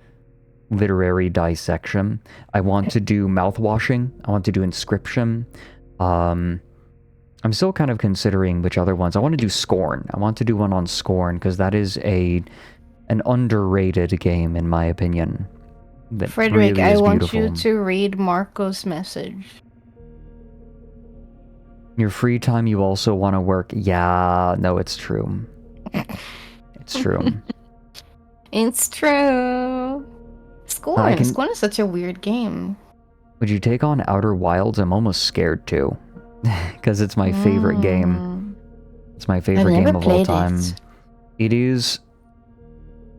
literary dissection. I want to do mouthwashing. I want to do Inscription. I'm still kind of considering which other ones. I want to do Scorn. I want to do one on Scorn because that is an underrated game in my opinion. That Fredrik, really I is want beautiful. you to read Marco's message. Your free time, you also want to work. Yeah, no, it's true. It's true. It's true. Scorn. can- Scorn is such a weird game. Would you take on Outer Wilds? I'm almost scared to. Because it's my favorite game. It's my favorite never game of all played time. it. It is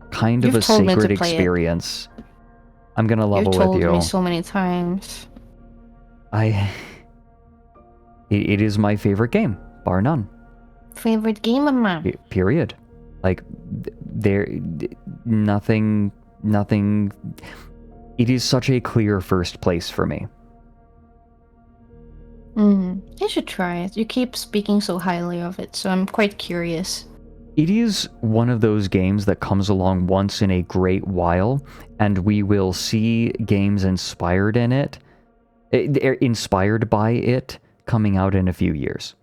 kind of You've a told me to sacred play it. experience. I'm gonna level You've told with you. me so many times. It is my favorite game, bar none. Favorite game of mine. Period. Like, nothing. It is such a clear first place for me. You should try it. You keep speaking so highly of it, so I'm quite curious. It is one of those games that comes along once in a great while, and we will see games inspired by it coming out in a few years.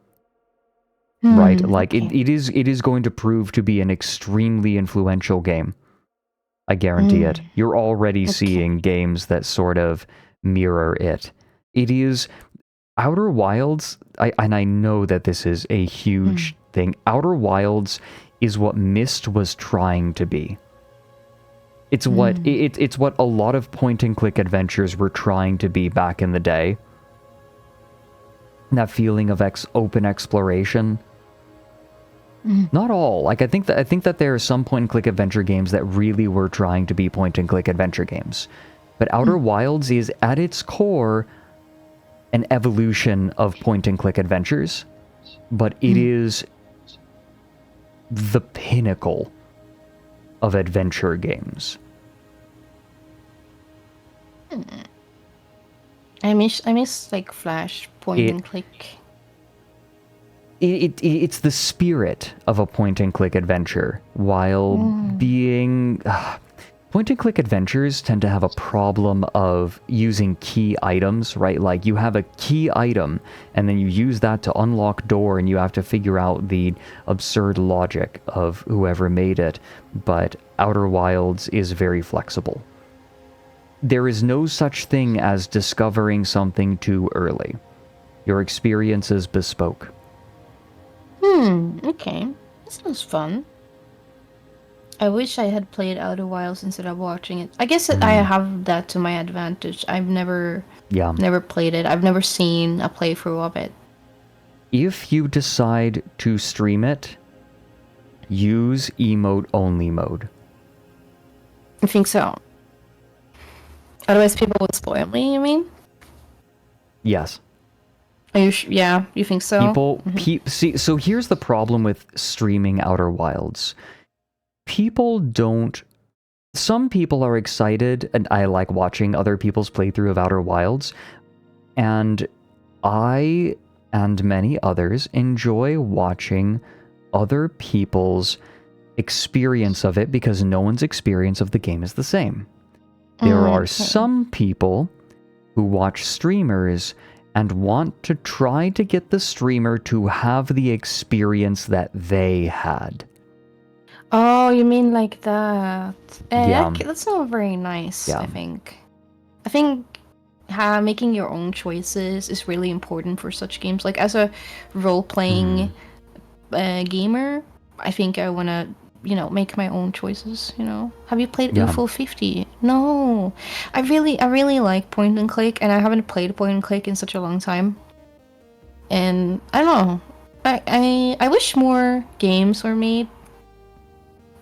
Right? Like, okay. it is going to prove to be an extremely influential game. I guarantee it. You're already seeing games that sort of mirror it. It is... Outer Wilds, and I know that this is a huge thing. Outer Wilds is what Myst was trying to be. It's what it's what a lot of point-and-click adventures were trying to be back in the day. That feeling of open exploration. Not all. Like, I think that there are some point-and-click adventure games that really were trying to be point-and-click adventure games. But Outer Wilds is, at its core, an evolution of point-and-click adventures. But it is the pinnacle of adventure games. I miss like Flash point-and-click. It's the spirit of a point-and-click adventure, while being... point-and-click adventures tend to have a problem of using key items, right? Like, you have a key item, and then you use that to unlock door, and you have to figure out the absurd logic of whoever made it. But Outer Wilds is very flexible. There is no such thing as discovering something too early. Your experience is bespoke. Okay. That sounds fun. I wish I had played Outer Wilds instead of watching it. I guess that I have that to my advantage. I've never played it. I've never seen a playthrough of it. If you decide to stream it, use emote-only mode. I think so. Otherwise people would spoil me, you mean? Yes. Are you yeah, you think so? See, so here's the problem with streaming Outer Wilds. Some people are excited, and I like watching other people's playthrough of Outer Wilds, and I and many others enjoy watching other people's experience of it because no one's experience of the game is the same. There are some people who watch streamers and want to try to get the streamer to have the experience that they had. Oh, you mean like that? Yeah. That's not very nice, Yeah. I think. I think making your own choices is really important for such games. Like, as a role-playing gamer, I think I want to, make my own choices, Have you played UFO 50? No. I really like point and click, and I haven't played point and click in such a long time. And I don't know. I wish more games were made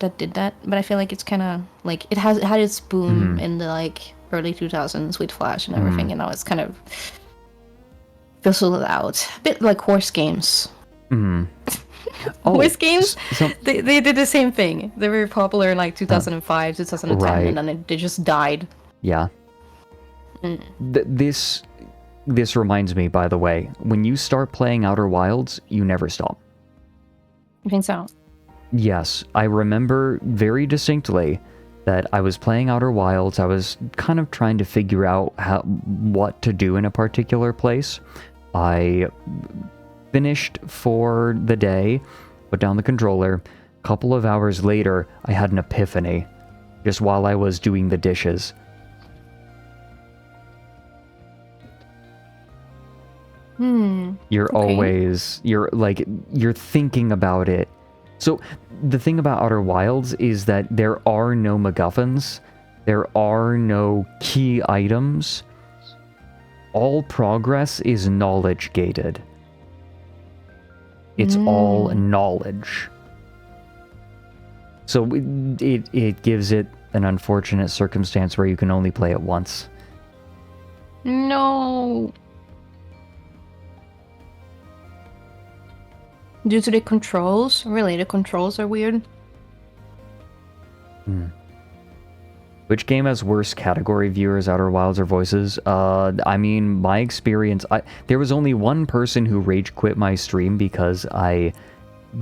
that did that, but I feel like it's kind of like it had its boom in the like early 2000s with Flash and everything, and now it's kind of fizzled out. A bit like horse games. Horse games, they did the same thing. They were popular in like 2005, 2010, right. and then they just died. Yeah. This reminds me, by the way, when you start playing Outer Wilds, you never stop. You think so? Yes, I remember very distinctly that I was playing Outer Wilds. I was kind of trying to figure out what to do in a particular place. I finished for the day, put down the controller. A couple of hours later, I had an epiphany, just while I was doing the dishes. You're thinking about it. So the thing about Outer Wilds is that there are no MacGuffins. There are no key items. All progress is knowledge gated. It's all knowledge. So it gives it an unfortunate circumstance where you can only play it once. No. Due to the controls? Really, the controls are weird? Which game has worse category viewers, Outer Wilds or Voices? I mean, my experience... there was only one person who rage quit my stream because I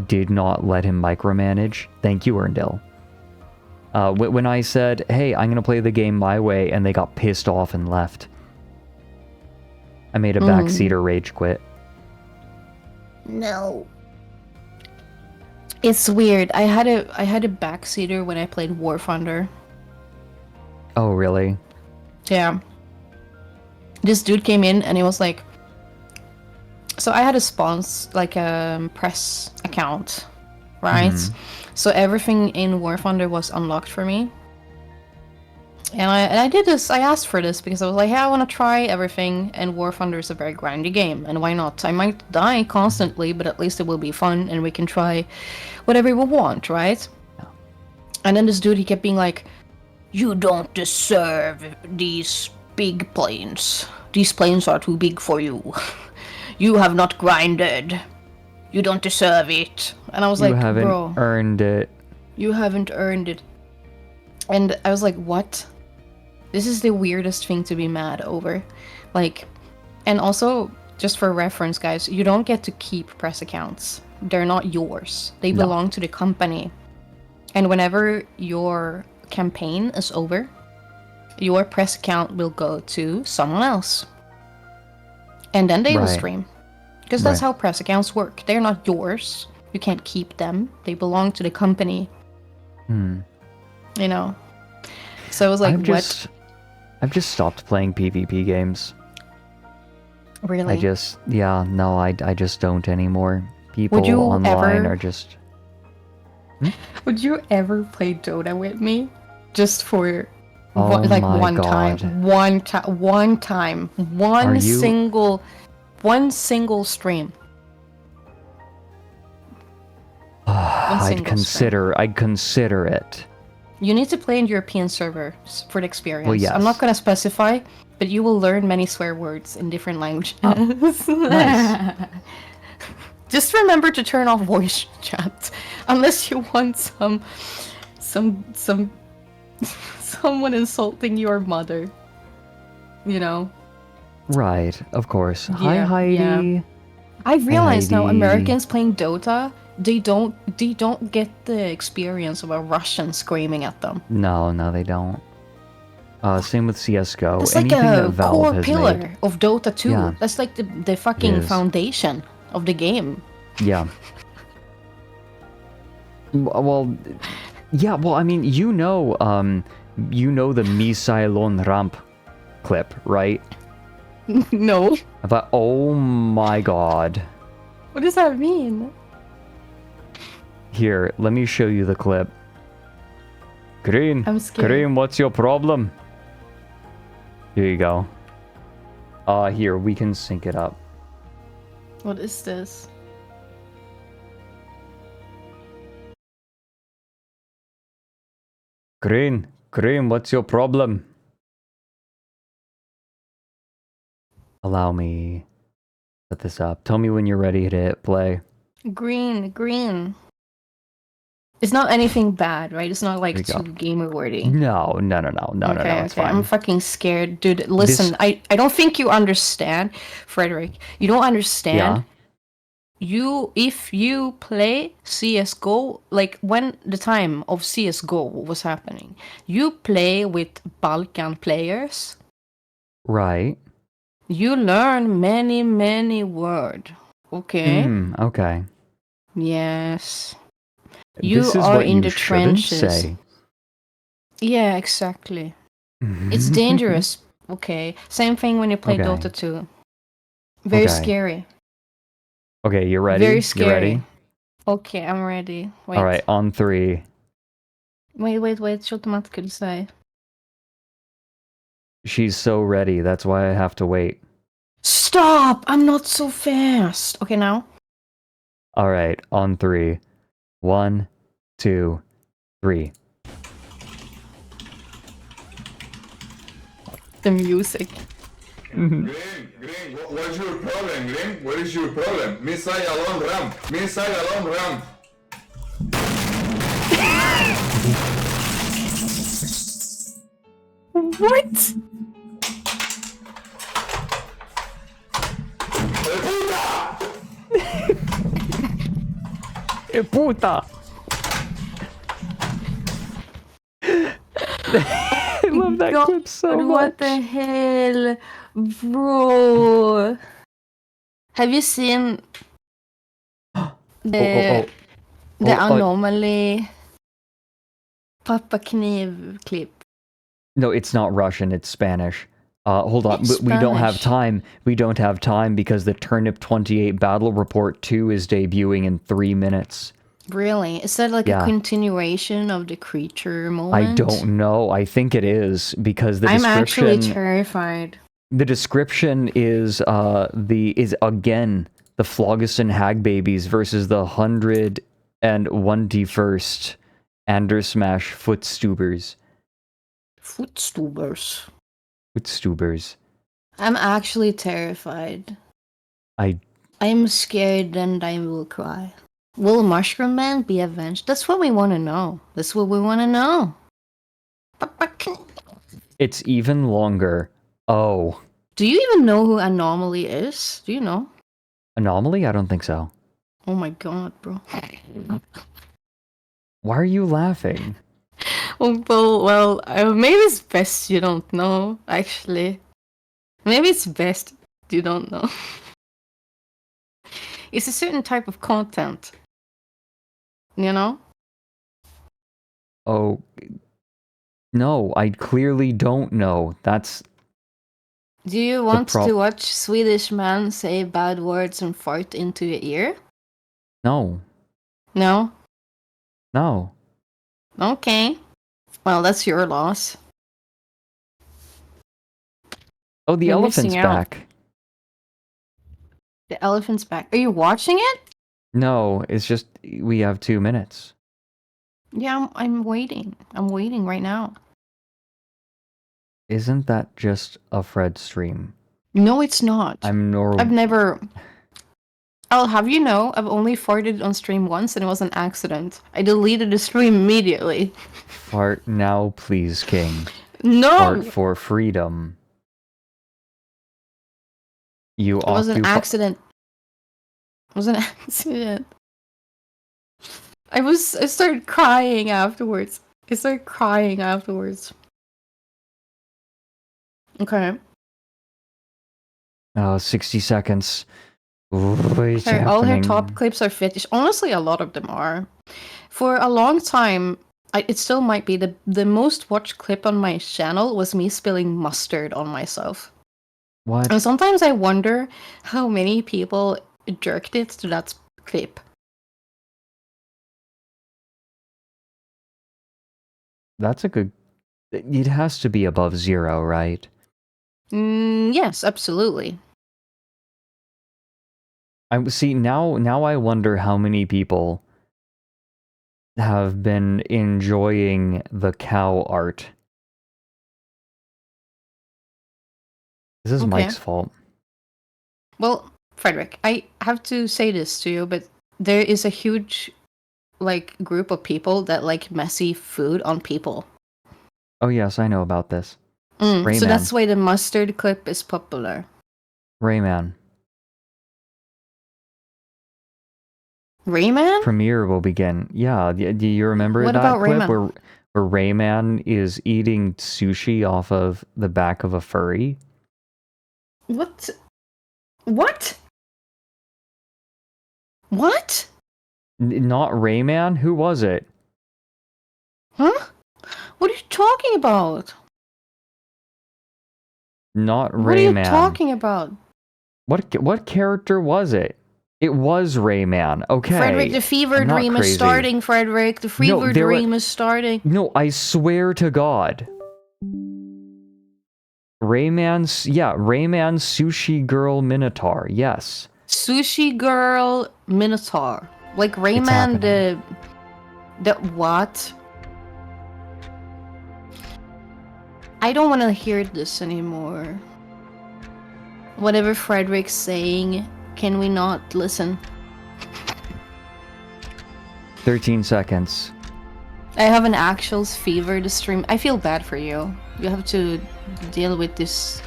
did not let him micromanage. Thank you, Erndil. When I said, hey, I'm going to play the game my way, and they got pissed off and left. I made a backseater rage quit. No. It's weird. I had a backseater when I played War Thunder. Oh, really? Yeah. This dude came in and he was like... So I had a like a press account, right? So everything in War Thunder was unlocked for me. And I did this, I asked for this because I was like, hey, I want to try everything, and War Thunder is a very grindy game, and why not? I might die constantly, but at least it will be fun, and we can try whatever we want, right? Yeah. And then this dude, he kept being like, you don't deserve these big planes. These planes are too big for you. You have not grinded. You don't deserve it. And I was like, bro. You haven't earned it. You haven't earned it. And I was like, what? This is the weirdest thing to be mad over. Like, and also, just for reference, guys, you don't get to keep press accounts. They're not yours. They belong to the company. And whenever your campaign is over, your press account will go to someone else. And then they will stream. Because that's how press accounts work. They're not yours. You can't keep them. They belong to the company. You know? So I was like, what? I've just stopped playing PvP games. Really? I just don't anymore. People online are just... Would you ever play Dota with me? Just for one time. One single stream. I'd consider it. You need to play in European servers for the experience. Well, yes. I'm not going to specify, but you will learn many swear words in different languages. Nice. Just remember to turn off voice chat, unless you want someone insulting your mother. You know. Right, of course. Yeah, Hi, Heidi. Yeah. I realize now Americans playing Dota, they don't get the experience of a Russian screaming at them. No, they don't. Same with CS:GO. It's like a core pillar of Dota 2. Yeah. That's like the fucking foundation of the game. Yeah. Well, yeah. Well, I mean, you know the Misailon ramp clip, right? No. But oh my god. What does that mean? Here, let me show you the clip. Green. I'm scared. Green, what's your problem? Here you go. Here, we can sync it up. What is this? Green, what's your problem? Allow me set this up. Tell me when you're ready to hit play. Green. It's not anything bad, right? It's not like too gamer wordy. No, it's fine. I'm fucking scared. Dude, listen, I don't think you understand, Frederick. You don't understand. Yeah. If you play CSGO, like when the time of CSGO was happening, you play with Balkan players. Right. You learn many words. Okay? Okay. Yes. This is are what in you the shouldn't trenches. say. Yeah, exactly. It's dangerous. Okay. Same thing when you play Dota 2. Very scary. Okay, you're ready? Very scary. You ready? Okay, I'm ready. Wait. Alright, on 3. Wait. Shut the could you say? She's so ready, that's why I have to wait. Stop! I'm not so fast. Okay, now? Alright, on 3. 1, 2, 3. The music. Green, what is your problem, Green? What is your problem? Missile alone ramp. What? Puta! I love that clip so much. What the hell? Bro. Have you seen the anomaly Papa Kniv clip? No, it's not Russian, it's Spanish. Hold on, It's we don't have Spanish. time. We don't have time because the Turnip 28 Battle Report 2 is debuting in 3 minutes. Really? Is that like a continuation of the creature moment? I don't know. I think it is because the I'm description... actually terrified. The description is again the Phlogiston Hag Babies versus the 101st Andersmash Footstubers. Footstubers. I'm actually terrified. I'm scared and I will cry. Will Mushroom Man be avenged? That's what we want to know. It's even longer. Oh. Do you even know who Anomaly is? Do you know? Anomaly? I don't think so. Oh my god, bro. Why are you laughing? Well, maybe it's best you don't know, actually. Maybe it's best you don't know. It's a certain type of content. You know? Oh. No, I clearly don't know. That's... Do you want to watch Swedish man say bad words and fart into your ear? No. No? No. Okay. Well, that's your loss. Oh, the elephant's back. The elephant's back. Are you watching it? No, it's just we have 2 minutes. Yeah, I'm waiting. I'm waiting right now. Isn't that just a Fred stream? No, it's not. I've never... I'll have you know, I've only farted on stream once and it was an accident. I deleted the stream immediately. Fart now, please, King. No! Fart for freedom. It was an accident. It was an accident. I started crying afterwards. Okay. 60 seconds. What's All her happening? top clips are finished. Honestly, a lot of them are. For a long time, it still might be the most watched clip on my channel was me spilling mustard on myself. What? And sometimes I wonder how many people jerked it to that clip. That's a good... It has to be above 0, right? Yes, absolutely. See, now I wonder how many people have been enjoying the cow art. This is Okay. Mike's fault. Well, Frederick, I have to say this to you, but there is a huge, like, group of people that like messy food on people. Oh yes, I know about this. So Rayman. that's why the mustard clip is popular. Rayman. Rayman? Premiere will begin. Yeah, do you remember What that about clip Rayman? where Rayman is eating sushi off of the back of a furry? What? What? What? Not Rayman? Who was it? Huh? What are you talking about? Not What are you Rayman. talking about? What character was it? It was Rayman. Okay. Frederick, the fever I'm not dream crazy. is starting, Frederick. The fever dream is starting. No, I swear to God. Rayman's Sushi Girl Minotaur. Yes. Sushi Girl Minotaur. Like Rayman the what? I don't want to hear this anymore. Whatever Frederick's saying, can we not listen? 13 seconds. I have an actual fever to stream. I feel bad for you. You have to deal with this.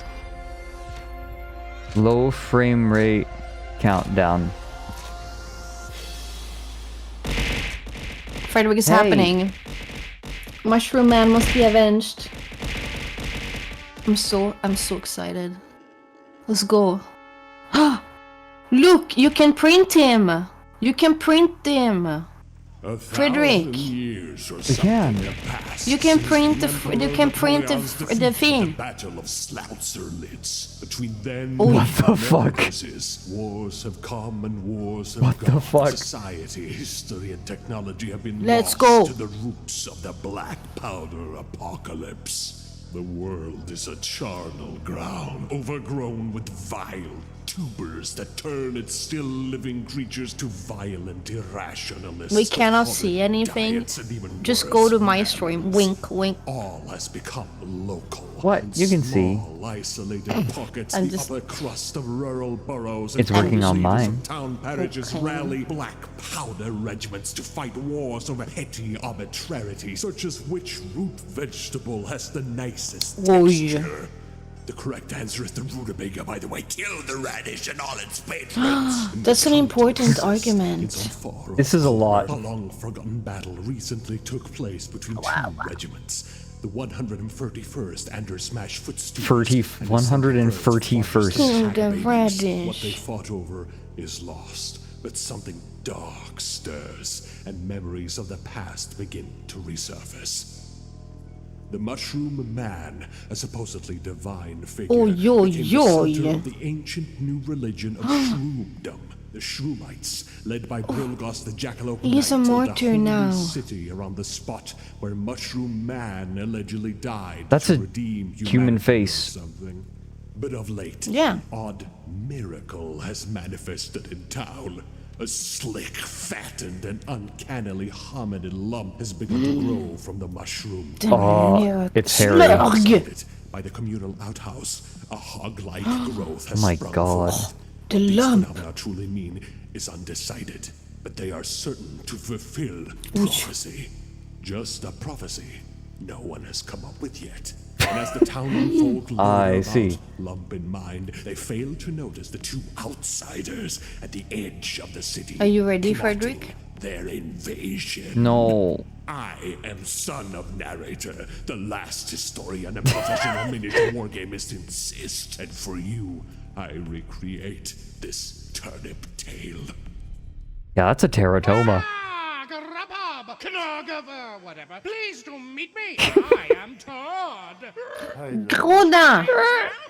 Low frame rate countdown. Frederick is happening. Mushroom Man must be avenged. I'm so excited. Let's go. Look, you can print him. You can print him. Frederick. We can. You can print the thing. Battle of Sloutzerlitz. Between then What the fuck? Wars have come and wars have What the gone. fuck? Society, history, and technology have been Let's lost go. to the roots of the black powder apocalypse. The world is a charnel ground, overgrown with vile tubers that turn its still living creatures to violent irrationalists. We cannot of see horrid anything. diets and even Just worse, go to my stream. Wink, wink. all has become local. What? You can see. Small, isolated pockets, I'm the just- upper crust of rural boroughs. It's and working on leaders mine. of town parishes Okay. rally black powder regiments to fight wars over petty arbitrarities, such as which root vegetable has the nicest Oh, yeah. texture. The correct answer is the rutabaga, by the way. Kill the radish and all its patrons. That's an important argument. This is a lot. A long-forgotten battle recently took place between two regiments. The 131st Anders Smash Footstools. 131st. Kill the What they radish. fought over is lost, but something dark stirs, and memories of the past begin to resurface. The Mushroom Man, a supposedly divine figure, Oh, yo, became yo, the center yeah. of the ancient new religion of Shroomdom. The Shroomites, led by Brilgos the Jackalope He's a Knight, built martyr holy now. city around the spot where Mushroom Man allegedly died That's to a redeem human humanity face. or something. But of late, Yeah. an odd miracle has manifested in town. A slick, fattened, and uncannily hominid lump has begun to grow from the mushroom. Oh, it's hairy. Slug. By the communal outhouse, a hog-like growth has Oh my sprung God. forth. The What these lump. phenomena truly mean is undecided, but they are certain to fulfill prophecy. Just a prophecy no one has come up with yet. And as the townfolk I linger see. about, lump in mind, they fail to notice the two outsiders at the edge of the city. Are you ready, plotting Frederick? Their invasion. No. I am son of narrator, the last historian and professional miniature wargamist insist, and for you, I recreate this turnip tale. Yeah, that's a teratoma. Grubhub, Knogger, whatever. Please do meet me. I am Todd. Groda.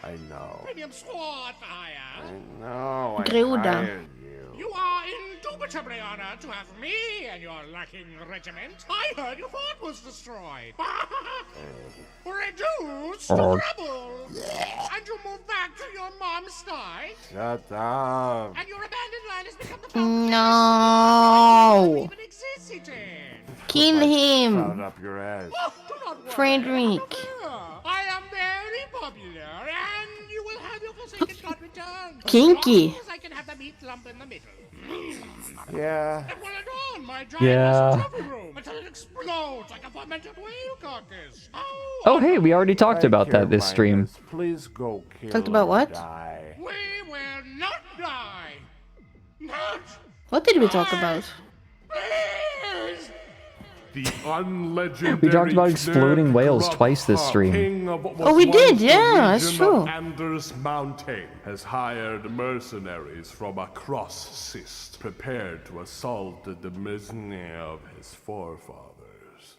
I know. Premium Sword Fire. No, I Groda. hired you. You are indubitably honored to have me and your lacking regiment. I heard your fort was destroyed. Reduced to Oh. rubble. And you moved back to your mom's side. Shut up. And your abandoned land has become the fountain No. even existed. Kill Shove him! it up your ass. Fredrik. I am very popular, and you will have your forsaken god returned. Kinky. As long as I can have the meat lump in the middle. Yeah. And well done, my Yeah. giant trophy room until it explodes like a fermented whale carcass. Oh, hey, we already talked Thank about you, that this stream. Minus. Please go kill Talked about or what? die. We will not die. Not What did we talk about? please. The unlegendary We talked about exploding whales Grubhub, twice this stream. king of what Oh, we was did, once the yeah, that's region true. of Anders Mountain, has hired mercenaries from across Sist, prepared to assault the domain of his forefathers.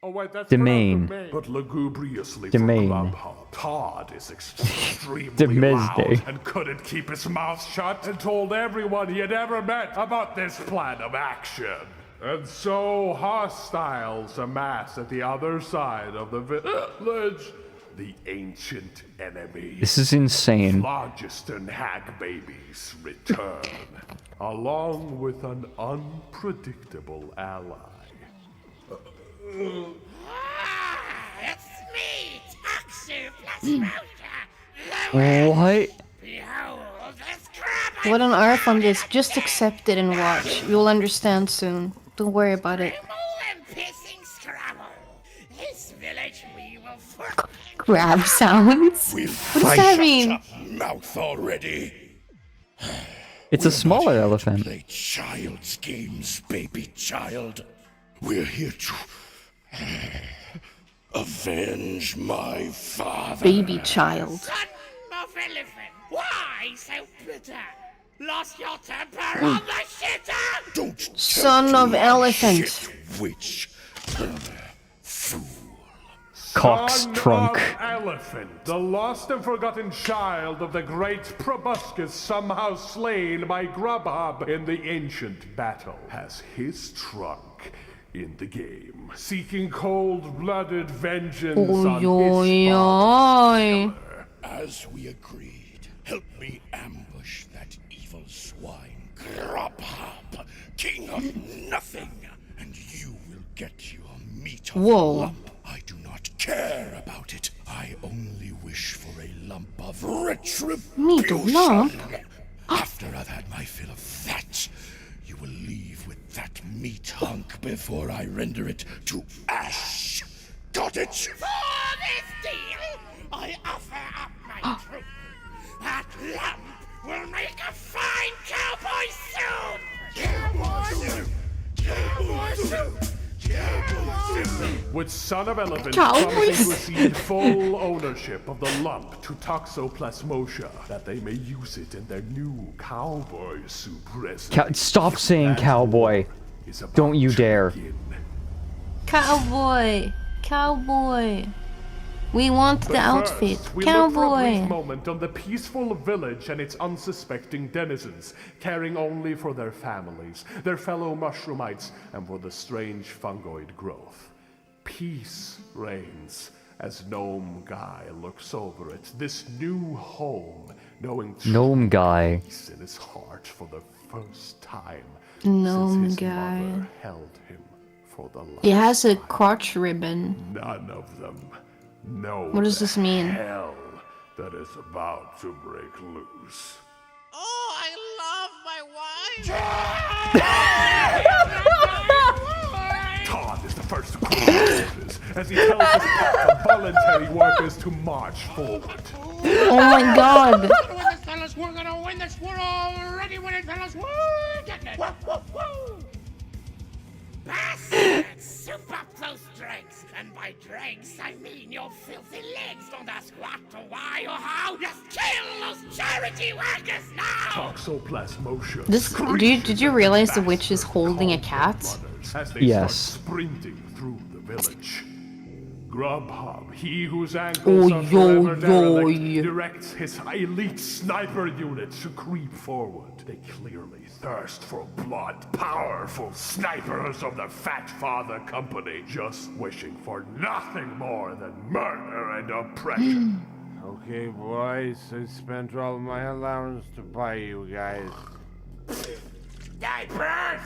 Oh wait, that's Domain. But lugubriously Domain. for Grubhub, Todd is extremely Demesday. loud and couldn't keep his mouth shut and told everyone he had ever met about this plan of action. And so hostiles amass at the other side of the village. The ancient enemy. This is insane. Phlogiston hag babies return, along with an unpredictable ally. It's me, Toxu plus What? Behold this crab. What on earth on this? Just accept it and watch. You'll understand soon. Don't worry about it. Pissing Scrabble. This village we will Grab sounds? What does that mean? Mouth already. It's a smaller elephant. Play child's games, baby child. We're here to avenge my father. Baby child. Son of elephant. Why so bitter? Lost your temper on the shitter? Don't Son of elephant. witch. Cock's Son trunk. of Elephant, the lost and forgotten child of the great Proboscis, somehow slain by Grubhub in the ancient battle, has his trunk in the game, seeking cold-blooded vengeance on his Oi. As we agreed, help me ambush that evil swine, Grubhub, king of nothing, and you will get your meat of Whoa. lump. I do not care about it. I only wish for a lump of retribution. Meat of lump? After I've had my fill of that, you will leave with that meat hunk before I render it to ash. Got it? For this deal, I offer up my truth. That lump will make a fine cowboy soup. Cowboy soup. With Son of Elephant Cowboys. promising to receive full ownership of the lump to Toxoplasmosia, that they may use it in their new cowboy soup recipe. Stop saying cowboy. Is about Don't you to dare. begin. Cowboy. Cowboy. We want the But outfit. first, we look for a brief Cowboy. moment on the peaceful village and its unsuspecting denizens, caring only for their families, their fellow mushroomites, and for the strange fungoid growth. Peace reigns as Gnome Guy looks over it, this new home, knowing Gnome Guy. peace in his heart for the first time Gnome since his Guy. mother held him for the last He has a time. crotch ribbon. None of them know What does the this mean? hell that is about to break loose. Oh, I love my wife. Todd is the first to call orders as he tells his pack of voluntary workers to march forward. Oh my god. We're gonna win this, fellas. We're gonna win this. We're already winning, fellas. We're getting it. Bastards! Soup up those dregs. And by dregs, I mean your filthy legs. Don't ask what or why or how. Just kill those charity workers now! Toxoplasmosia. This did you realize the witch is holding a cat? As they Yes. start sprinting through the village. Grubhub, he whose Oh, ankles are yo, forever derelict, yo. directs his elite sniper unit to creep forward. They clearly thirst for blood, powerful snipers of the Fat Father Company, just wishing for nothing more than murder and oppression. Okay, boys, I spent all my allowance to buy you guys. Diapers!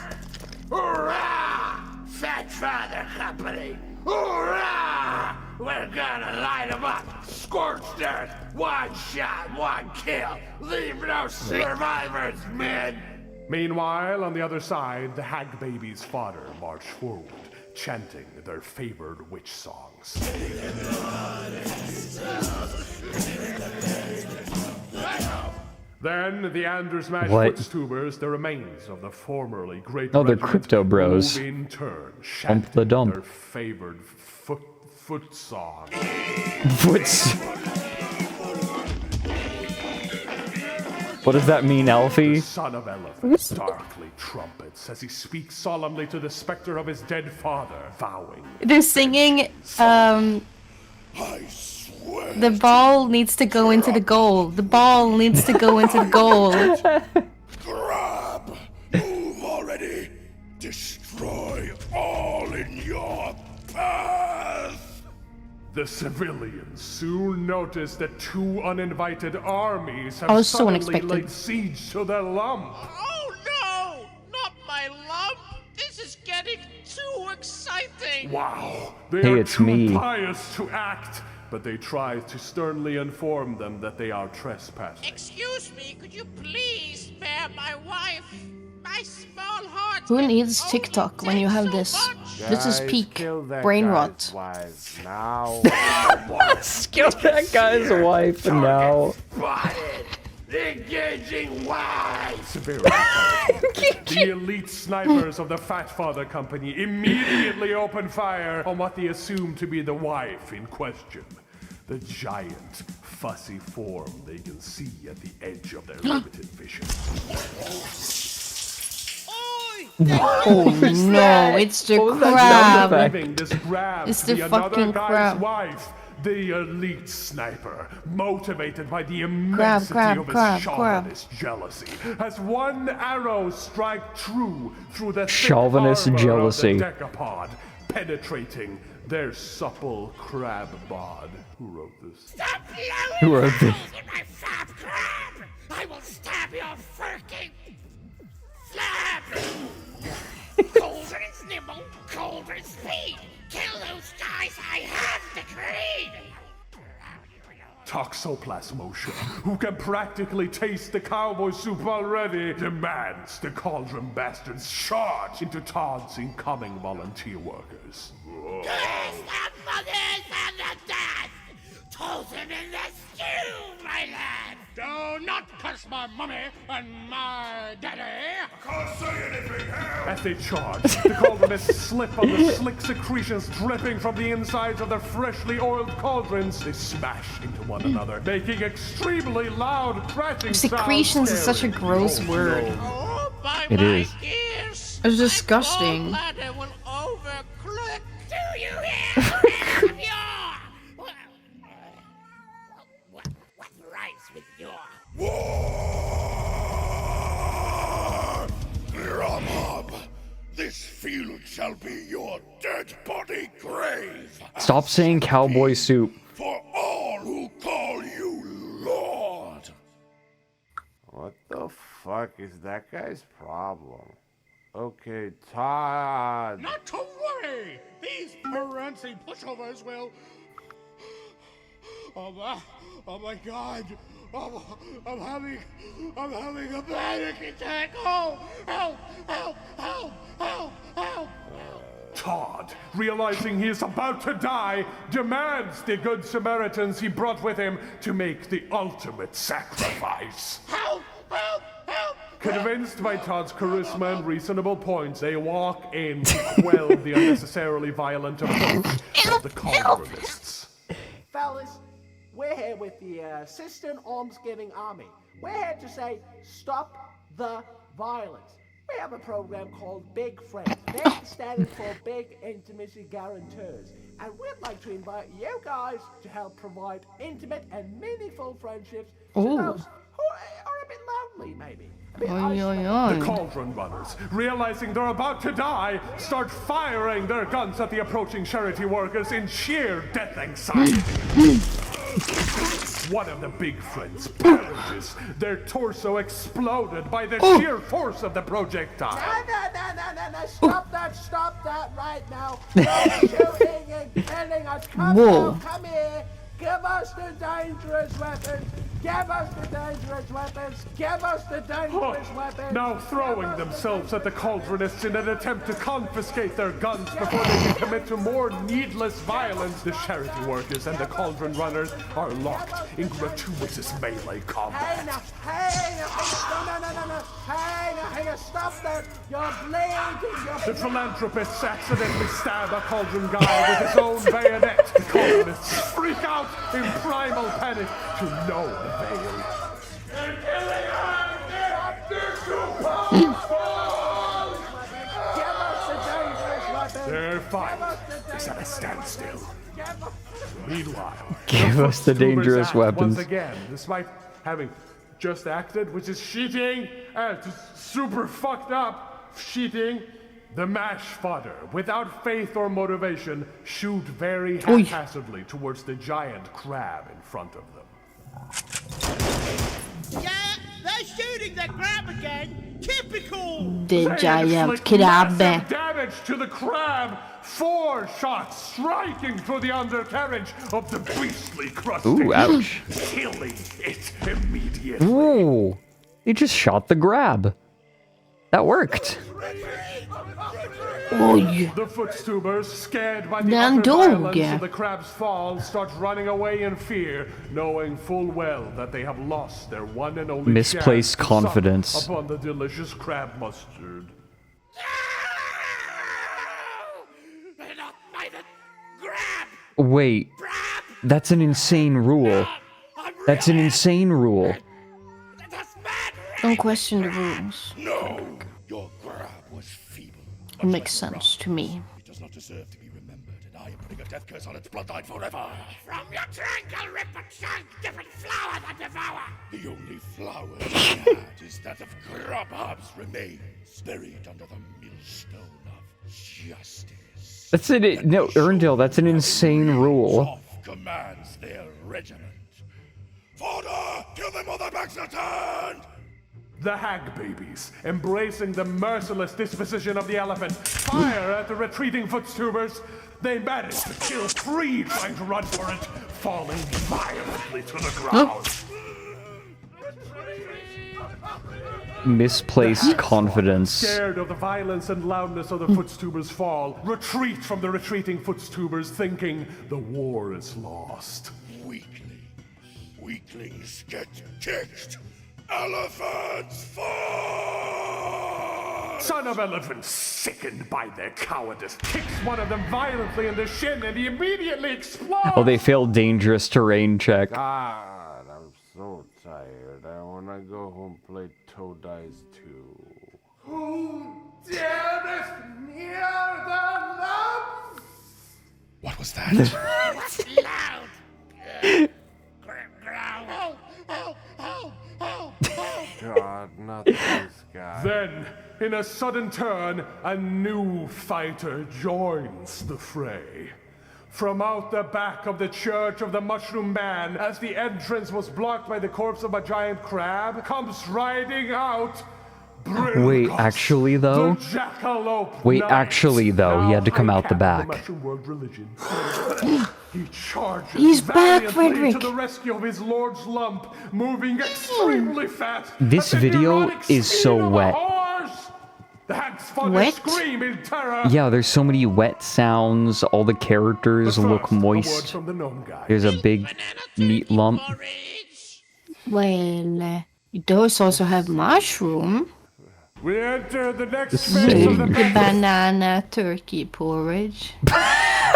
Hurrah! Fat Father Company. Hoorah! We're gonna light them up. Scorched earth. One shot, one kill. Leave no survivors, men. Meanwhile, on the other side, the hag baby's fodder marched forward, chanting their favored witch songs. Then the Anders Mash footstubers, the remains of the formerly great they're regiment, crypto bros. move in turn, Dump the chanting dump. their favored foot song. What does that mean, Alfie? The son of elephants darkly trumpets as he speaks solemnly to the specter of his dead father, vowing. They're singing, the ball needs to go into the goal. The ball needs to go into the goal. Grab! Move already! Destroy all in your path! The civilians soon noticed that two uninvited armies have suddenly laid siege to their lump. Oh no! Not my lump! This is getting too exciting! Wow! They Hey, are it's too me. pious to act, but they try to sternly inform them that they are trespassing. Excuse me, could you please spare my wife? My small heart. Who needs TikTok when you have this? This is peak brain rot. Now. Kill that guy's wife now. Spotted! Engaging wide! Severely penalty. The elite snipers of the Fat Father Company immediately open fire on what they assume to be the wife in question. The giant, fussy form they can see at the edge of their limited vision. Oh no, it's the crab. It's the fucking crab. Wife, the elite sniper, motivated by the immensity of his chauvinist jealousy, has one arrow strike true through the thick Chauvinist armor jealousy. of the decapod, penetrating their supple crab bod. Who wrote this? Stop blowing Who wrote this? holes in my fab crab! I will stab your furking flab! Cauldron nibble, cauldron speed! Kill those guys I have decreed! Toxoplasmotia, who can practically taste the cowboy soup already, demands the cauldron bastards charge into Todd's incoming volunteer workers. Curse the mothers and the dads! Toss him in the stew, my lad! Do not curse my mommy and my daddy! I can't say anything, hell! As they charge, the cauldronists slip on the slick secretions dripping from the insides of their freshly oiled cauldrons. They smash into one another, making extremely loud crashing sounds. Secretions is such a gross word. Oh, by It my is. ears! It's disgusting. My gallbladder will overclick. Do you hear? What rhymes with your war? Grubhub, this field shall be your dead body grave. Stop saying cowboy soup. For all who call you Lord. What the fuck is that guy's problem? Okay, Todd. Not to worry! These Perenzi pushovers will... Oh my god! I'm having a panic attack! Oh! Help! Todd, realizing he is about to die, demands the good Samaritans he brought with him to make the ultimate sacrifice. Help! Convinced by Todd's charisma and reasonable points, they walk in to quell the unnecessarily violent approach of the cauldronists. Fellas, we're here with the Assistant Almsgiving Army. We're here to say, stop the violence. We have a program called Big Friends. Big standing for Big Intimacy Guarantors. And we'd like to invite you guys to help provide intimate and meaningful friendships to those who are a bit lonely, maybe. The Cauldron Runners, realizing they're about to die, start firing their guns at the approaching charity workers in sheer death anxiety. one of the big friends perishes, their torso exploded by the sheer force of the projectile. No, stop that right now. Stop shooting and killing us. Come Whoa. now, come here. Give us the dangerous weapons. Give us the dangerous weapons. Give us the dangerous weapons. Now throwing themselves at the cauldronists in an attempt to confiscate their guns before they can commit to more needless violence, the charity workers and the cauldron runners are locked in gratuitous melee combat. Hey now, no. Hey now, stop that. You're bleeding. The philanthropists accidentally stab a cauldron guy with his own bayonet. The cauldronists freak out in primal panic to no avail. They're killing us! They're too powerful! Give us the dangerous weapons. Their fight is at a standstill. Meanwhile, Give us the dangerous act weapons. Once again, despite having just acted, which is cheating, just super fucked up cheating, the mash fodder, without faith or motivation, shoot very haphazardly towards the giant crab in front of them. Yeah, they're shooting the crab again. Typical. The They giant inflict crab. massive damage to the crab. 4 shots striking through the undercarriage of the beastly crustacean. Ooh, ouch. Killing it immediately. Ooh. He just shot the grab. That worked. Oj. The footstubers, scared by the Den utter dog. violence of the crab's fall, start running away in fear, knowing full well that they have lost their one and only Misplaced chance to suck confidence. upon the delicious crab mustard. Wait. That's an insane rule. That's an insane rule. Don't question the rules. No, your grab was feeble. It makes sense to me. It does not deserve to be remembered, and I am putting a death curse on its bloodline forever. From your trunk, I'll rip a chunk, different flower that devour. The only flower we had is that of Grubhub's remains, buried under the millstone of justice. That's it. No, Erndale, that's an insane rule. Soft commands their regiment. Fodder, kill them while their backs are turned! The hag babies, embracing the merciless disposition of the elephant, fire at the retreating footstubers. They manage to kill 3 trying to run for it, falling violently to the ground. Misplaced confidence. Scared of the violence and loudness of the footstubers' fall, retreat from the retreating footstubers, thinking the war is lost. Weaklings get kicked! Elephants fall! Son of Elephant, sickened by their cowardice, kicks one of them violently in the shin and he immediately explodes! Oh, they failed dangerous terrain check. God, I'm so tired. I wanna go home and play Toe Dice 2. Who dareth near the lamp? What was that? What's loud? God, not this guy. Then, in a sudden turn, a new fighter joins the fray. From out the back of the Church of the Mushroom Man, as the entrance was blocked by the corpse of a giant crab, comes riding out Wait, actually though? the Jackalope Wait, Knight, actually though, he had to come out the high cap of back. mushroom world religion. He charges He's back, valiantly to Fredrik. the rescue of his lord's lump, moving extremely fast. This at the video neurotic is speed so of a wet. horse. The hag's father Wet? scream in terror. Yeah, there's so many wet sounds. All the characters look First, a word moist. from the gnome guy. There's a big meat lump. Well, it does also have mushroom. We enter the next Just phase of the saying. The banana turkey porridge.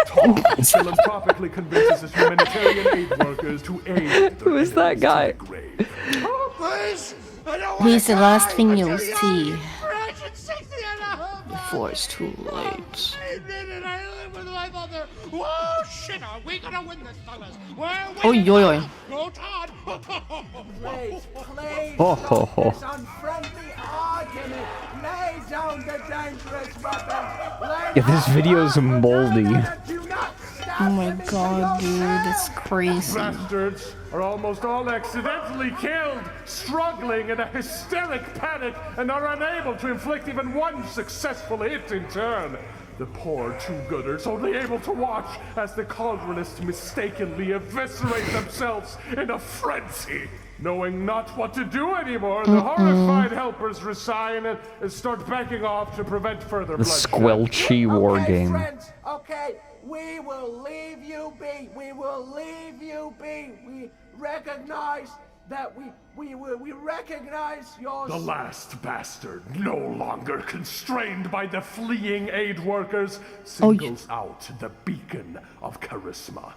Tom philanthropically convinces his humanitarian aid workers to aid Who is that guy? Please, I don't He's the last thing but you'll you're see young, rich and sexy and a hobo. before it's too late. I admit it, I live with my mother. Whoa, shit, are we gonna win this, fellas? We're winning. Oi, oi, oi. Go, Todd. Please, Ho, ho, ho. this unfriendly argument. Lay down the dangerous weapons. Yeah, this video's moldy. Do not stand Oh my god, dude, that's crazy. Bastards are almost all accidentally killed, struggling in a hysteric panic, and are unable to inflict even one successful hit in turn. The poor two-gooders only able to watch as the cauldronists mistakenly eviscerate themselves in a frenzy. Knowing not what to do anymore, the horrified helpers resign and start backing off to prevent further The bloodshed. squelchy war game. Friends, okay, we will leave you be. We will leave you be. We recognize that we recognize your... The last bastard, no longer constrained by the fleeing aid workers, singles out the beacon of charisma,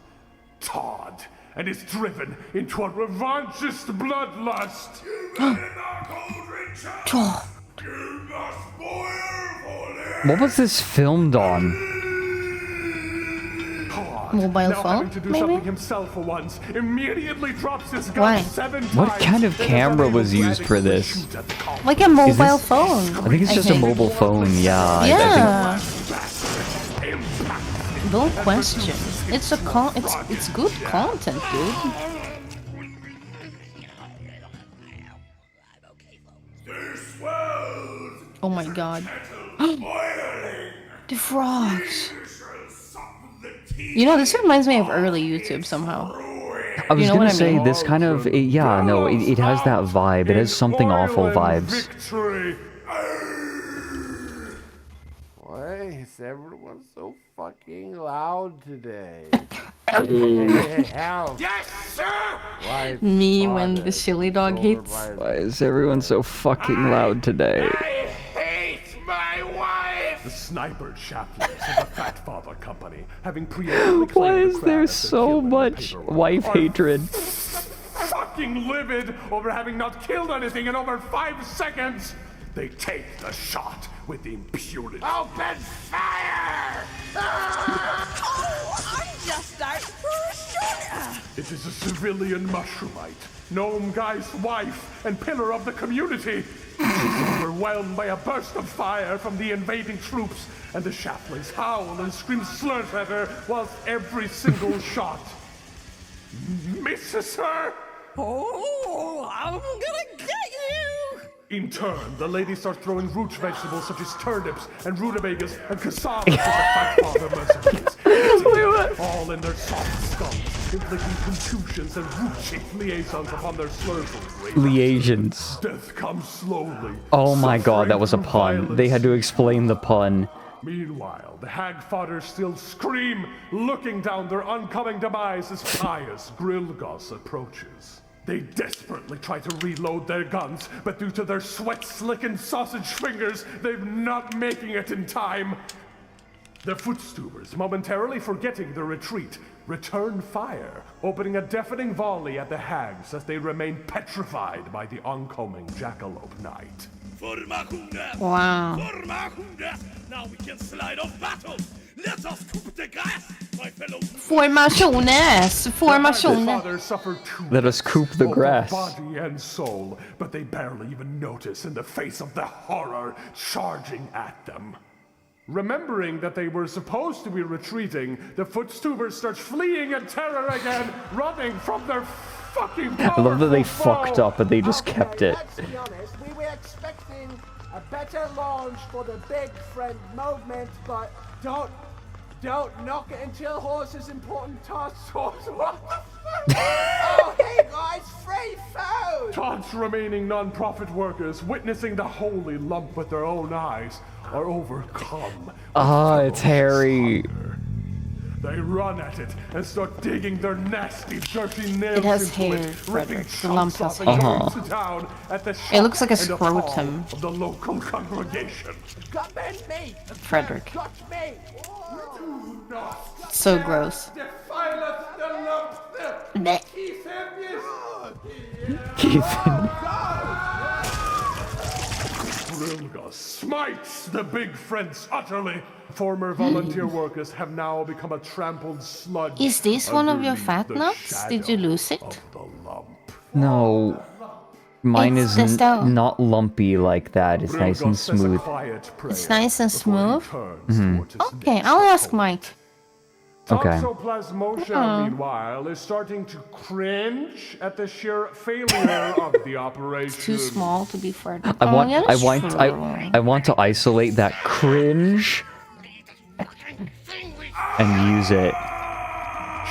Todd, and is driven into a revanchist bloodlust. What was this filmed on? Mobile now phone, having to do maybe? something himself for once, immediately drops his gun Why? 7 What times kind of and is camera unable was to used for adequately this? shoot at the call. Like a mobile Is this- phone. I think it's just a mobile phone, yeah. I Yeah. Don't question. It's a it's good content, dude. Oh my god. The frogs. You know, this reminds me of early YouTube somehow. I was You know gonna what I say mean? this kind of yeah, no, it has that vibe. It has something awful vibes. Why is everyone so fucking loud today? Help! Yes, sir! Why Me when the chili dog hits. Why is everyone so fucking loud today? Hate my wife! The sniper chaplains of the Fat Father Company, having preemptively Why claimed is the there crowd so much wife hatred? fucking livid over having not killed anything in over 5 seconds. They take the shot with impunity. Open fire! Oh, I'm just out for a shot. It is a civilian mushroomite, Gnome Guy's wife and pillar of the community. She's overwhelmed by a burst of fire from the invading troops, and the Shaplings howl and scream slurs at her whilst every single shot misses her. Oh, I'm gonna get you! In turn, the lady starts throwing root vegetables such as turnips and rutabagas and cassava at the Fat Father mercenaries, all in their soft skulls, inflicting contusions and root-shaped liaisons upon their slurs of rage. Liaisons. Death comes slowly. Oh my god, that was a suffering pun. through They had to violence. explain the pun. Meanwhile, the hag fodder still scream, looking down their oncoming demise as pious Grilgos approaches. They desperately try to reload their guns, but due to their sweat-slicking sausage fingers, they're not making it in time. The footstoopers, momentarily forgetting their retreat, return fire, opening a deafening volley at the hags as they remain petrified by the oncoming jackalope night. Wow. Now we can slide off battle. Let us coup de grace, my fellow. Formationes! Formationer. Father suffered too Let us coop the both grass. body and soul, but they barely even notice in the face of the horror charging at them. Remembering that they were supposed to be retreating, the footstoopers start fleeing in terror again, running from their fucking I love that they powerful fucked foe. up, but they just kept it. Let's be honest, we were expecting a better launch for the big friend movement, but don't knock it until horse is important task force. What the fuck? Oh, hey guys, free food! Todd's remaining non-profit workers, witnessing the holy lump with their own eyes, are overcome. Ah, it's Harry. They run at it and start digging their nasty, dirty nails It has into hair, it, ripping Fredrik. The lump chunks has off and hair. going to town at the It looks like a shock and appall scrotum. of the local congregation. Got me! Fredrik. Got me! Do not So gross. defile us, the lump, the Meh. Brilga smites the big friends utterly. Former volunteer workers have now become a trampled sludge. Is this one of your underneath fat the nuts? Did shadow you lose it? of the lump. No. Mine It's is just a- not lumpy like that. It's nice and Brilga says a smooth. quiet prayer It's nice and before he smooth. turns Mhm. towards his Okay, next I'll ask opponent. Mike. Okay. Toxoplasmosia, meanwhile, is starting to cringe at the sheer failure of the operation. It's too small to be Fredrik. I want to isolate that cringe and use it.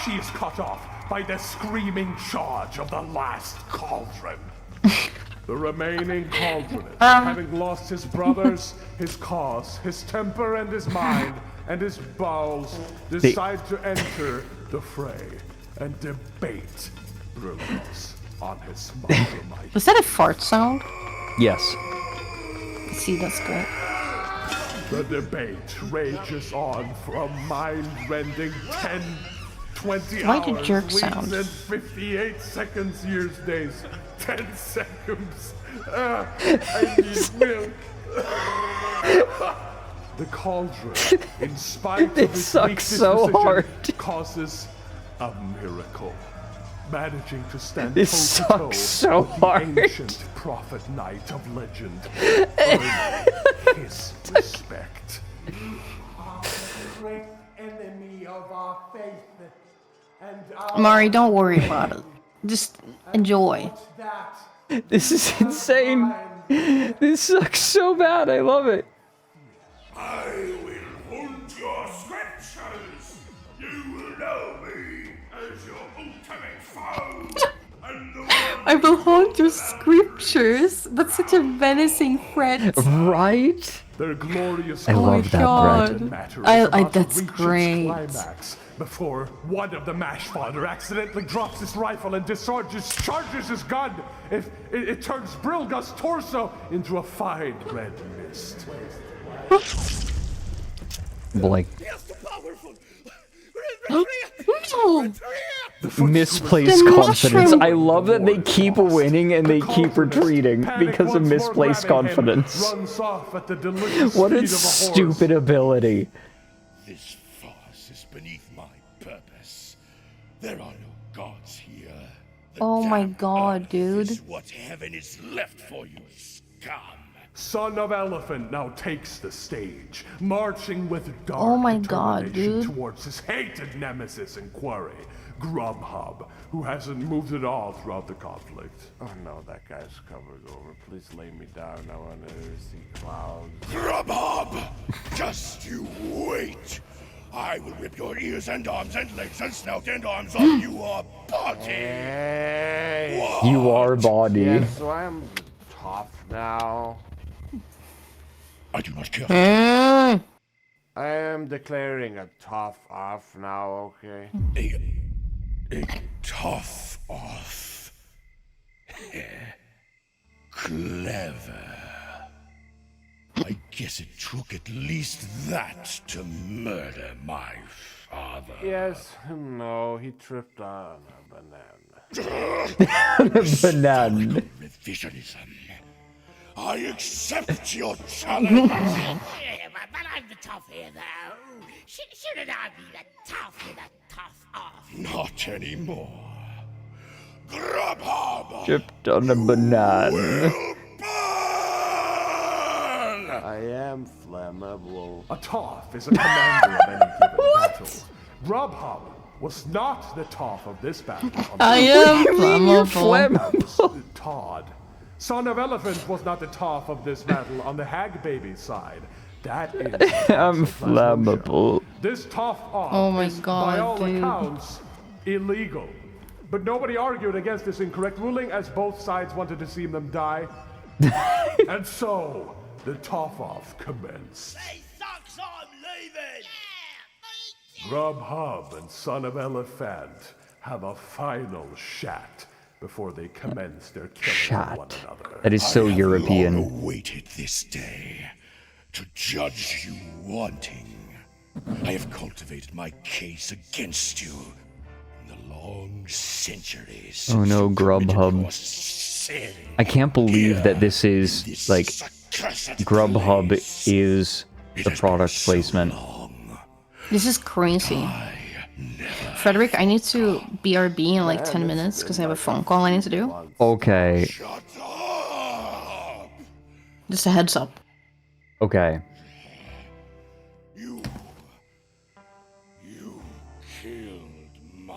She is cut off by the screaming charge of the last cauldron. The remaining cauldron, having lost his brothers, his cause, his temper and his mind, and his bowels, decide to enter the fray and debate Brulgos on his compromise. Was that a fart sound? Yes. See, that's great. The debate rages on from mind-rending 10, 20 Why hours, did jerk weeks, sound? and 58 seconds, years, days, 10 seconds. I need milk. The cauldron, in spite of its weakness so hard. causes a miracle, managing to stand This toe-to-toe sucks so with hard. the ancient prophet knight of legend, earning his respect. Great enemy of our faith, and Mari, don't worry about it. Just enjoy. This is insane. This sucks so bad. I love it. I will haunt your scriptures. You will know me as your ultimate foe. And the one I will haunt your scriptures. That's such a menacing threat. Right? Their glorious I love that threat. matter is I about to that's reach its great. climax before one of the mash fodder accidentally drops his rifle and charges his gun. It turns Brilga's torso into a fine red mist. Like misplaced The confidence. mushroom- I love that they keep winning and they keep retreating because of misplaced confidence. Runs off at the delicious What speed a of a horse. stupid ability. This farce is beneath my purpose. There are no gods here. Oh my god, dude. Is what heaven is left for you, scum. Son of Elephant now takes the stage, marching with dark Oh my god, determination dude. towards his hated nemesis and quarry, Grubhub, who hasn't moved at all throughout the conflict. Oh no, that guy's covered over. Please lay me down. I want to see clouds. Grubhub! Just you wait. I will rip your ears and arms and legs and snout and arms off your body. Hey. You are body. Yeah, so I am tough now. I do not care. I am declaring a tough off now, okay? A tough off. Clever. I guess it took at least that to murder my father. Yes, no, he tripped on a banana. Banana. Revisionism. I accept your challenge. But I'm the tough here, though. Shouldn't I be the tough with a tough off? Not anymore. Grubhub! Chipped on a banana. I am flammable. A Toph is a commander of any given battle. Grubhub was not the Toph of this battle. I am flammable. Todd. Son of Elephant was not the Toph of this battle on the Hag Baby side. That is I'm flammable. This Toph off Oh my is, god, by all dude. accounts, illegal. But nobody argued against this incorrect ruling as both sides wanted to see them die. And so, the Toph off commenced. Hey, sucks, I'm leaving! Grubhub and Son of Elephant have a final chat before they commence their killing of one Chat. another. That is so I have European. long awaited this day to judge you wanting. I have cultivated my case against you in the long centuries. Oh no, since you committed Grubhub. your sin. I can't believe that this is, like, Grubhub is the product placement. This is crazy. Fredrik, I need to BRB in like 10 minutes because I have a phone call I need to do. Okay. Just a heads up. Okay. killed my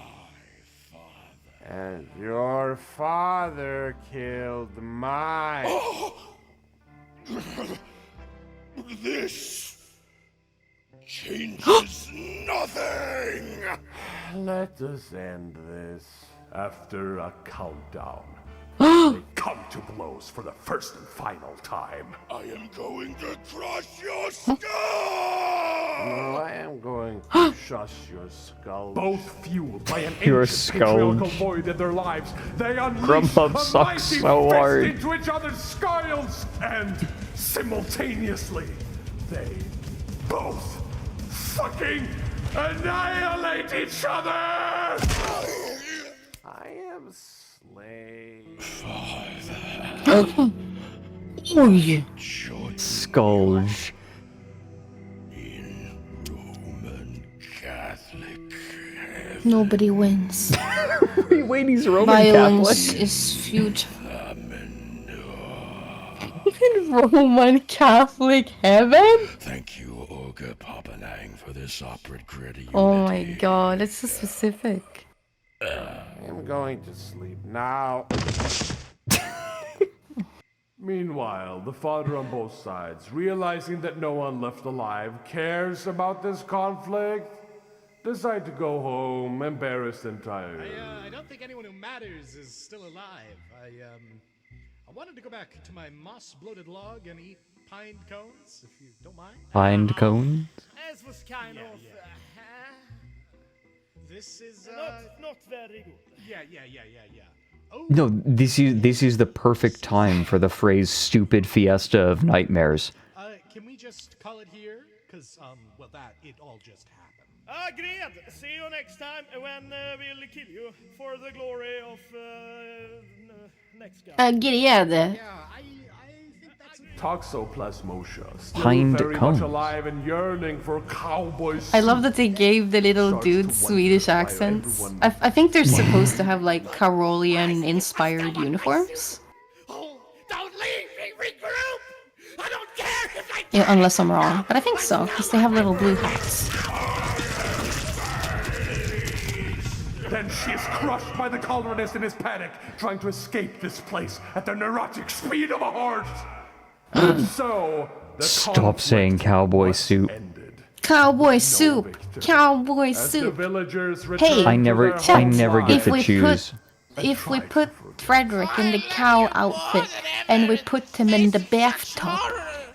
father. And your father killed mine. This changes nothing! Let us end this after a countdown. They come to blows for the first and final time. I am going to crush your skull! No, I am going to shush your skull. Both fueled by an Your ancient skull. patriarchal void in their lives, they unleash Grubhub a sucks mighty so fist hard. into each other's skulls, and simultaneously, they both fucking annihilate each other! I am slave. Oh yeah. Skulge. Catholic. Nobody wins. Wait, he's Roman Violence Catholic. is futile. Roman Catholic heaven? Thank you, Olga Papanang, for this opera gritty. Oh my god, it's so specific. I am going to sleep now. Meanwhile, the father on both sides, realizing that no one left alive cares about this conflict, decide to go home, embarrassed and tired. I don't think anyone who matters is still alive. I wanted to go back to my moss-bloated log and eat pine cones, if you don't mind. Pine cones? As was kind of... This is, not very good. Yeah. Oh, No, this is the perfect time for the phrase "stupid fiesta of nightmares." can we just call it here? Because, well, it all just happened. Great! See you next time when we'll kill you for the glory of, next guy. Gilliard. Toxoplasmosia, still Pined very cones. much alive and yearning for cowboy I love soup. that they gave the little dudes Swedish accents. I think they're supposed to have like Karolian inspired uniforms. Don't leave me, regroup! I don't care if I Yeah, unless I'm wrong. But I think so, because they have little blue hats. Then she is crushed by the colonist in his panic, trying to escape this place at the neurotic speed of a horse. And so, the Stop saying cowboy soup. Cowboy soup! Cowboy as the soup! villagers Hey, return I never to their get to we choose. If we put Fredrik in the cow outfit and we put him in the bathtub,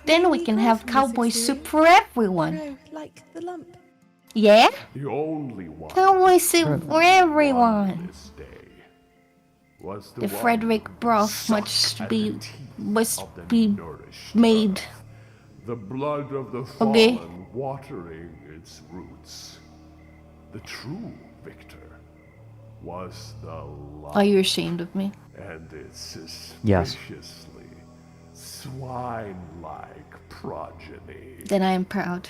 then we can have cowboy soup for everyone. No, like the lump. Yeah? The only one Cowboy soup for everyone. was The one Fredrik broth must be made. the blood of the Okay. fallen watering its roots. The true victor was the lion. Are you ashamed of me? And its Yes. suspiciously swine-like progeny. Then I am proud.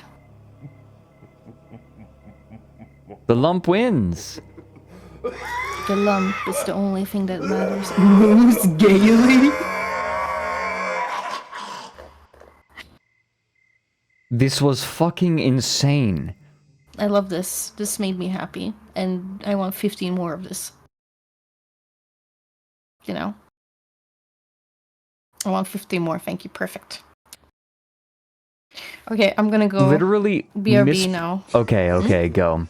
The lump wins. The lump is the only thing that matters most gaily. This was fucking insane. I love this. This made me happy. And I want 15 more of this. You know? I want 15 more. Thank you. Perfect. Okay, I'm gonna go. Literally. BRB now. Okay, go.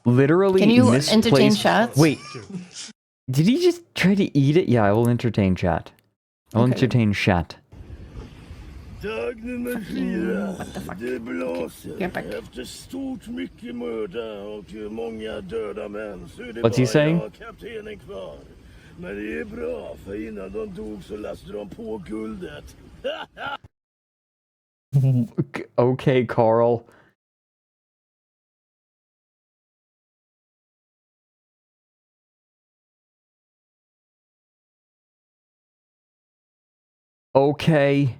Literally. Can you misplaced... entertain chat? Wait. Did he just try to eat it? Yeah, I will entertain chat. I will entertain chat. Dag nummer 4. Det blåser. Efter stort mycket mörda och många döda män så är det What's he bara saying? jag och kaptenen kvar. Men det är bra, för innan de dog så lastade de på guldet. Okay, Carl. Okay.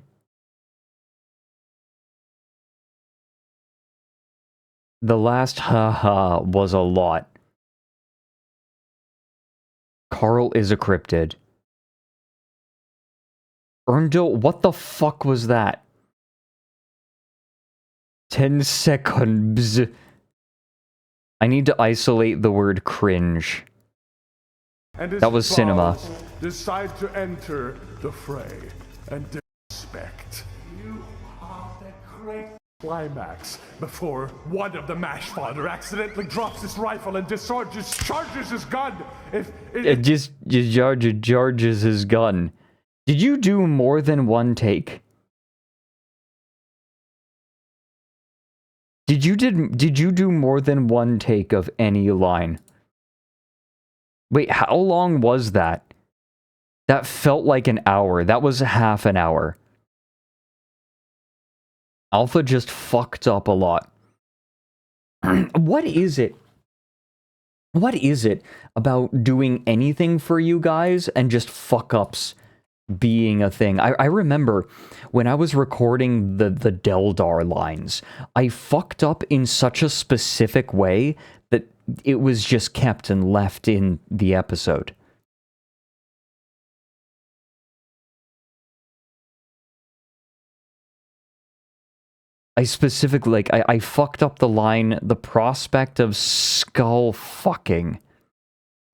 The last haha was a lot. Carl is a cryptid. Erndil, what the fuck was that? 10 seconds. I need to isolate the word cringe. And his That was cinema. balls decide to enter the fray and disrespect. You are the great climax before one of the mash fodder accidentally drops his rifle and charges his gun. It just charges his gun. Did you do more than one take? Did you do more than one take of any line? Wait, how long was that? That felt like an hour. That was half an hour. Alpha just fucked up a lot. What is it? What is it about doing anything for you guys and just fuck-ups being a thing? I remember when I was recording the Deldar lines, I fucked up in such a specific way that it was just kept and left in the episode. I specifically, like, I fucked up the line, the prospect of skull fucking,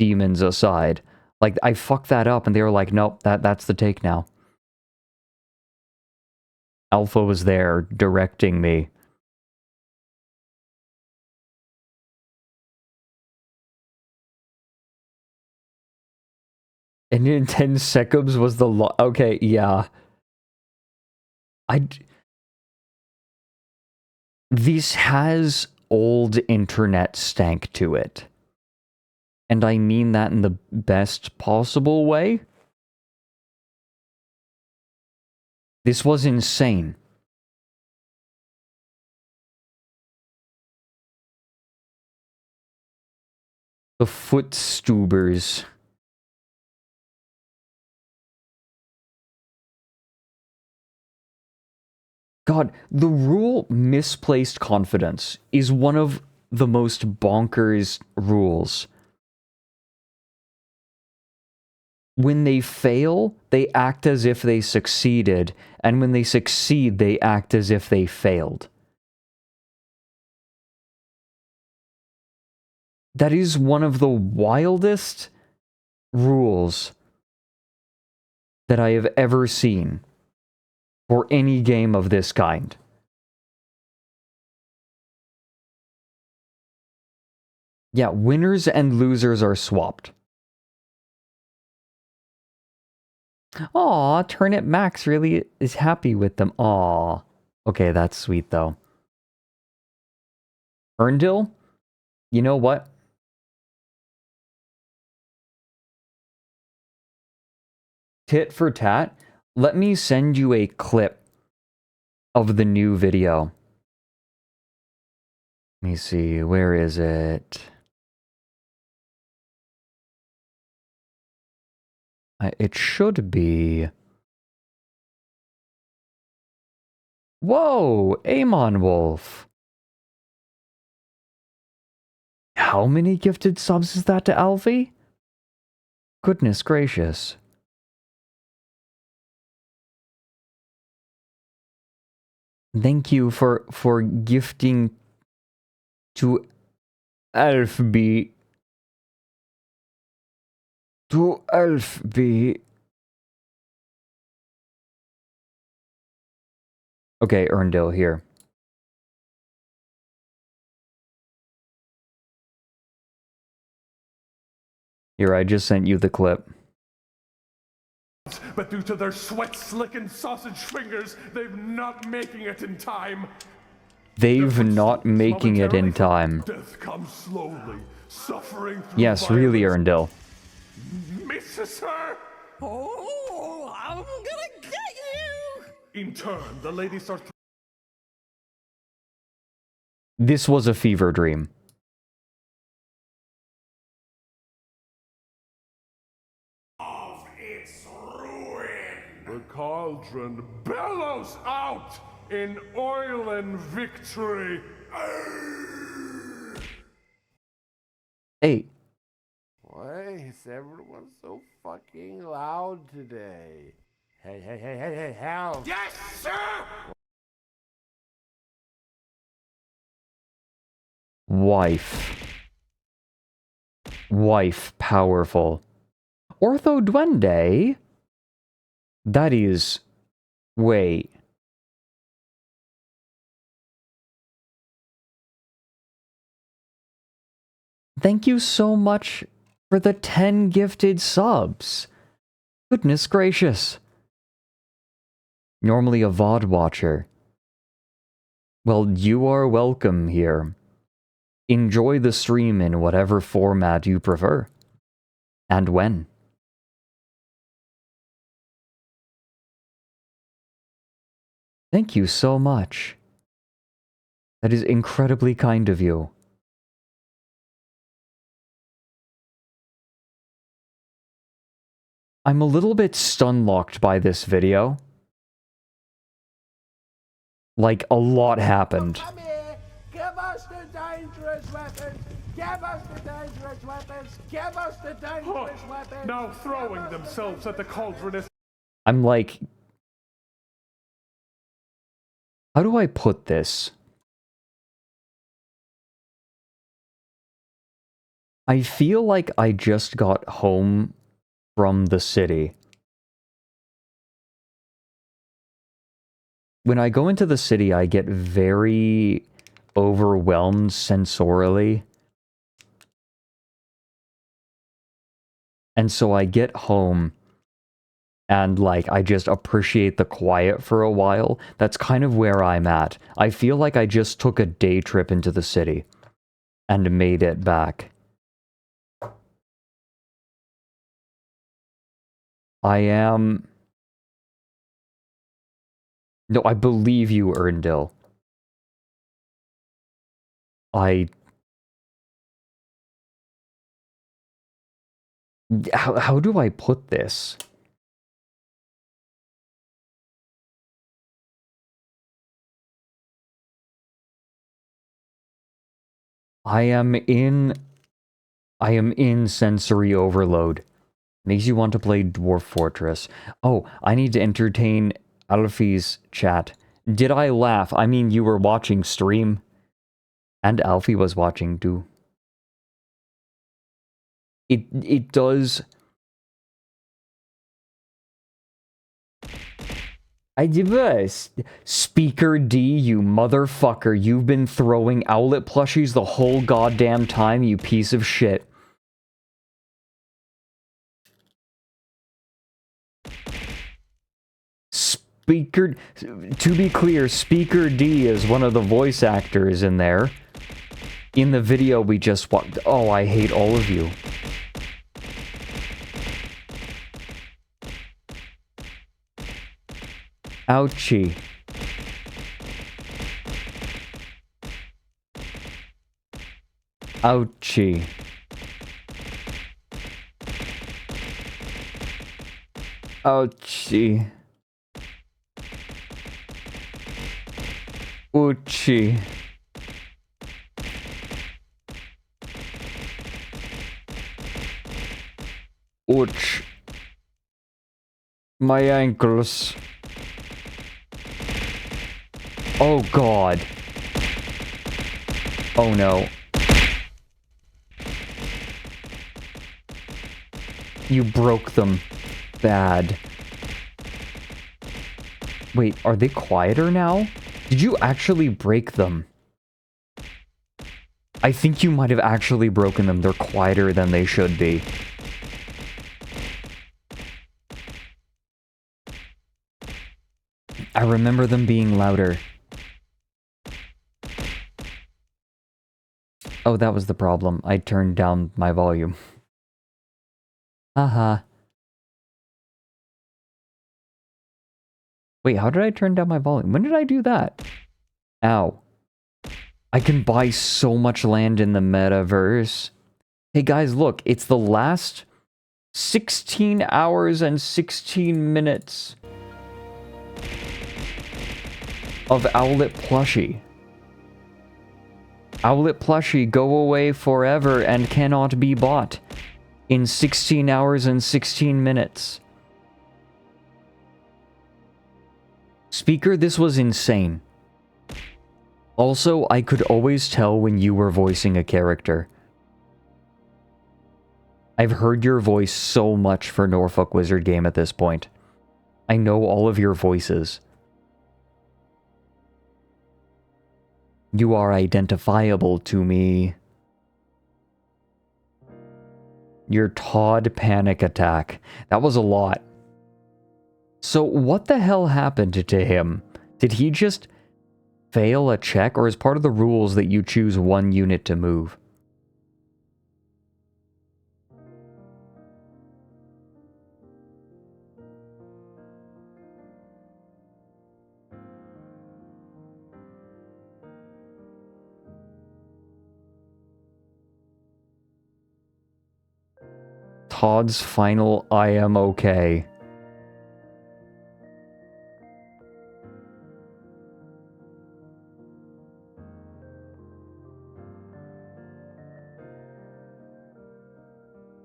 demons aside. Like, I fucked that up, and they were like, nope, that's the take now. Alpha was there, directing me. And in 10 seconds was the okay, yeah. This has old internet stank to it. And I mean that in the best possible way. This was insane. The footstubers. God, the rule misplaced confidence is one of the most bonkers rules. When they fail, they act as if they succeeded, and when they succeed, they act as if they failed. That is one of the wildest rules that I have ever seen for any game of this kind. Yeah, winners and losers are swapped. Aw, Turnip Max really is happy with them. Aw. Okay, that's sweet though. Erndil? You know what? Tit for tat, let me send you a clip of the new video. Let me see, where is it? It should be... Whoa! Amon Wolf! How many gifted subs is that to Alfi? Goodness gracious. Thank you for gifting to Alfby. To Alfby. Okay, Erndil, here. Here, I just sent you the clip. But due to their sweat-slicking sausage fingers, they're not making it in time. They've not making it in time. Death comes slowly, suffering through Yes, really, Erndil. Misses her. Oh, I'm gonna get you! In turn, the lady starts. This was a fever dream. Of its ruin. The cauldron bellows out in oil and victory. Hey. Why is everyone so fucking loud today? Hey, help! Yes, sir! Wife. Wife powerful. Ortho Duende? That is... Wait. Thank you so much for the 10 gifted subs. Goodness gracious. Normally a VOD watcher. Well, you are welcome here. Enjoy the stream in whatever format you prefer. And when. Thank you so much. That is incredibly kind of you. I'm a little bit stun-locked by this video. Like, a lot happened. Come here! Give us the dangerous weapons! Give us the dangerous weapons! Give us the dangerous weapons! Now throwing themselves at the cauldron is... I'm like... How do I put this? I feel like I just got home from the city. When I go into the city, I get very overwhelmed sensorially. And so I get home and, like, I just appreciate the quiet for a while. That's kind of where I'm at. I feel like I just took a day trip into the city and made it back. I am... No, I believe you, Erndil. How do I put this? I am in sensory overload. Makes you want to play Dwarf Fortress. Oh, I need to entertain Alfi's chat. Did I laugh? I mean, you were watching stream. And Alfi was watching too. It does... I diverse. Speaker D, you motherfucker. You've been throwing Owlet plushies the whole goddamn time, you piece of shit. Speaker... To be clear, Speaker D is one of the voice actors in there. In the video we just watched... Oh, I hate all of you. Ouchie. Ouchie. Ouchie. Ouchie. Ouch. My ankles. Oh god. Oh no. You broke them. Bad. Wait, are they quieter now? Did you actually break them? I think you might have actually broken them. They're quieter than they should be. I remember them being louder. Oh, that was the problem. I turned down my volume. Haha. Wait, how did I turn down my volume? When did I do that? Ow. I can buy so much land in the metaverse. Hey guys, look, it's the last 16 hours and 16 minutes of Owlet plushie. Owlet plushie, go away forever and cannot be bought in 16 hours and 16 minutes. Speaker, this was insane. Also, I could always tell when you were voicing a character. I've heard your voice so much for Norfolk Wizard Game at this point. I know all of your voices. You are identifiable to me. Your Todd panic attack. That was a lot. So what the hell happened to him? Did he just fail a check, or is part of the rules that you choose one unit to move? Todd's final I am okay.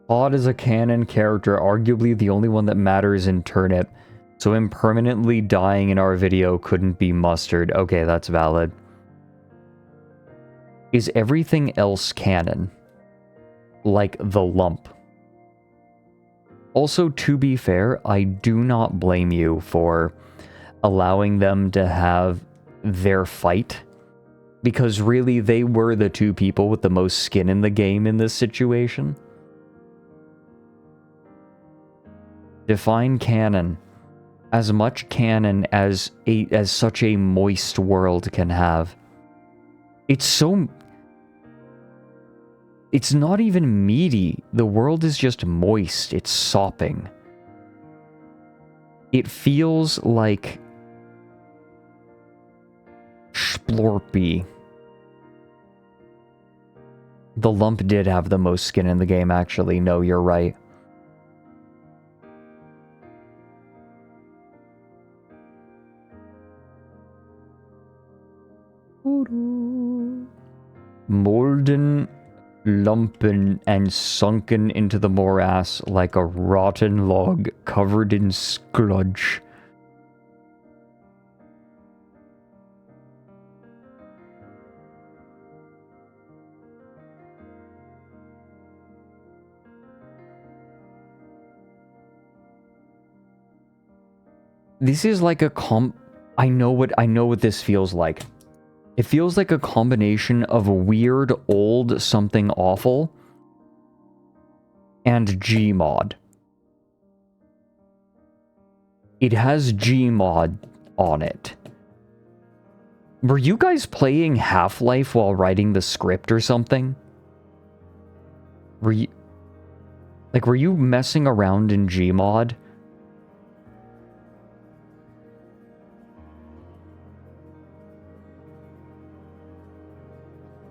Todd is a canon character, arguably the only one that matters in Turnip, so him permanently dying in our video couldn't be mustered. Okay, that's valid. Is everything else canon? Like the lump? Also, to be fair, I do not blame you for allowing them to have their fight, because really they were the two people with the most skin in the game in this situation. Define canon. As much canon as such a moist world can have. It's not even meaty. The world is just moist. It's sopping. It feels like splorpy. The lump did have the most skin in the game, actually. No, you're right. Molden, lumpen, and sunken into the morass like a rotten log covered in skludge. This is like a I know what this feels like. It feels like a combination of a weird old something awful and Gmod. It has Gmod on it. Were you guys playing Half-Life while writing the script or something? Were you messing around in Gmod?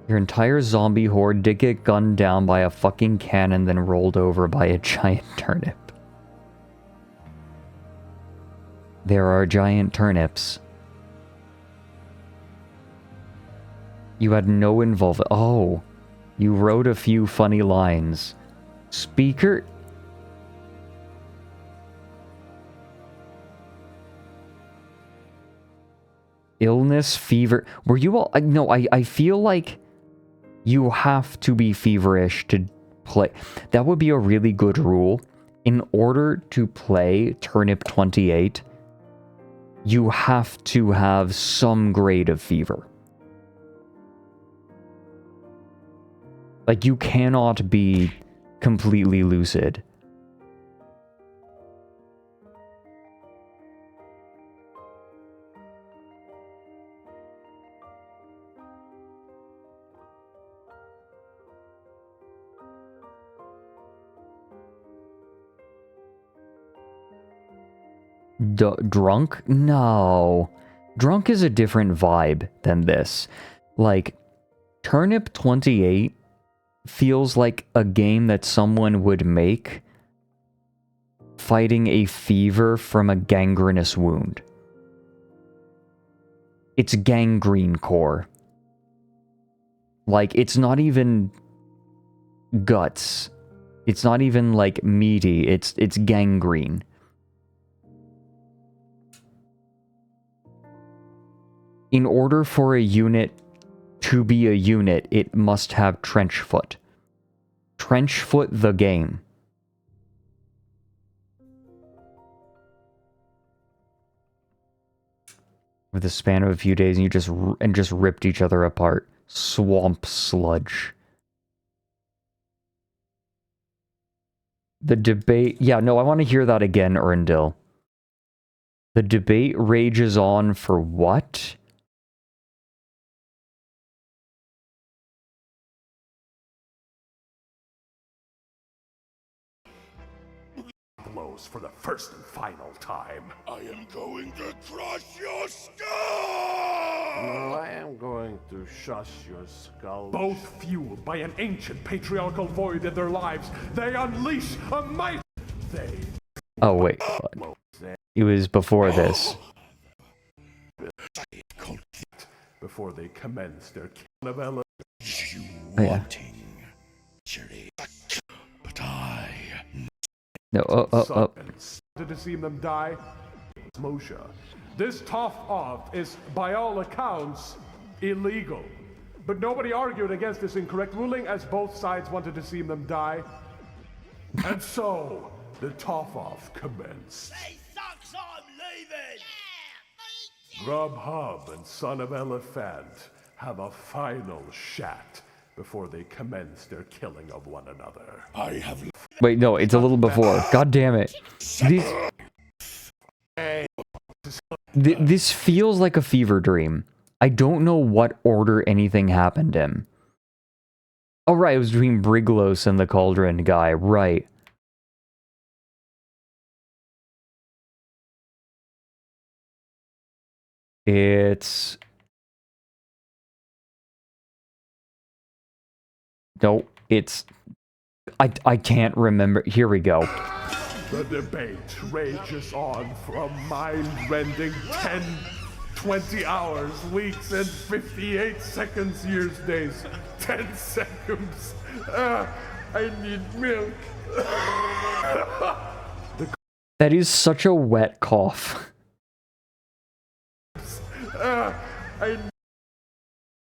Your entire zombie horde did get gunned down by a fucking cannon, then rolled over by a giant turnip. There are giant turnips. You had no involvement. Oh, you wrote a few funny lines. Speaker... Illness, fever... Were you all... No, I feel like... You have to be feverish to play. That would be a really good rule. In order to play Turnip 28, you have to have some grade of fever. Like, you cannot be completely lucid. Drunk? No. Drunk is a different vibe than this. Like, Turnip 28 feels like a game that someone would make fighting a fever from a gangrenous wound. It's gangrene core. Like, it's not even guts. It's not even, like, meaty. It's gangrene. In order for a unit to be a unit, it must have trench foot. Trench foot the game. With the span of a few days, and you just ripped each other apart. Swamp sludge. The debate... Yeah, no, I want to hear that again, Erndil. The debate rages on for what? Blows for the first and final time. I am going to crush your skull! No, I am going to shush your skull. Both fueled by an ancient patriarchal void in their lives, they unleash a might. They. Oh, wait. It was before this. Before they commence their novella. You yeah. wanting, Jerry. But I... No, To see them die, Moshe. This tough-off is, by all accounts, illegal. But nobody argued against this incorrect ruling, as both sides wanted to see them die. And so, the tough-off commenced. Hey, sucks, I'm leaving! Grubhub and Son of Elephant have a final chat before they commence their killing of one another. I have... Wait, no, it's a little before. God damn it. This feels like a fever dream. I don't know what order anything happened in. Oh, right, it was between Briglos and the Cauldron guy, right. It's... No, it's... I can't remember. Here we go. The debate rages on from mind-rending 10, 20 hours, weeks, and 58 seconds, years, days. 10 seconds. I need milk. That is such a wet cough.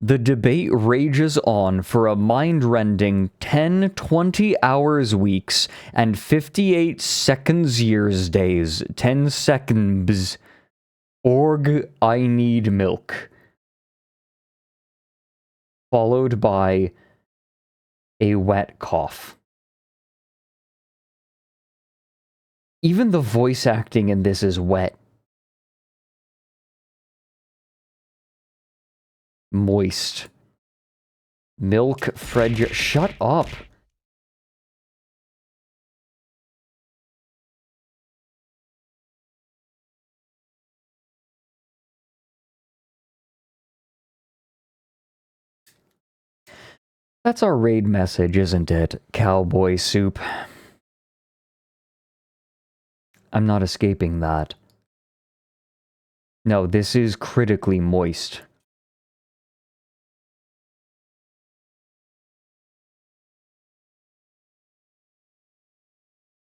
The debate rages on for a mind-rending 10, 20 hours, weeks, and 58 seconds, years, days. 10 seconds. Org, I need milk. Followed by a wet cough. Even the voice acting in this is wet. Moist. Milk, Fredrik. Shut up. That's our raid message, isn't it? Cowboy soup. I'm not escaping that. No, this is critically moist.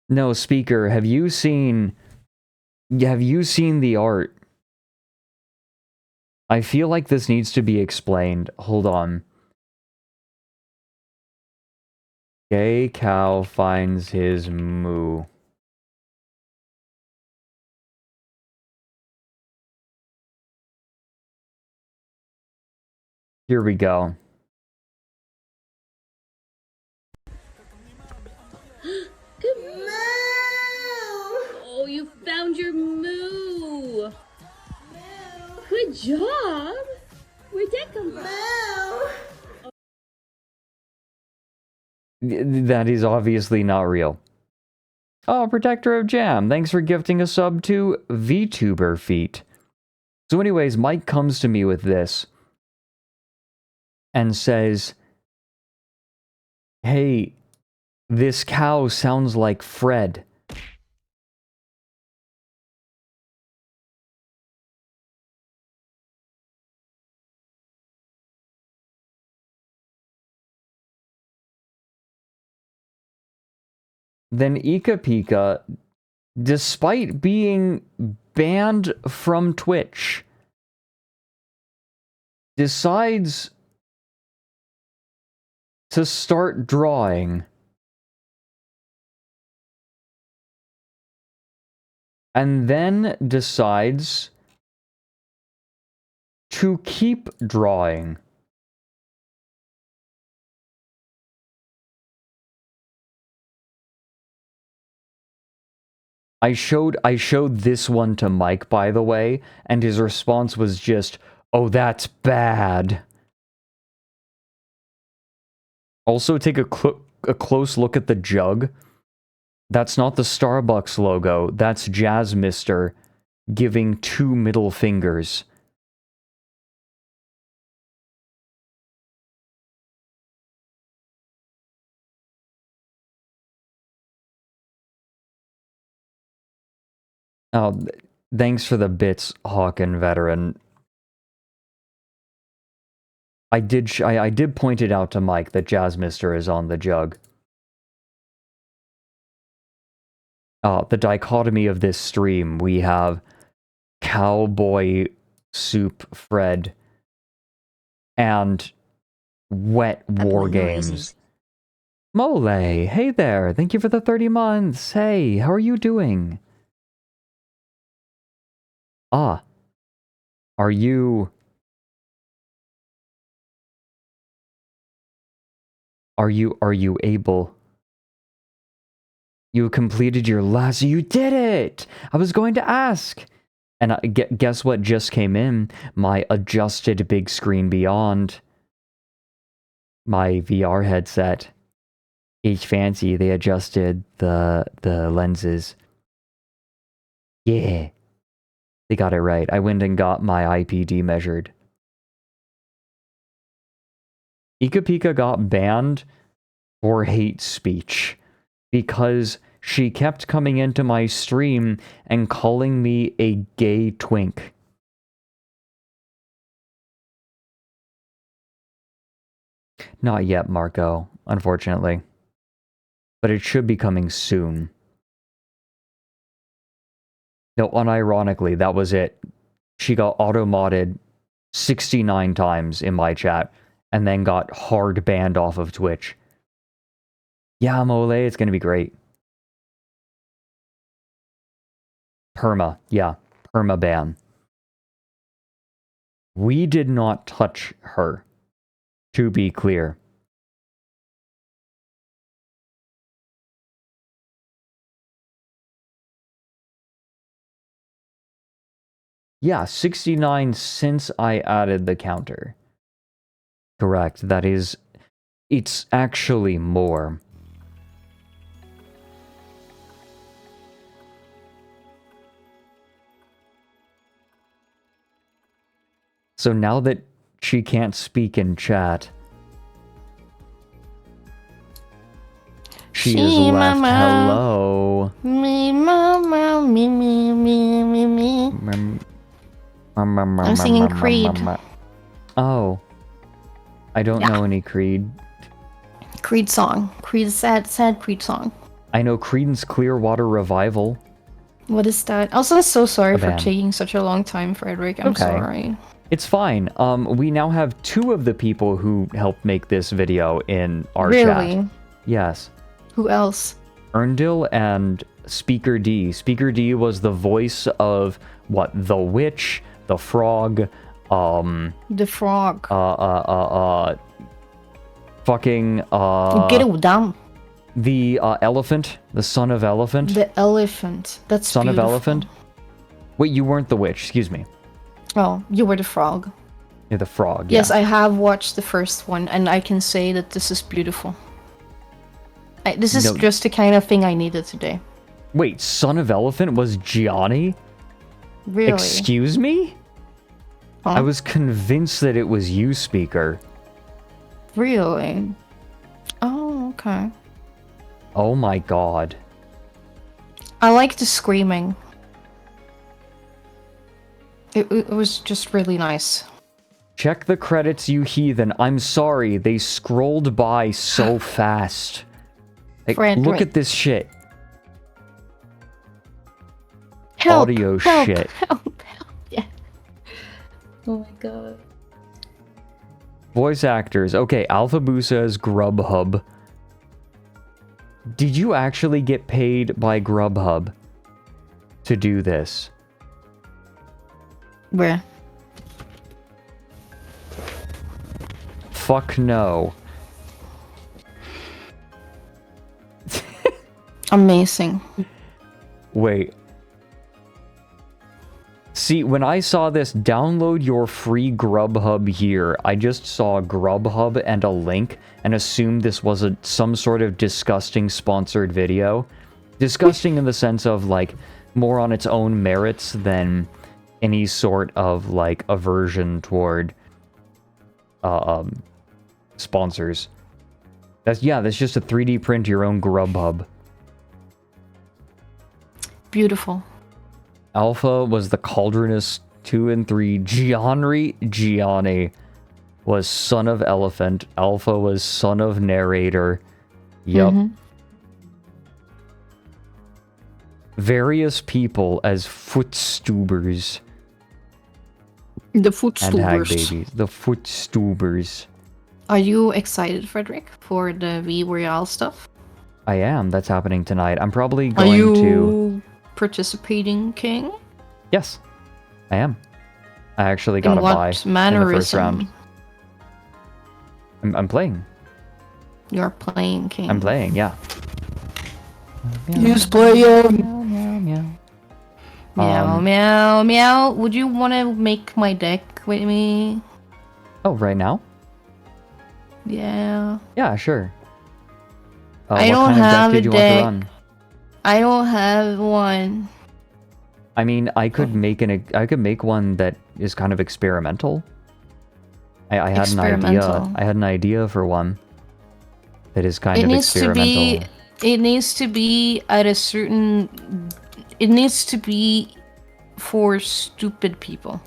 No, speaker, have you seen the art? I feel like this needs to be explained. Hold on. Gay cow finds his moo. Here we go. Moo! Oh, you found your moo! Good job! Where'd that come from? That is obviously not real. Oh, Protector of Jam, thanks for gifting a sub to VTuber Feet. So anyways, Mike comes to me with this and says, hey, this cow sounds like Fred. Then Ika Pika, despite being banned from Twitch, decides to start drawing. And then decides to keep drawing. I showed this one to Mike, by the way, and his response was just, "Oh, that's bad." Also, take a close look at the jug. That's not the Starbucks logo. That's Jazz Mister giving 2 middle fingers. Oh, thanks for the bits, Hawk and Veteran. I did point it out to Mike that Jazz Mister is on the jug. The dichotomy of this stream, we have Cowboy Soup Fred and Wet War Games. Mole, hey there, thank you for the 30 months. Hey, how are you doing? Ah, are you able? You completed your last... You did it! I was going to ask! And guess what just came in? My adjusted big screen beyond. My VR headset. It's fancy. They adjusted the lenses. Yeah. They got it right. I went and got my IPD measured. Ika Pika got banned for hate speech because she kept coming into my stream and calling me a gay twink. Not yet, Marco, unfortunately. But it should be coming soon. No, unironically, that was it. She got auto-modded 69 times in my chat, and then got hard banned off of Twitch. Yeah, Mole, it's gonna be great. Perma, yeah. Perma ban. We did not touch her, to be clear. Yeah, 69 since I added the counter. Correct, that is... It's actually more. So now that she can't speak in chat, she is left. Mama. Hello. Me, mama, me, me, me, me, me. I'm singing Creed. Oh. I don't know any Creed. Creed song. Creed, sad Creed song. I know Creedence Clearwater Revival. What is that? Also, I'm so sorry for band. taking such a long time, Frederick. I'm sorry. It's fine. We now have 2 of the people who helped make this video in our Really? chat. Yes. Who else? Erndil and Speaker D. Speaker D was the voice of, what, the witch, the frog, The frog. fucking, Get it down. the elephant, the son of elephant. The elephant. That's Son beautiful. of elephant? Wait, you weren't the witch, excuse me. Oh, you were the frog. You're the frog, Yes, yeah. I have watched the first one, and I can say that this is beautiful. This is No. just the kind of thing I needed today. Wait, son of elephant was Gianni? Really? Excuse me? I was convinced that it was you, Speaker. Really? Oh, okay. Oh my god. I like the screaming. It was just really nice. Check the credits, you heathen. I'm sorry, they scrolled by so fast. Like, Frederick. look at this shit. Help, Audio help, shit. help, yeah. Oh my god. Voice actors. Okay, Alpha Busa is Grubhub. Did you actually get paid by Grubhub to do this? Where? fuck no. Amazing. Wait. See, when I saw this, download your free Grubhub here, I just saw Grubhub and a link and assumed this was some sort of disgusting sponsored video. Disgusting in the sense of, like, more on its own merits than any sort of, like, aversion toward, sponsors. That's just a 3D print your own Grubhub. Beautiful. Alpha was the Cauldronist 2 and 3. Gianni was son of elephant. Alpha was son of narrator. Yup. Various people as footstubers. The And hag footstubers. babies. The footstubers. Are you excited, Fredrik, for the V Royale stuff? I am. That's happening tonight. I'm probably Are going you to... participating, King? Yes, I am. I actually got In a what buy in the first mannerism? round. I'm playing. You're playing, King. I'm playing, yeah. Yes, player. Meow, meow, meow. Meow, meow, meow. Would you want to make my deck with me? Oh, right now? Yeah. Yeah, sure. I what don't kind of have deck did a you deck. want to run? I don't have one. I mean, I could make one that is kind of experimental. I had an idea. Experimental. I had an idea for one that is kind of experimental. It needs to be at a certain. It needs to be for stupid people.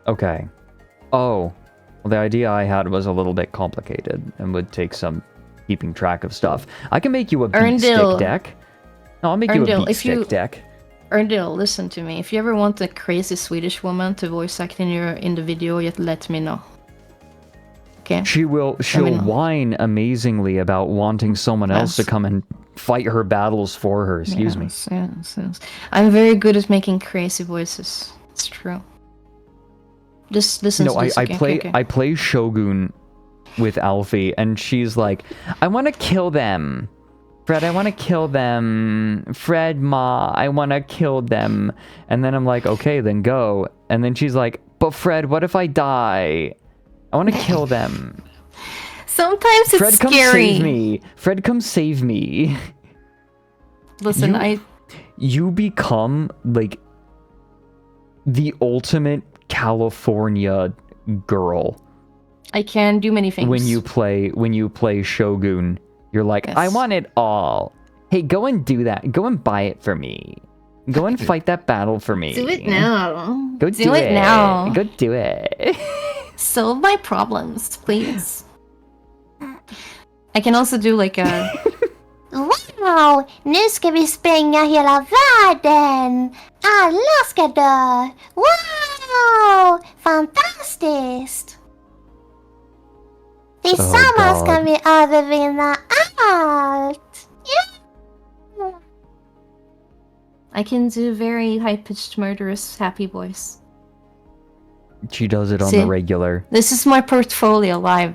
Okay. Oh, well, the idea I had was a little bit complicated and would take some keeping track of stuff. I can make you a beat stick Erndil. deck. No, I'll make you a Erndil, beat if stick you- deck. Erndil, listen to me. If you ever want a crazy Swedish woman to voice act in the video, yet let me know. Okay. She'll know. whine amazingly about wanting someone else to Yes. come and fight her battles for her. Excuse me. Yes. I'm very good at making crazy voices. It's true. Just listen No, to this. I Okay, play okay. I play Shogun with Alfie, and she's like, I want to kill them. Fred, I want to kill them. Fred, Ma, I want to kill them. And then I'm like, okay, then go. And then she's like, but Fred, what if I die? I want to kill them. Sometimes it's Fred, come scary. save me. Fred, come save me. Listen, You become, like, the ultimate California girl. I can do many things. When you play Shogun, you're like, I want it all. Hey, go and do that. Go and buy it for me. Go and fight that battle for me. Do it now. Go do it now. Go do it. Solve my problems, please. I can also do like a... Wow! Nu ska vi spränga hela världen! Alla ska dö! Wow! Fantastiskt! Tillsammans God. kan vi övervinna allt! Yeah. I can do very high-pitched, murderous, happy voice. She does it on See? the regular. This is my portfolio live.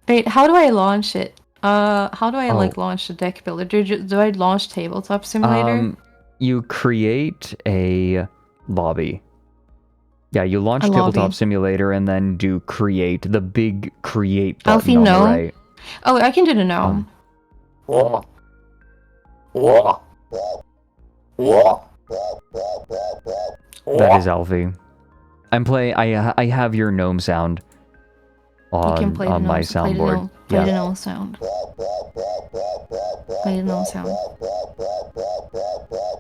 Wait, how do I launch it? How do I like launch the deck builder? Do I launch Tabletop Simulator? You create a lobby. Yeah, you launch A Tabletop lobby. Simulator and then do create, the big create button Alfie, on no. the right. Oh, I can do the gnome. That is Alfie. I'm playing. I have your gnome sound You can play on the my gnome, play the soundboard. gnome, play the gnome sound. Play the gnome sound.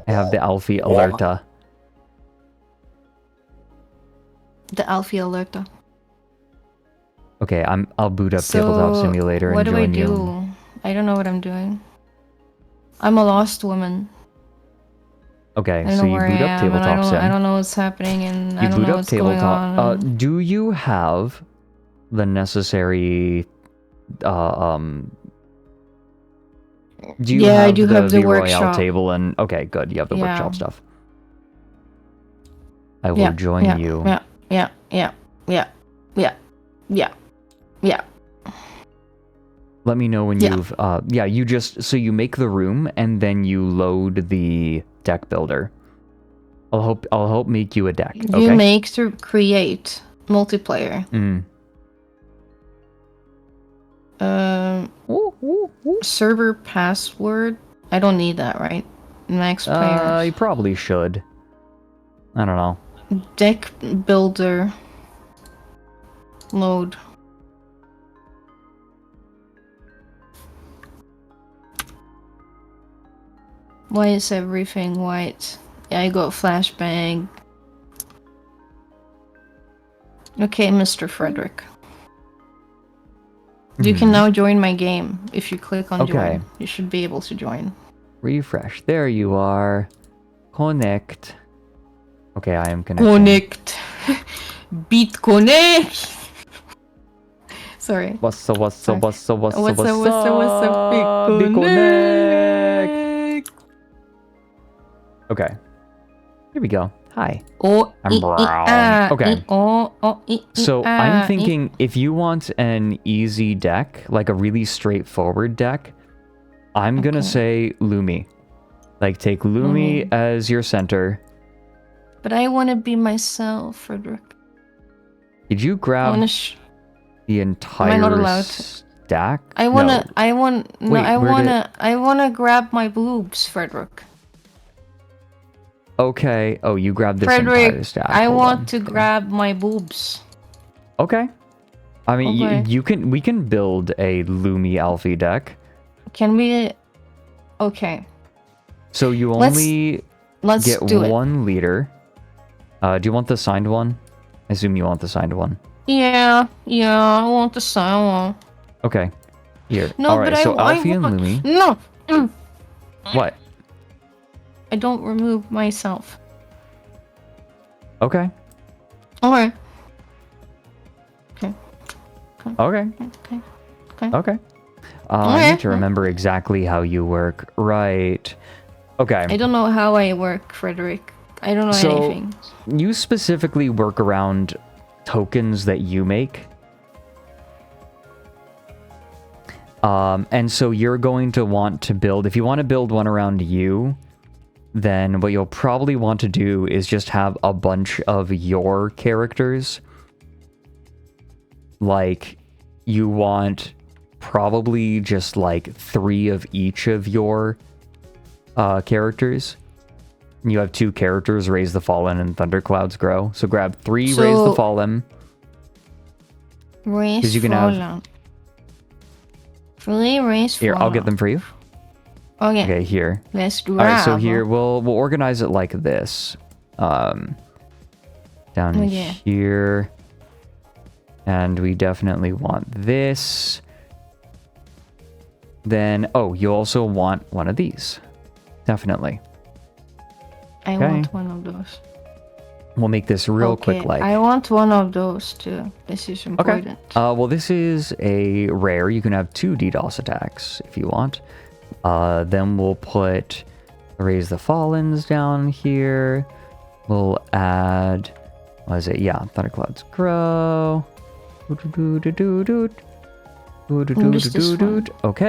I have the Alfie alerta. The Alfie alerta. Okay, I'll boot up Tabletop Simulator What and do I join do? you. I don't know what I'm doing. I'm a lost woman. Okay, I don't so know you where boot I up am, and Tabletop Sim. I don't know what's happening, and I You don't boot know up what's going Tabletop. on. Do you have the necessary do you Yeah, I have do the have the V Royale workshop. table and okay, good. You have the Yeah. workshop stuff. I will join you. Yeah. Let me know when you've you just so you make the room and then you load the deck builder. I'll help make you a deck. Okay? You make to create multiplayer. Server password. I don't need that, right? Max players. You probably should. I don't know. Deck builder. Load. Why is everything white? Yeah, I got flashbang. Okay, Mr. Fredrik. You can now join my game. If you click on join, you should be able to join. Refresh. There you are. Connect. Okay, I am connected. Connect. Beat connect. Sorry. What's up? Beat connect. Okay. Here we go. Hi. Oh, I'm brown. Okay. So I'm thinking if you want an easy deck, like a really straightforward deck, I'm gonna say Lumi. Like take Lumi as your center. But I want to be myself, Fredrik. Did you grab the entire stack? I wanna grab my boobs, Fredrik. Okay. Oh, you grabbed this entire Fredrik, stack. I want to grab my boobs. Okay. I mean, we can build a Lumi Alfi deck. Can we? Okay. So you only get one leader. Do you want the signed one? I assume you want the signed one. Yeah, I want the signed one. Okay. Here. No, Alright, so Alfi and want... Lumi. No. What? I don't remove myself. Okay. Alright. Okay. I need to remember exactly how you work. Right. Okay. I don't know how I work, Fredrik. I don't know anything. You specifically work around tokens that you make. And so you're going to want to build, if you want to build one around you, then what you'll probably want to do is just have a bunch of your characters. Like, you want probably just like 3 of each of your characters. You have 2 characters, Raise the Fallen and Thunderclouds Grow. So grab 3 Raise the Fallen. Raise you can Fallen. 3 Raise Fallen. Here, I'll get them for you. Okay, here. Let's grab. Alright, so here, we'll organize it like this. Down here. And we definitely want this. Then, you also want one of these. Definitely. I want one of those. We'll make this real quick. I want one of those too. This is important. Okay. Well, this is a rare. You can have 2 DDoS attacks if you want. Then we'll put Raise the Fallens down here. We'll add, what is it? Yeah, Thunderclouds Grow. Okay.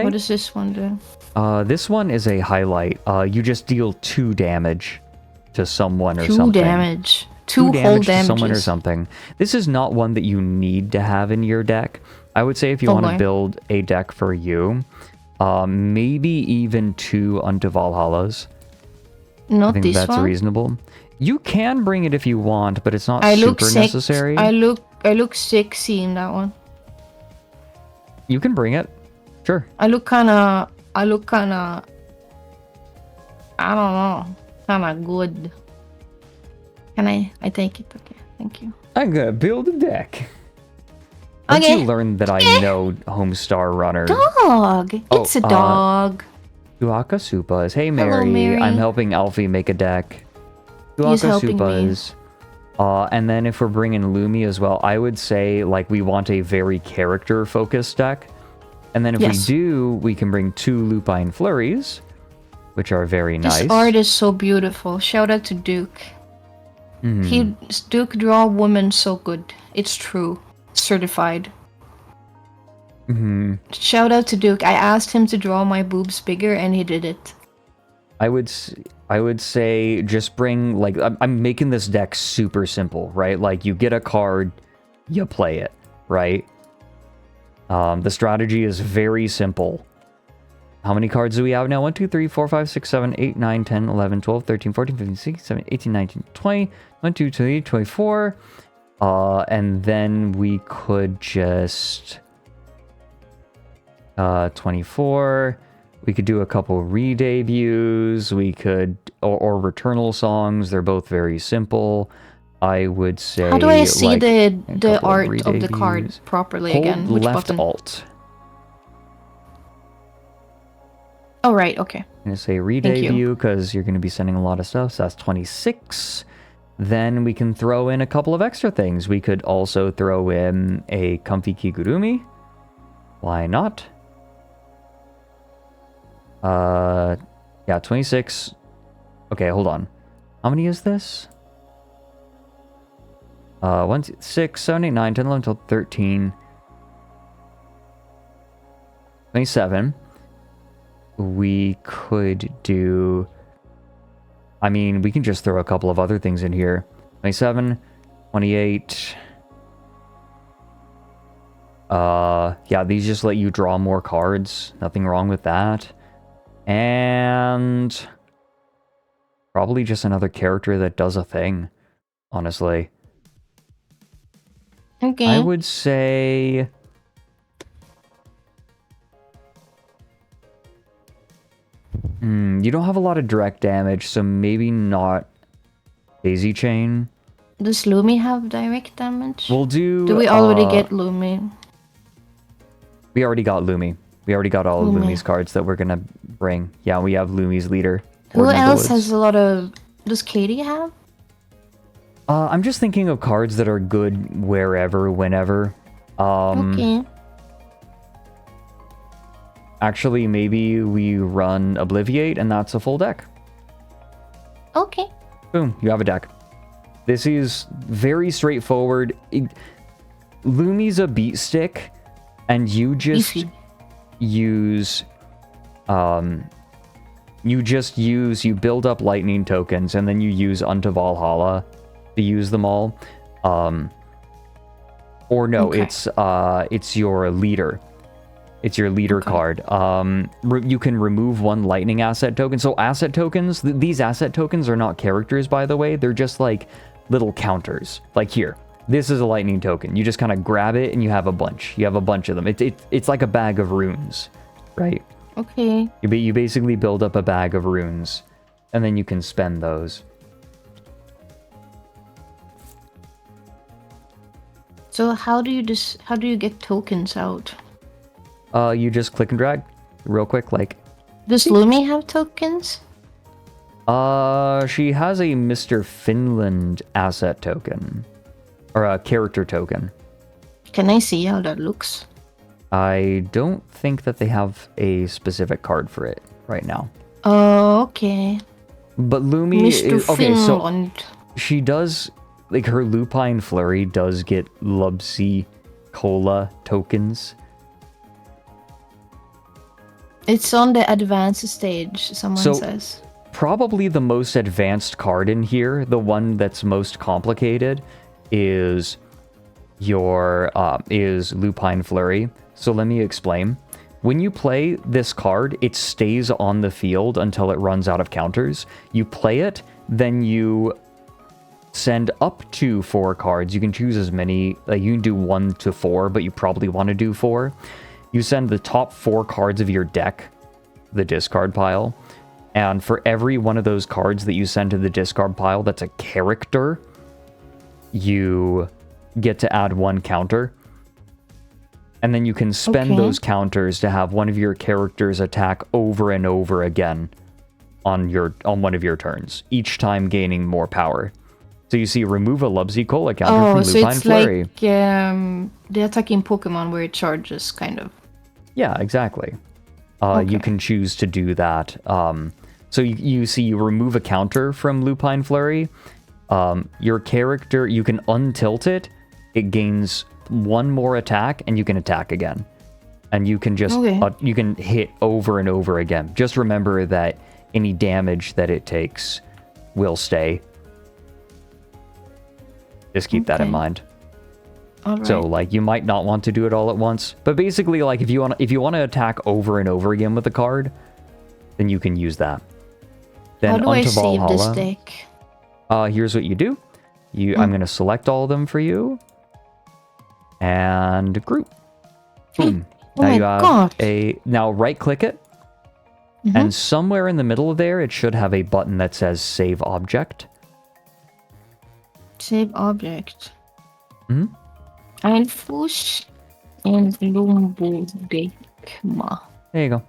What does this one do? This one is a highlight. You just deal 2 damage to someone or 2 something. damage. 2 whole damage to damages. someone or something. This is not one that you need to have in your deck. I would say if you want to build a deck for you, maybe even 2 Unto Valhallas. Not I think this that's one? reasonable. You can bring it if you want, but it's not super necessary. I look sexy in that one. You can bring it. Sure. I look kinda I don't know, kinda good. Can I take it? Okay, thank you. I'm gonna build a deck. Once you learn that I know Homestar Runner. Dog! It's a dog. Tuaka Supas. Hey Mary. Mary. I'm helping Alfi make a deck. He's Tuaka helping Supas. And then if we're bringing Lumi as well, I would say like we want a very character-focused deck. And then if we do, we can bring 2 Lupine Flurries, which are very nice. This art is so beautiful. Shout out to Duke. Duke draw women so good. It's true. Certified. Shout out to Duke. I asked him to draw my boobs bigger and he did it. I would say just bring, like, I'm making this deck super simple, right? Like, you get a card, you play it, right? The strategy is very simple. How many cards do we have now? 1, 2, 3, 4, 5, 6, 7, 8, 9, 10, 11, 12, 13, 14, 15, 16, 17, 18, 19, 20, 1, 2, 3, 24. And then we could just... 24. We could do a couple re-debuts. We could... Or returnal songs. They're both very simple. I would say... How do I see like, the art of the card properly again? Hold Which left button? Alt. Oh, right, okay. I'm going to say re-debut because you're going to be sending a lot of stuff. So that's 26. Then we can throw in a couple of extra things. We could also throw in a comfy kigurumi. Why not? Yeah, 26. Okay, hold on. How many is this? 1, 6, 7, 8, 9, 10, 11, 12, 13. 27. We could do... I mean, we can just throw a couple of other things in here. 27, 28. Yeah, these just let you draw more cards. Nothing wrong with that. And... probably just another character that does a thing, honestly. Okay. I would say... you don't have a lot of direct damage, so maybe not Daisy Chain. Does Lumi have direct damage? We'll do... Do we already get Lumi? We already got Lumi. We already got all of Lumi. Lumi's cards that we're gonna bring. Yeah, we have Lumi's leader. Who Ordinal else Bullets. has a lot of... Does Katie have? I'm just thinking of cards that are good wherever, whenever. Okay. Actually, maybe we run Obliviate, and that's a full deck. Okay. Boom, you have a deck. This is very straightforward. Lumi's a beat stick, and you just use... you build up lightning tokens, and then you use Unto Valhalla to use them all. Or no, it's your leader. It's your leader card. You can remove one lightning asset token. So asset tokens, these asset tokens are not characters, by the way. They're just like little counters. Like here, this is a lightning token. You just kind of grab it and you have a bunch. You have a bunch of them. It's like a bag of runes, right? Okay. You basically build up a bag of runes, and then you can spend those. So how do you get tokens out? You just click and drag real quick, like... Does Lumi have tokens? She has a Mr. Finland asset token. Or a character token. Can I see how that looks? I don't think that they have a specific card for it right now. Oh, okay. But Lumi... Mr. Okay, Finland. so she does... Like, her Lupine Flurry does get Lubsy Cola tokens. It's on the advanced stage, someone says. Probably the most advanced card in here, the one that's most complicated, is is Lupine Flurry. So let me explain. When you play this card, it stays on the field until it runs out of counters. You play it, then you send up to 4 cards. You can choose as many, you can do 1 to 4, but you probably want to do 4. You send the top 4 cards of your deck, the discard pile, and for every one of those cards that you send to the discard pile that's a character, you get to add 1 counter. And then you can spend those counters to have one of your characters attack over and over again on one of your turns, each time gaining more power. So you see, remove a Lubsy Cola counter from Lupine Flurry. Like the attacking Pokemon where it charges, kind of. Yeah, exactly. You can choose to do that. So you see, you remove a counter from Lupine Flurry. your character, you can untilt it. It gains 1 more attack, and you can attack again. And you can just you can hit over and over again. Just remember that any damage that it takes will stay. Just keep that in mind. Alright. So like you might not want to do it all at once, but basically like if you want to attack over and over again with the card, then you can use that. Then How do I onto save this Valhalla. deck? Here's what you do. I'm going to select all of them for you. And group. Boom. Oh Now my you have God. now right click it. And somewhere in the middle of there, it should have a button that says Save Object. Save object. Hmm? Einfluss and Lombodekma. There you go.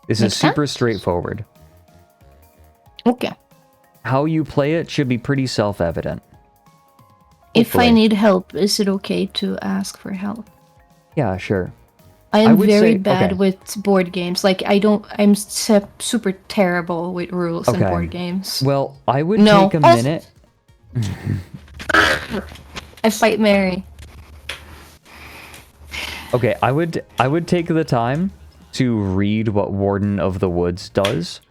This is super straightforward. Okay. How you play it should be pretty self-evident. If I Hopefully. need help, is it okay to ask for help? Yeah, sure. I am would very say- bad okay. with board games. Like, I'm super terrible with rules and Okay. board games. Well, I would No. take a minute. I fight Mary. Okay, I would take the time to read what Warden of the Woods does,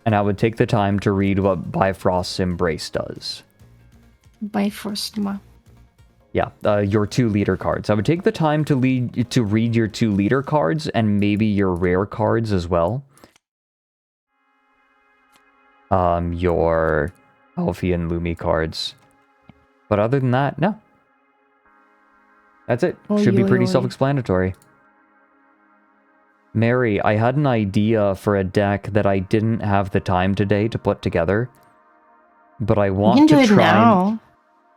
and I would take the time to read what Bifrost's Embrace does. Bifrostma. Yeah, your 2 leader cards. I would take the time to read your 2 leader cards and maybe your rare cards as well. Your Alfi and Lumi cards. But other than that, no. That's it. Should be pretty self-explanatory. Mary, I had an idea for a deck that I didn't have the time today to put together. But I want You to can do it try now.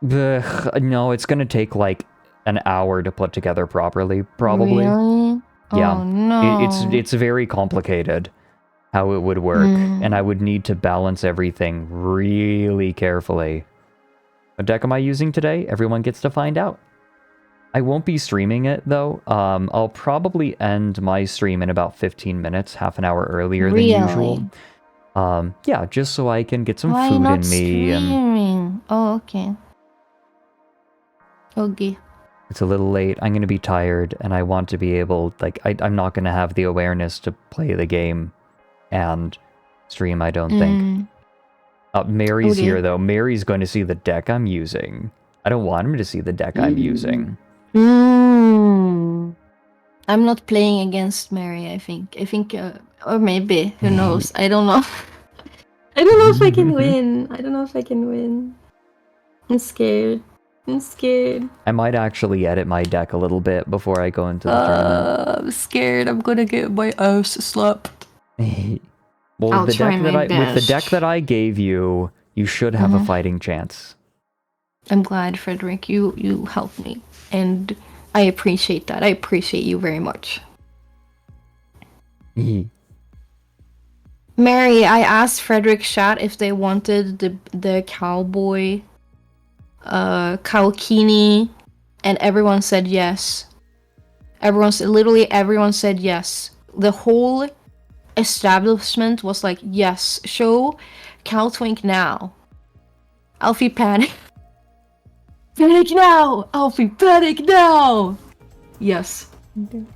Ugh, no, it's gonna take like an hour to put together properly, probably. Really? Yeah. Oh, no. It's very complicated how it would work, and I would need to balance everything really carefully. What deck am I using today? Everyone gets to find out. I won't be streaming it though. I'll probably end my stream in about 15 minutes, half an hour earlier than usual. Yeah, just so I can get some Why food not in me and streaming? Oh, okay. Okay. it's a little late. I'm going to be tired, and I want to be able, like, I'm not going to have the awareness to play the game and stream, I don't think. Mary's here, though. Mary's going to see the deck I'm using. I don't want him to see the deck I'm using. I'm not playing against Mary, I think. Or maybe. Who knows? I don't know. I don't know if I can win. I don't know if I can win. I'm scared. I'm scared. I might actually edit my deck a little bit before I go into the tournament. I'm scared. I'm gonna get my ass slapped. Well, I'll the try deck my with the best. deck that I gave you, you should have a fighting chance. I'm glad, Frederick, you helped me. And I appreciate that. I appreciate you very much. Mary, I asked Frederick chat if they wanted the cowboy Kalkini, and everyone said yes. Literally everyone said yes. The whole establishment was like, yes, show Caltwink now. Alfie panic. Panic now! Alfie, panic now! Yes. You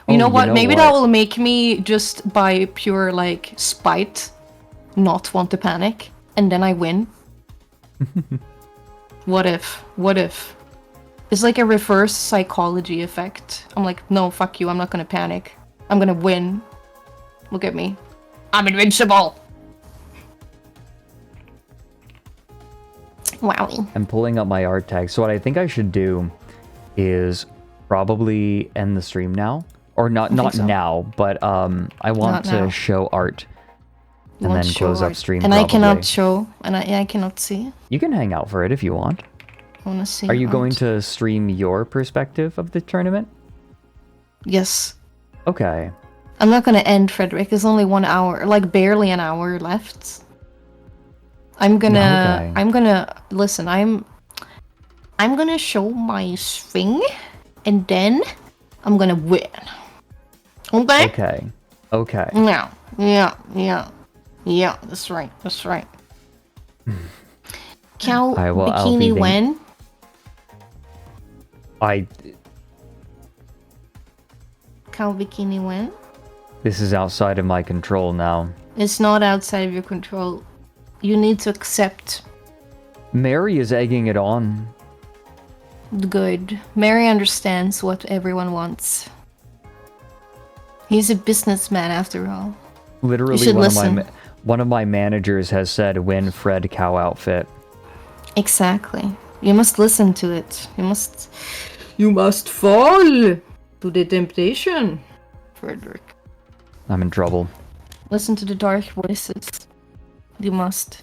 know what? Maybe that will make me just by pure like spite not want to panic, and then I win. What if? It's like a reverse psychology effect. I'm like, no, fuck you, I'm not gonna panic. I'm gonna win. Look at me. I'm invincible! Wowie. I'm pulling up my art tag. So what I think I should do is probably end the stream now. Or not so. now, but I want Not now. to show art. And Want then to show close up art. stream And probably. I cannot show, and I cannot see. You can hang out for it if you want. I wanna see. Are you art. going to stream your perspective of the tournament? Yes. Okay. I'm not gonna end, Frederick. There's only 1 hour, like barely an hour left. I'm gonna listen. I'm gonna show my swing, and then I'm gonna win. Okay. Okay. Yeah. That's right. Cow well, bikini Alfie, when? Cow bikini when? This is outside of my control now. It's not outside of your control. You need to accept. Mary is egging it on. Good. Mary understands what everyone wants. He's a businessman after all. Literally, one of my managers has said, "Win Fred cow outfit." Exactly. You must listen to it. You must fall to the temptation, Fredrik. I'm in trouble. Listen to the dark voices. You must.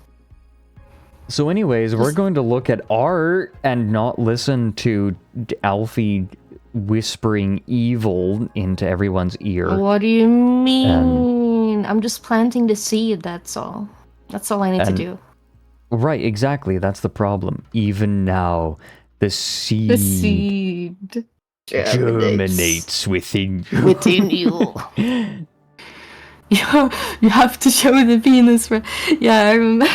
So anyways, we're going to look at art and not listen to Alfie whispering evil into everyone's ear. What do you mean? I'm just planting the seed, that's all. That's all I need to do. Right, exactly. That's the problem. Even now, the seed germinates within you. Within you. You have to show the penis. Yeah, I remember.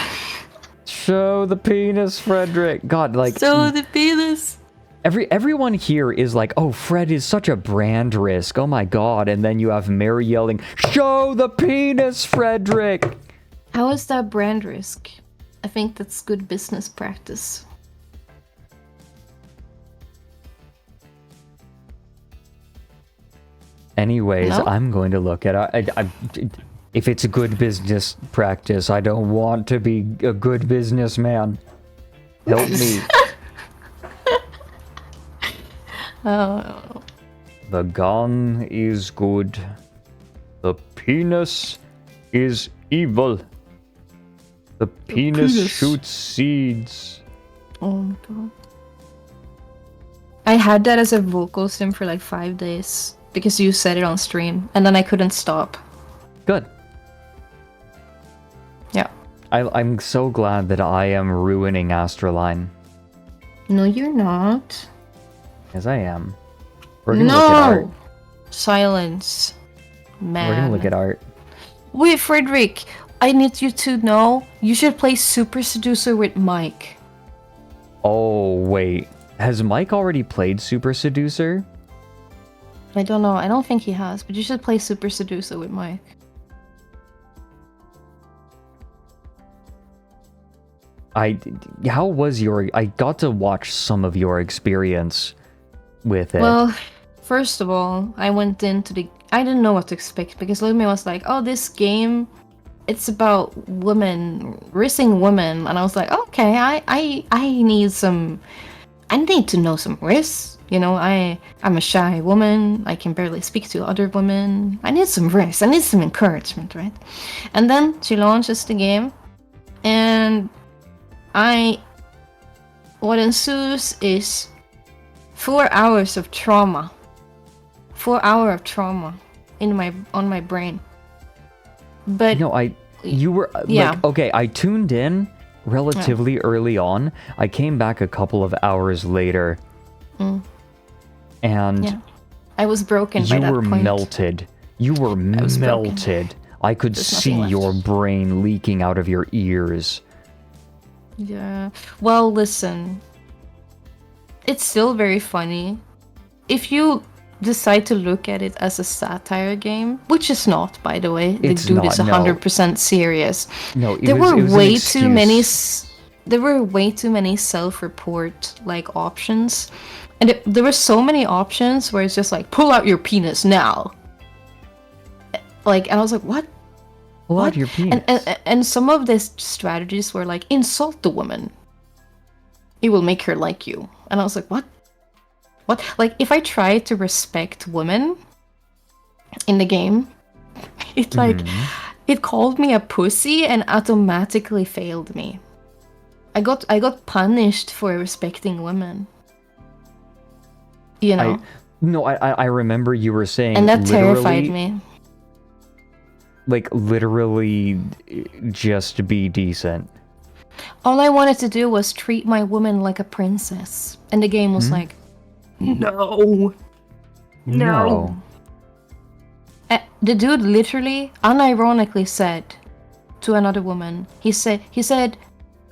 Show the penis, Fredrik. God, like... Show the penis. Everyone here is like, oh, Fred is such a brand risk. Oh my god. And then you have Mary yelling, show the penis, Fredrik. How is that brand risk? I think that's good business practice. Anyways, no? I'm going to look at... if it's a good business practice, I don't want to be a good businessman. Help me. Oh. The gun is good. The penis is evil. The penis shoots seeds. Oh my god. I had that as a vocal sim for like 5 days because you said it on stream and then I couldn't stop. Good. Yeah. I'm so glad that I am ruining ASTRALINE. No, you're not. Yes, I am. We're gonna look at art. Silence. Man. We're gonna look at art. Wait, Fredrik. I need you to know you should play Super Seducer with Mike. Oh, wait. Has Mike already played Super Seducer? I don't know. I don't think he has, but you should play Super Seducer with Mike. How was your... I got to watch some of your experience with it. Well, first of all, I went into the... I didn't know what to expect because Lumia was like, oh, this game, it's about women, risking women. And I was like, okay, I need some... I need to know some risks. You know, I'm a shy woman. I can barely speak to other women. I need some risks. I need some encouragement, right? And then she launches the game. And what ensues is 4 hours of trauma. 4 hours of trauma on my brain. But you were like, okay, I tuned in relatively early on. I came back a couple of hours later. And I was broken by that point. You were melted. You were melted. Broken. I could see your brain leaking out of your ears. Yeah. Well, listen. It's still very funny. If you decide to look at it as a satire game, which is not, by the way. The dude is 100% serious. No, there were way too many self-report like options. And there were so many options where it's just like, pull out your penis now. Like, and I was like, what? Pull out your penis. And some of these strategies were like, insult the woman. It will make her like you. And I was like, what? What? Like, if I try to respect women in the game, it it called me a pussy and automatically failed me. I got punished for respecting women. You know? I remember you were saying, and that terrified me. Like, literally, just be decent. All I wanted to do was treat my woman like a princess. And the game was like, no. The dude literally, unironically said to another woman, he said,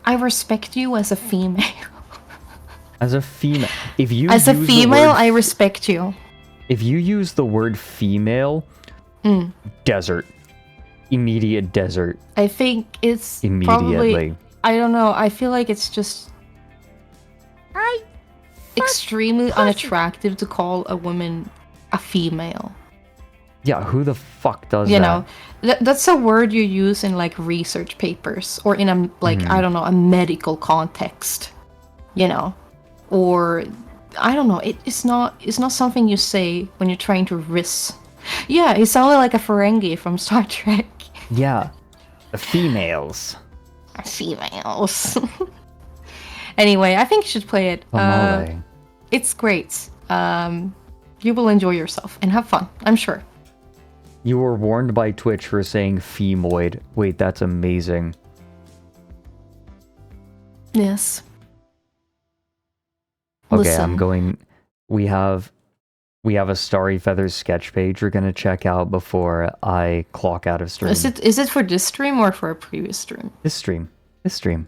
I respect you as a female. As a female, if you As a use the female, word I respect you. If you use the word female, desert. Immediate desert. I think it's Immediately. probably, I don't know, I feel like it's just extremely unattractive to call a woman a female. Yeah, who the fuck does You that? know, that's a word you use in like research papers or in a like I don't know, a medical context. You know, or I don't know. It's not something you say when you're trying to risk. Yeah, it sounded like a Ferengi from Star Trek. Yeah, the females. Females. Anyway, I think you should play it. It's great. You will enjoy yourself and have fun, I'm sure. You were warned by Twitch for saying femoid. Wait, that's amazing. Yes. Okay, Listen. I'm going. We have a Starry Feathers sketch page we're gonna check out before I clock out of stream. Is it for this stream or for a previous stream? This stream.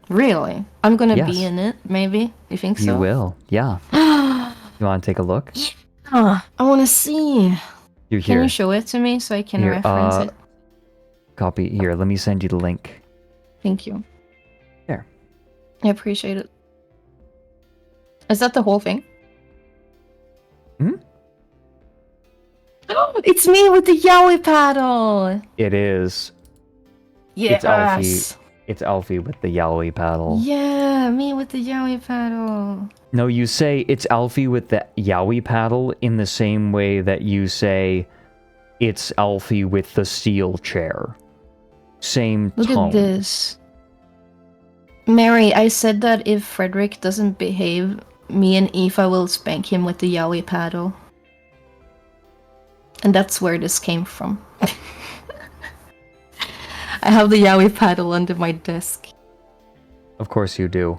Really? I'm gonna Yes. be in it, maybe? You think so? You will, yeah. You want to take a look? I want to see. You're Can here. you show it to me so I can Here, reference it? Copy here. Let me send you the link. Thank you. There. I appreciate it. Is that the whole thing? Hmm? Oh, it's me with the yaoi paddle! It is. Yes! It's Alfie with the yaoi paddle. Yeah, me with the yaoi paddle. No, you say it's Alfie with the yaoi paddle in the same way that you say it's Alfie with the steel chair. Same Look tone. at this. Mary, I said that if Fredrik doesn't behave, me and Aoife will spank him with the yaoi paddle. And that's where this came from. I have the yaoi paddle under my desk. Of course you do.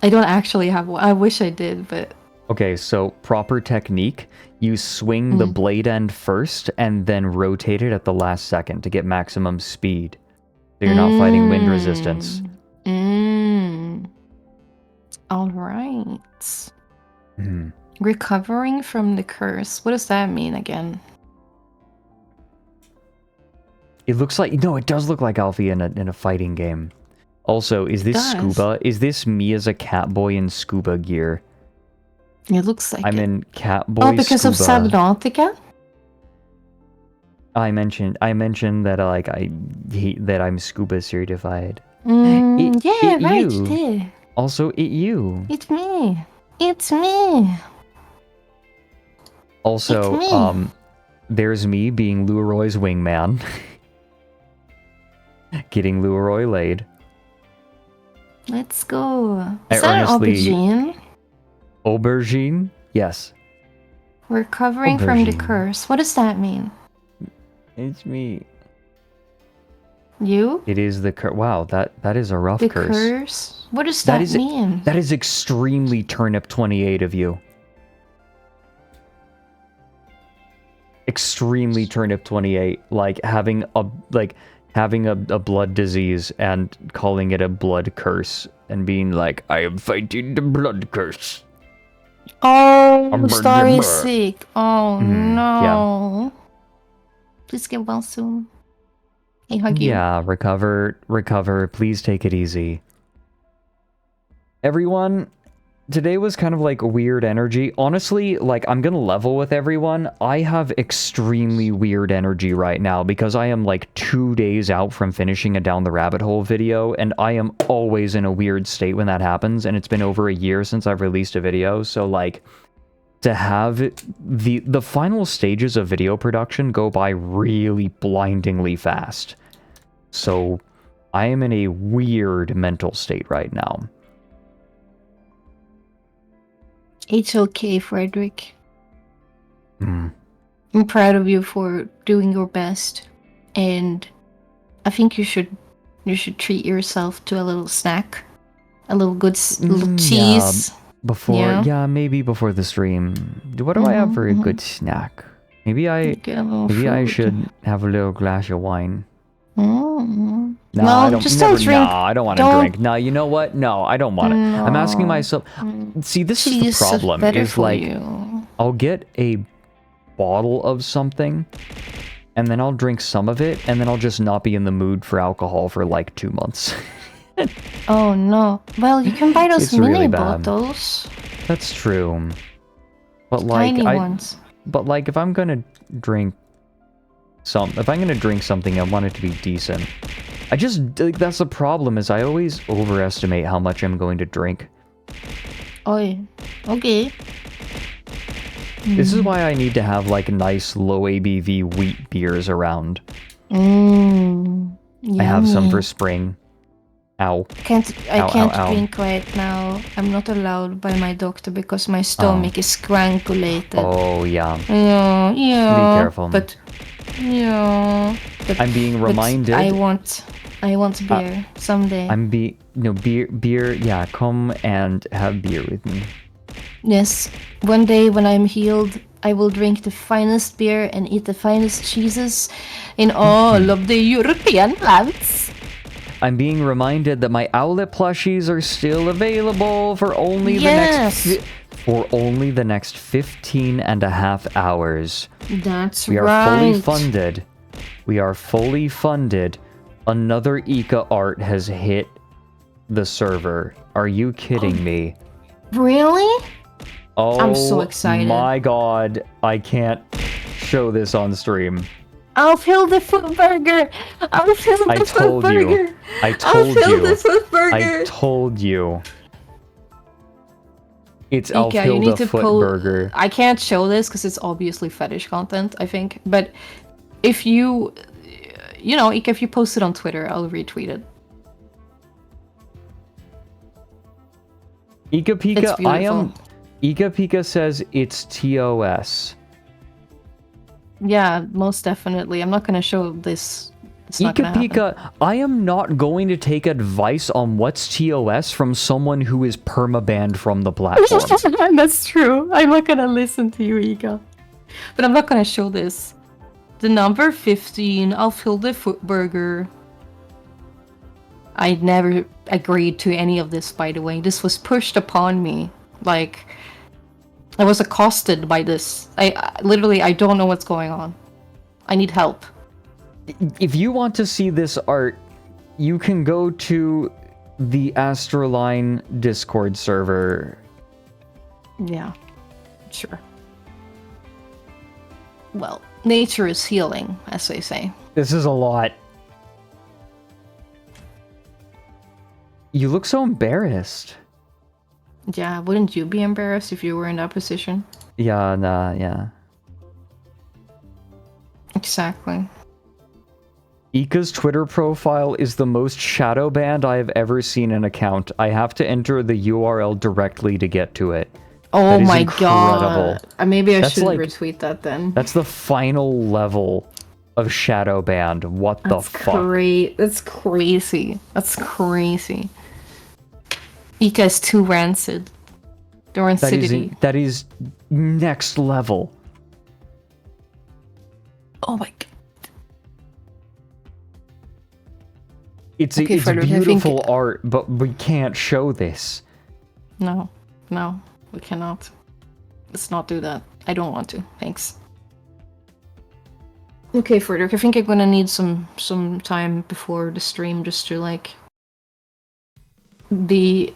I don't actually have one. I wish I did, but... Okay, so proper technique. You swing the blade end first and then rotate it at the last second to get maximum speed. So you're not fighting wind resistance. Alright. Recovering from the curse. What does that mean again? It looks like... No, it does look like Alfie in a fighting game. Also, is this does. scuba? Is this me as a Catboy in scuba gear? It looks like I'm it. in Catboy Oh, because of scuba. Subnautica? I mentioned that that I'm scuba certified. Yeah, right, you. you did. Also, you. It's me. It's me. Also, It's me. there's me being Leroy's wingman. Getting Leroy laid. Let's go. I Is that an earnestly- aubergine? Aubergine? Yes. Recovering from the Aubergine. curse. What does that mean? It's me. You? It is the curse. Wow, that is a rough The curse. curse? What does that mean? That is extremely turnip 28 of you. Extremely turnip 28, like having a blood disease and calling it a blood curse and being like, I am fighting the blood curse. Oh, Starry is sick. Oh no. yeah. Please get well soon. Hey, hug you. Yeah, recover. Please take it easy. Everyone, today was kind of like weird energy. Honestly, like, I'm gonna level with everyone. I have extremely weird energy right now because I am like 2 days out from finishing a Down the Rabbit Hole video, and I am always in a weird state when that happens, and it's been over a year since I've released a video, so like, to have the final stages of video production go by really blindingly fast. So, I am in a weird mental state right now. It's okay, Fredrik. Hmm. I'm proud of you for doing your best, and I think you should treat yourself to a little snack, a little good little cheese. Maybe before the stream. What do I have for a good snack? Maybe I Get a little should food. have a little glass of wine. Mm. No, I don't. just Never, don't drink. No, I don't want to drink. No, you know what? No, I don't want it. I'm asking myself. See, this is the Jesus, problem. better Is for like, you. I'll get a bottle of something, and then I'll drink some of it, and then I'll just not be in the mood for alcohol for like 2 months. Oh no. Well, you can buy those It's mini really bad. bottles. That's true. But like, Tiny ones. But like, if I'm gonna drink something, I want it to be decent. I just, like, that's the problem, is I always overestimate how much I'm going to drink. Oh, okay. This is why I need to have, like, nice low ABV wheat beers around. I have some for spring. Ow. I can't Ow. drink right now. I'm not allowed by my doctor because my stomach is strangulated. Oh, yeah. Yeah. Be careful. But I'm being reminded. I want beer someday. Beer, yeah, come and have beer with me. Yes. One day when I'm healed, I will drink the finest beer and eat the finest cheeses in all of the European lands. I'm being reminded that my Owlet plushies are still available for only the next 15 and a half hours. That's We are right. fully funded. We are fully funded. Another Ika art has hit the server. Are you kidding me? Really? Oh, I'm so excited. My god, I can't show this on stream. I'll fill the foot burger. I'll fill the foot burger. I told you. The foot burger. I told you. It's Ika, you Alfil need the to foot pull. burger. I can't show this because it's obviously fetish content, I think. But if you know, Ika, if you post it on Twitter, I'll retweet it. Ika It's Pika, beautiful. Ika Pika says it's TOS. Yeah, most definitely. I'm not gonna show this. It's not Ika gonna happen. Pika, I am not going to take advice on what's TOS from someone who is permabanned from the platform. That's true. I'm not gonna listen to you, Ika. But I'm not gonna show this. The number 15, I'll fill the foot burger. I never agreed to any of this, by the way. This was pushed upon me. Like, I was accosted by this. I literally, I don't know what's going on. I need help. If you want to see this art, you can go to the ASTRALINE Discord server. Yeah, sure. Well, nature is healing, as they say. This is a lot. You look so embarrassed. Yeah, wouldn't you be embarrassed if you were in that position? Yeah, nah, yeah. Exactly. Ika's Twitter profile is the most shadow banned I have ever seen an account. I have to enter the URL directly to get to it. Oh That is my incredible. god. Maybe I That's should like- retweet that then. That's the final level of shadow banned. What the fuck? That's crazy. That's crazy. Ika is too rancid. The rancidity. That is next level. Oh my god. It's Okay, it's Fredrik, I think- beautiful art, but we can't show this. No, we cannot. Let's not do that. I don't want to. Thanks. Okay, Fredrik, I think I'm gonna need some time before the stream just to like be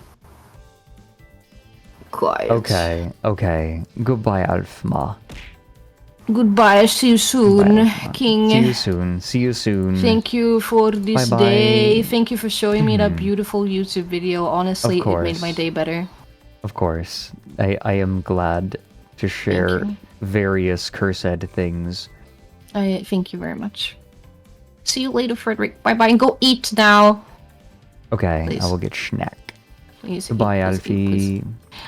quiet. Okay. Goodbye, Alfma. Goodbye. See you soon, Bye. King. See you soon. Thank you for this Bye-bye. day. Thank you for showing me that beautiful YouTube video. Honestly, Of it made course. my day better. Of course. I am glad to share you. various cursed things. I thank you very much. See you later, Fredrik. Bye bye, and go eat now. Okay, Please. I will get snack. Please. Goodbye, eat, Alfie. please eat.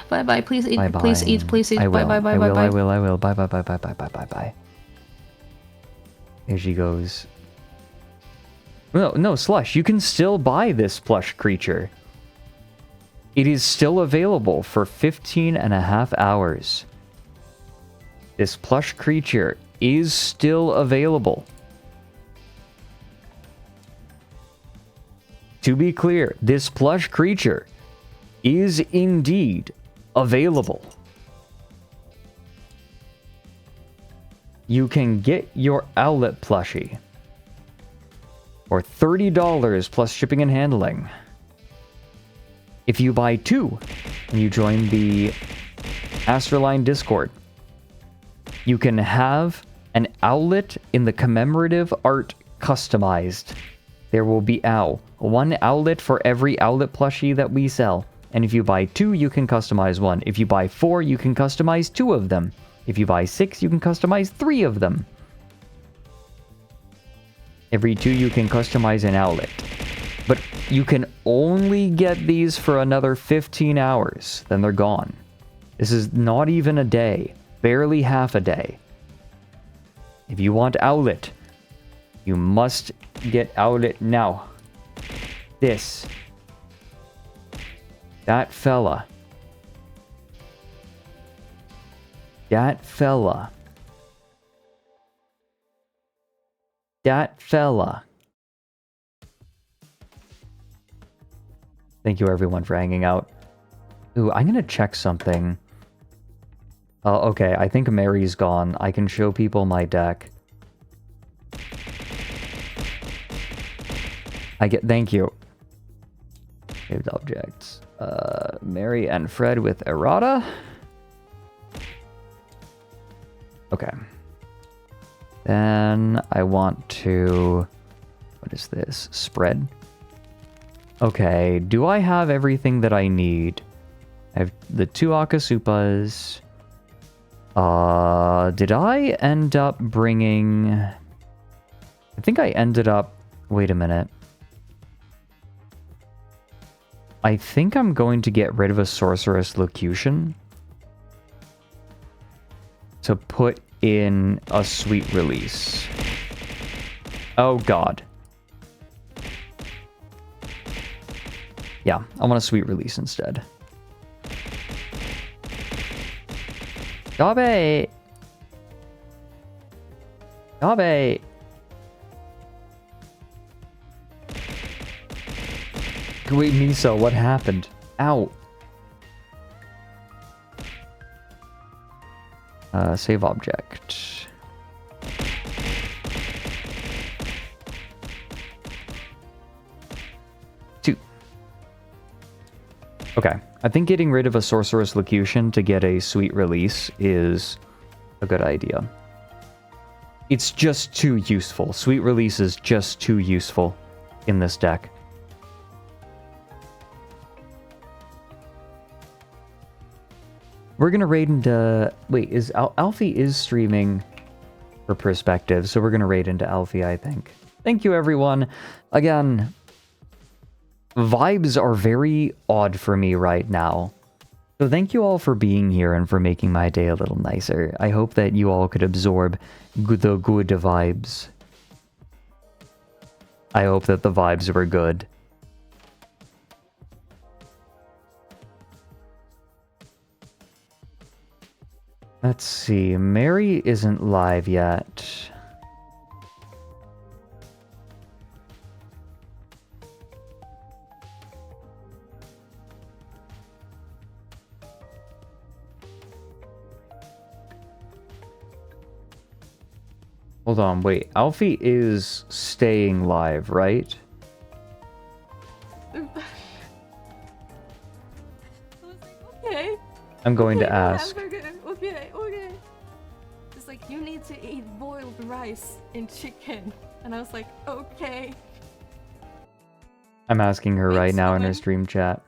Bye bye. Please eat. Bye-bye. Please eat. Please eat. I Bye will. bye bye I bye will. bye. I will. Bye bye bye bye bye bye bye bye. Here she goes. No, Slush, you can still buy this plush creature. It is still available for 15 and a half hours. This plush creature is still available. to be clear, this plush creature is indeed available. You can get your Owlet plushie for $30 plus shipping and handling. If you buy 2 and you join the ASTRALINE Discord, you can have an Owlet in the commemorative art customized. There will be 1 Owlet for every Owlet plushie that we sell. And if you buy 2, you can customize 1. If you buy 4, you can customize 2 of them. If you buy 6, you can customize 3 of them. Every 2, you can customize an Owlet. But you can only get these for another 15 hours. Then they're gone. This is not even a day. Barely half a day. If you want Owlet, you must get Owlet now. This. That fella. That fella. That fella. Thank you everyone for hanging out. Ooh, I'm gonna check something. Okay, I think Mary's gone. I can show people my deck. Thank you. Saved objects. Mary and Fred with errata. Okay. Then I want to... What is this? Spread. Okay, do I have everything that I need? I have the 2 Akasupas. Did I end up bringing... I think I ended up... Wait a minute. I think I'm going to get rid of a Sorceress Locution to put in a Sweet Release. Oh god. Yeah, I want a Sweet Release instead. Gabe! Gabe! Wait, Miso, what happened? Ow. Save object. Two. Okay, I think getting rid of a Sorceress Locution to get a Sweet Release is a good idea. It's just too useful. Sweet Release is just too useful in this deck. We're gonna raid into... Wait, is Alfi is streaming for Perspective, so we're gonna raid into Alfi, I think. Thank you, everyone. Again, vibes are very odd for me right now. So thank you all for being here and for making my day a little nicer. I hope that you all could absorb the good vibes. I hope that the vibes were good. Let's see, Mary isn't live yet. Hold on, wait, Alfie is staying live, right? Okay. I'm going to ask. Okay. It's like, you need to eat boiled rice and chicken. And I was like, okay. I'm asking her right now in her stream chat.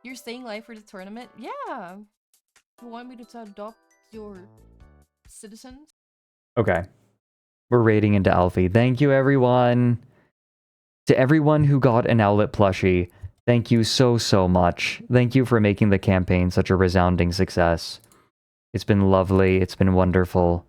You're staying live for the tournament? Yeah. You want me to adopt your citizens? Okay. We're raiding into Alfie. Thank you, everyone. To everyone who got an Owlet plushie, thank you so much. Thank you for making the campaign such a resounding success. It's been lovely. It's been wonderful.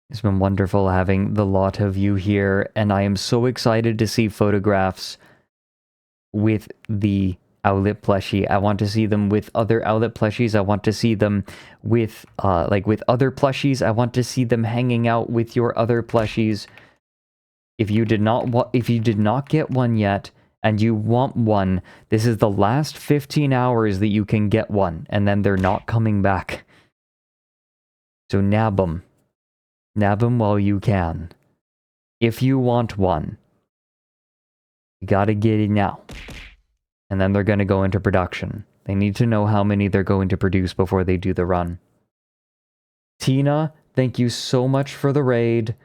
It's been wonderful having the lot of you here, and I am so excited to see photographs with the Owlet plushie. I want to see them with other Owlet plushies. I want to see them with with other plushies. I want to see them hanging out with your other plushies. If you did not get one yet and you want one, this is the last 15 hours that you can get one, and then they're not coming back. So nab them. Nab them while you can. If you want one, you gotta get it now. And then they're gonna go into production. They need to know how many they're going to produce before they do the run. Tina, thank you so much for the raid.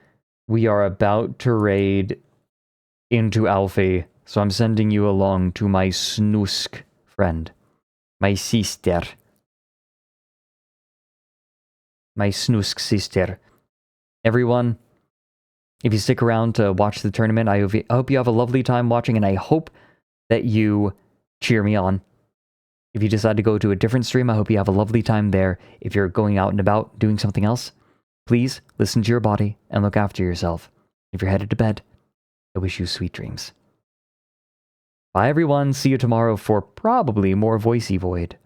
We are about to raid into Alfi, so I'm sending you along to my snoosk friend. My sister. My snoosk sister. Everyone, if you stick around to watch the tournament, I hope you have a lovely time watching, and I hope that you cheer me on. If you decide to go to a different stream, I hope you have a lovely time there. If you're going out and about doing something else, please listen to your body and look after yourself. If you're headed to bed, I wish you sweet dreams. Bye everyone, see you tomorrow for probably more Voicey Void.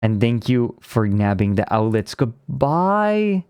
And thank you for nabbing the outlets. Goodbye!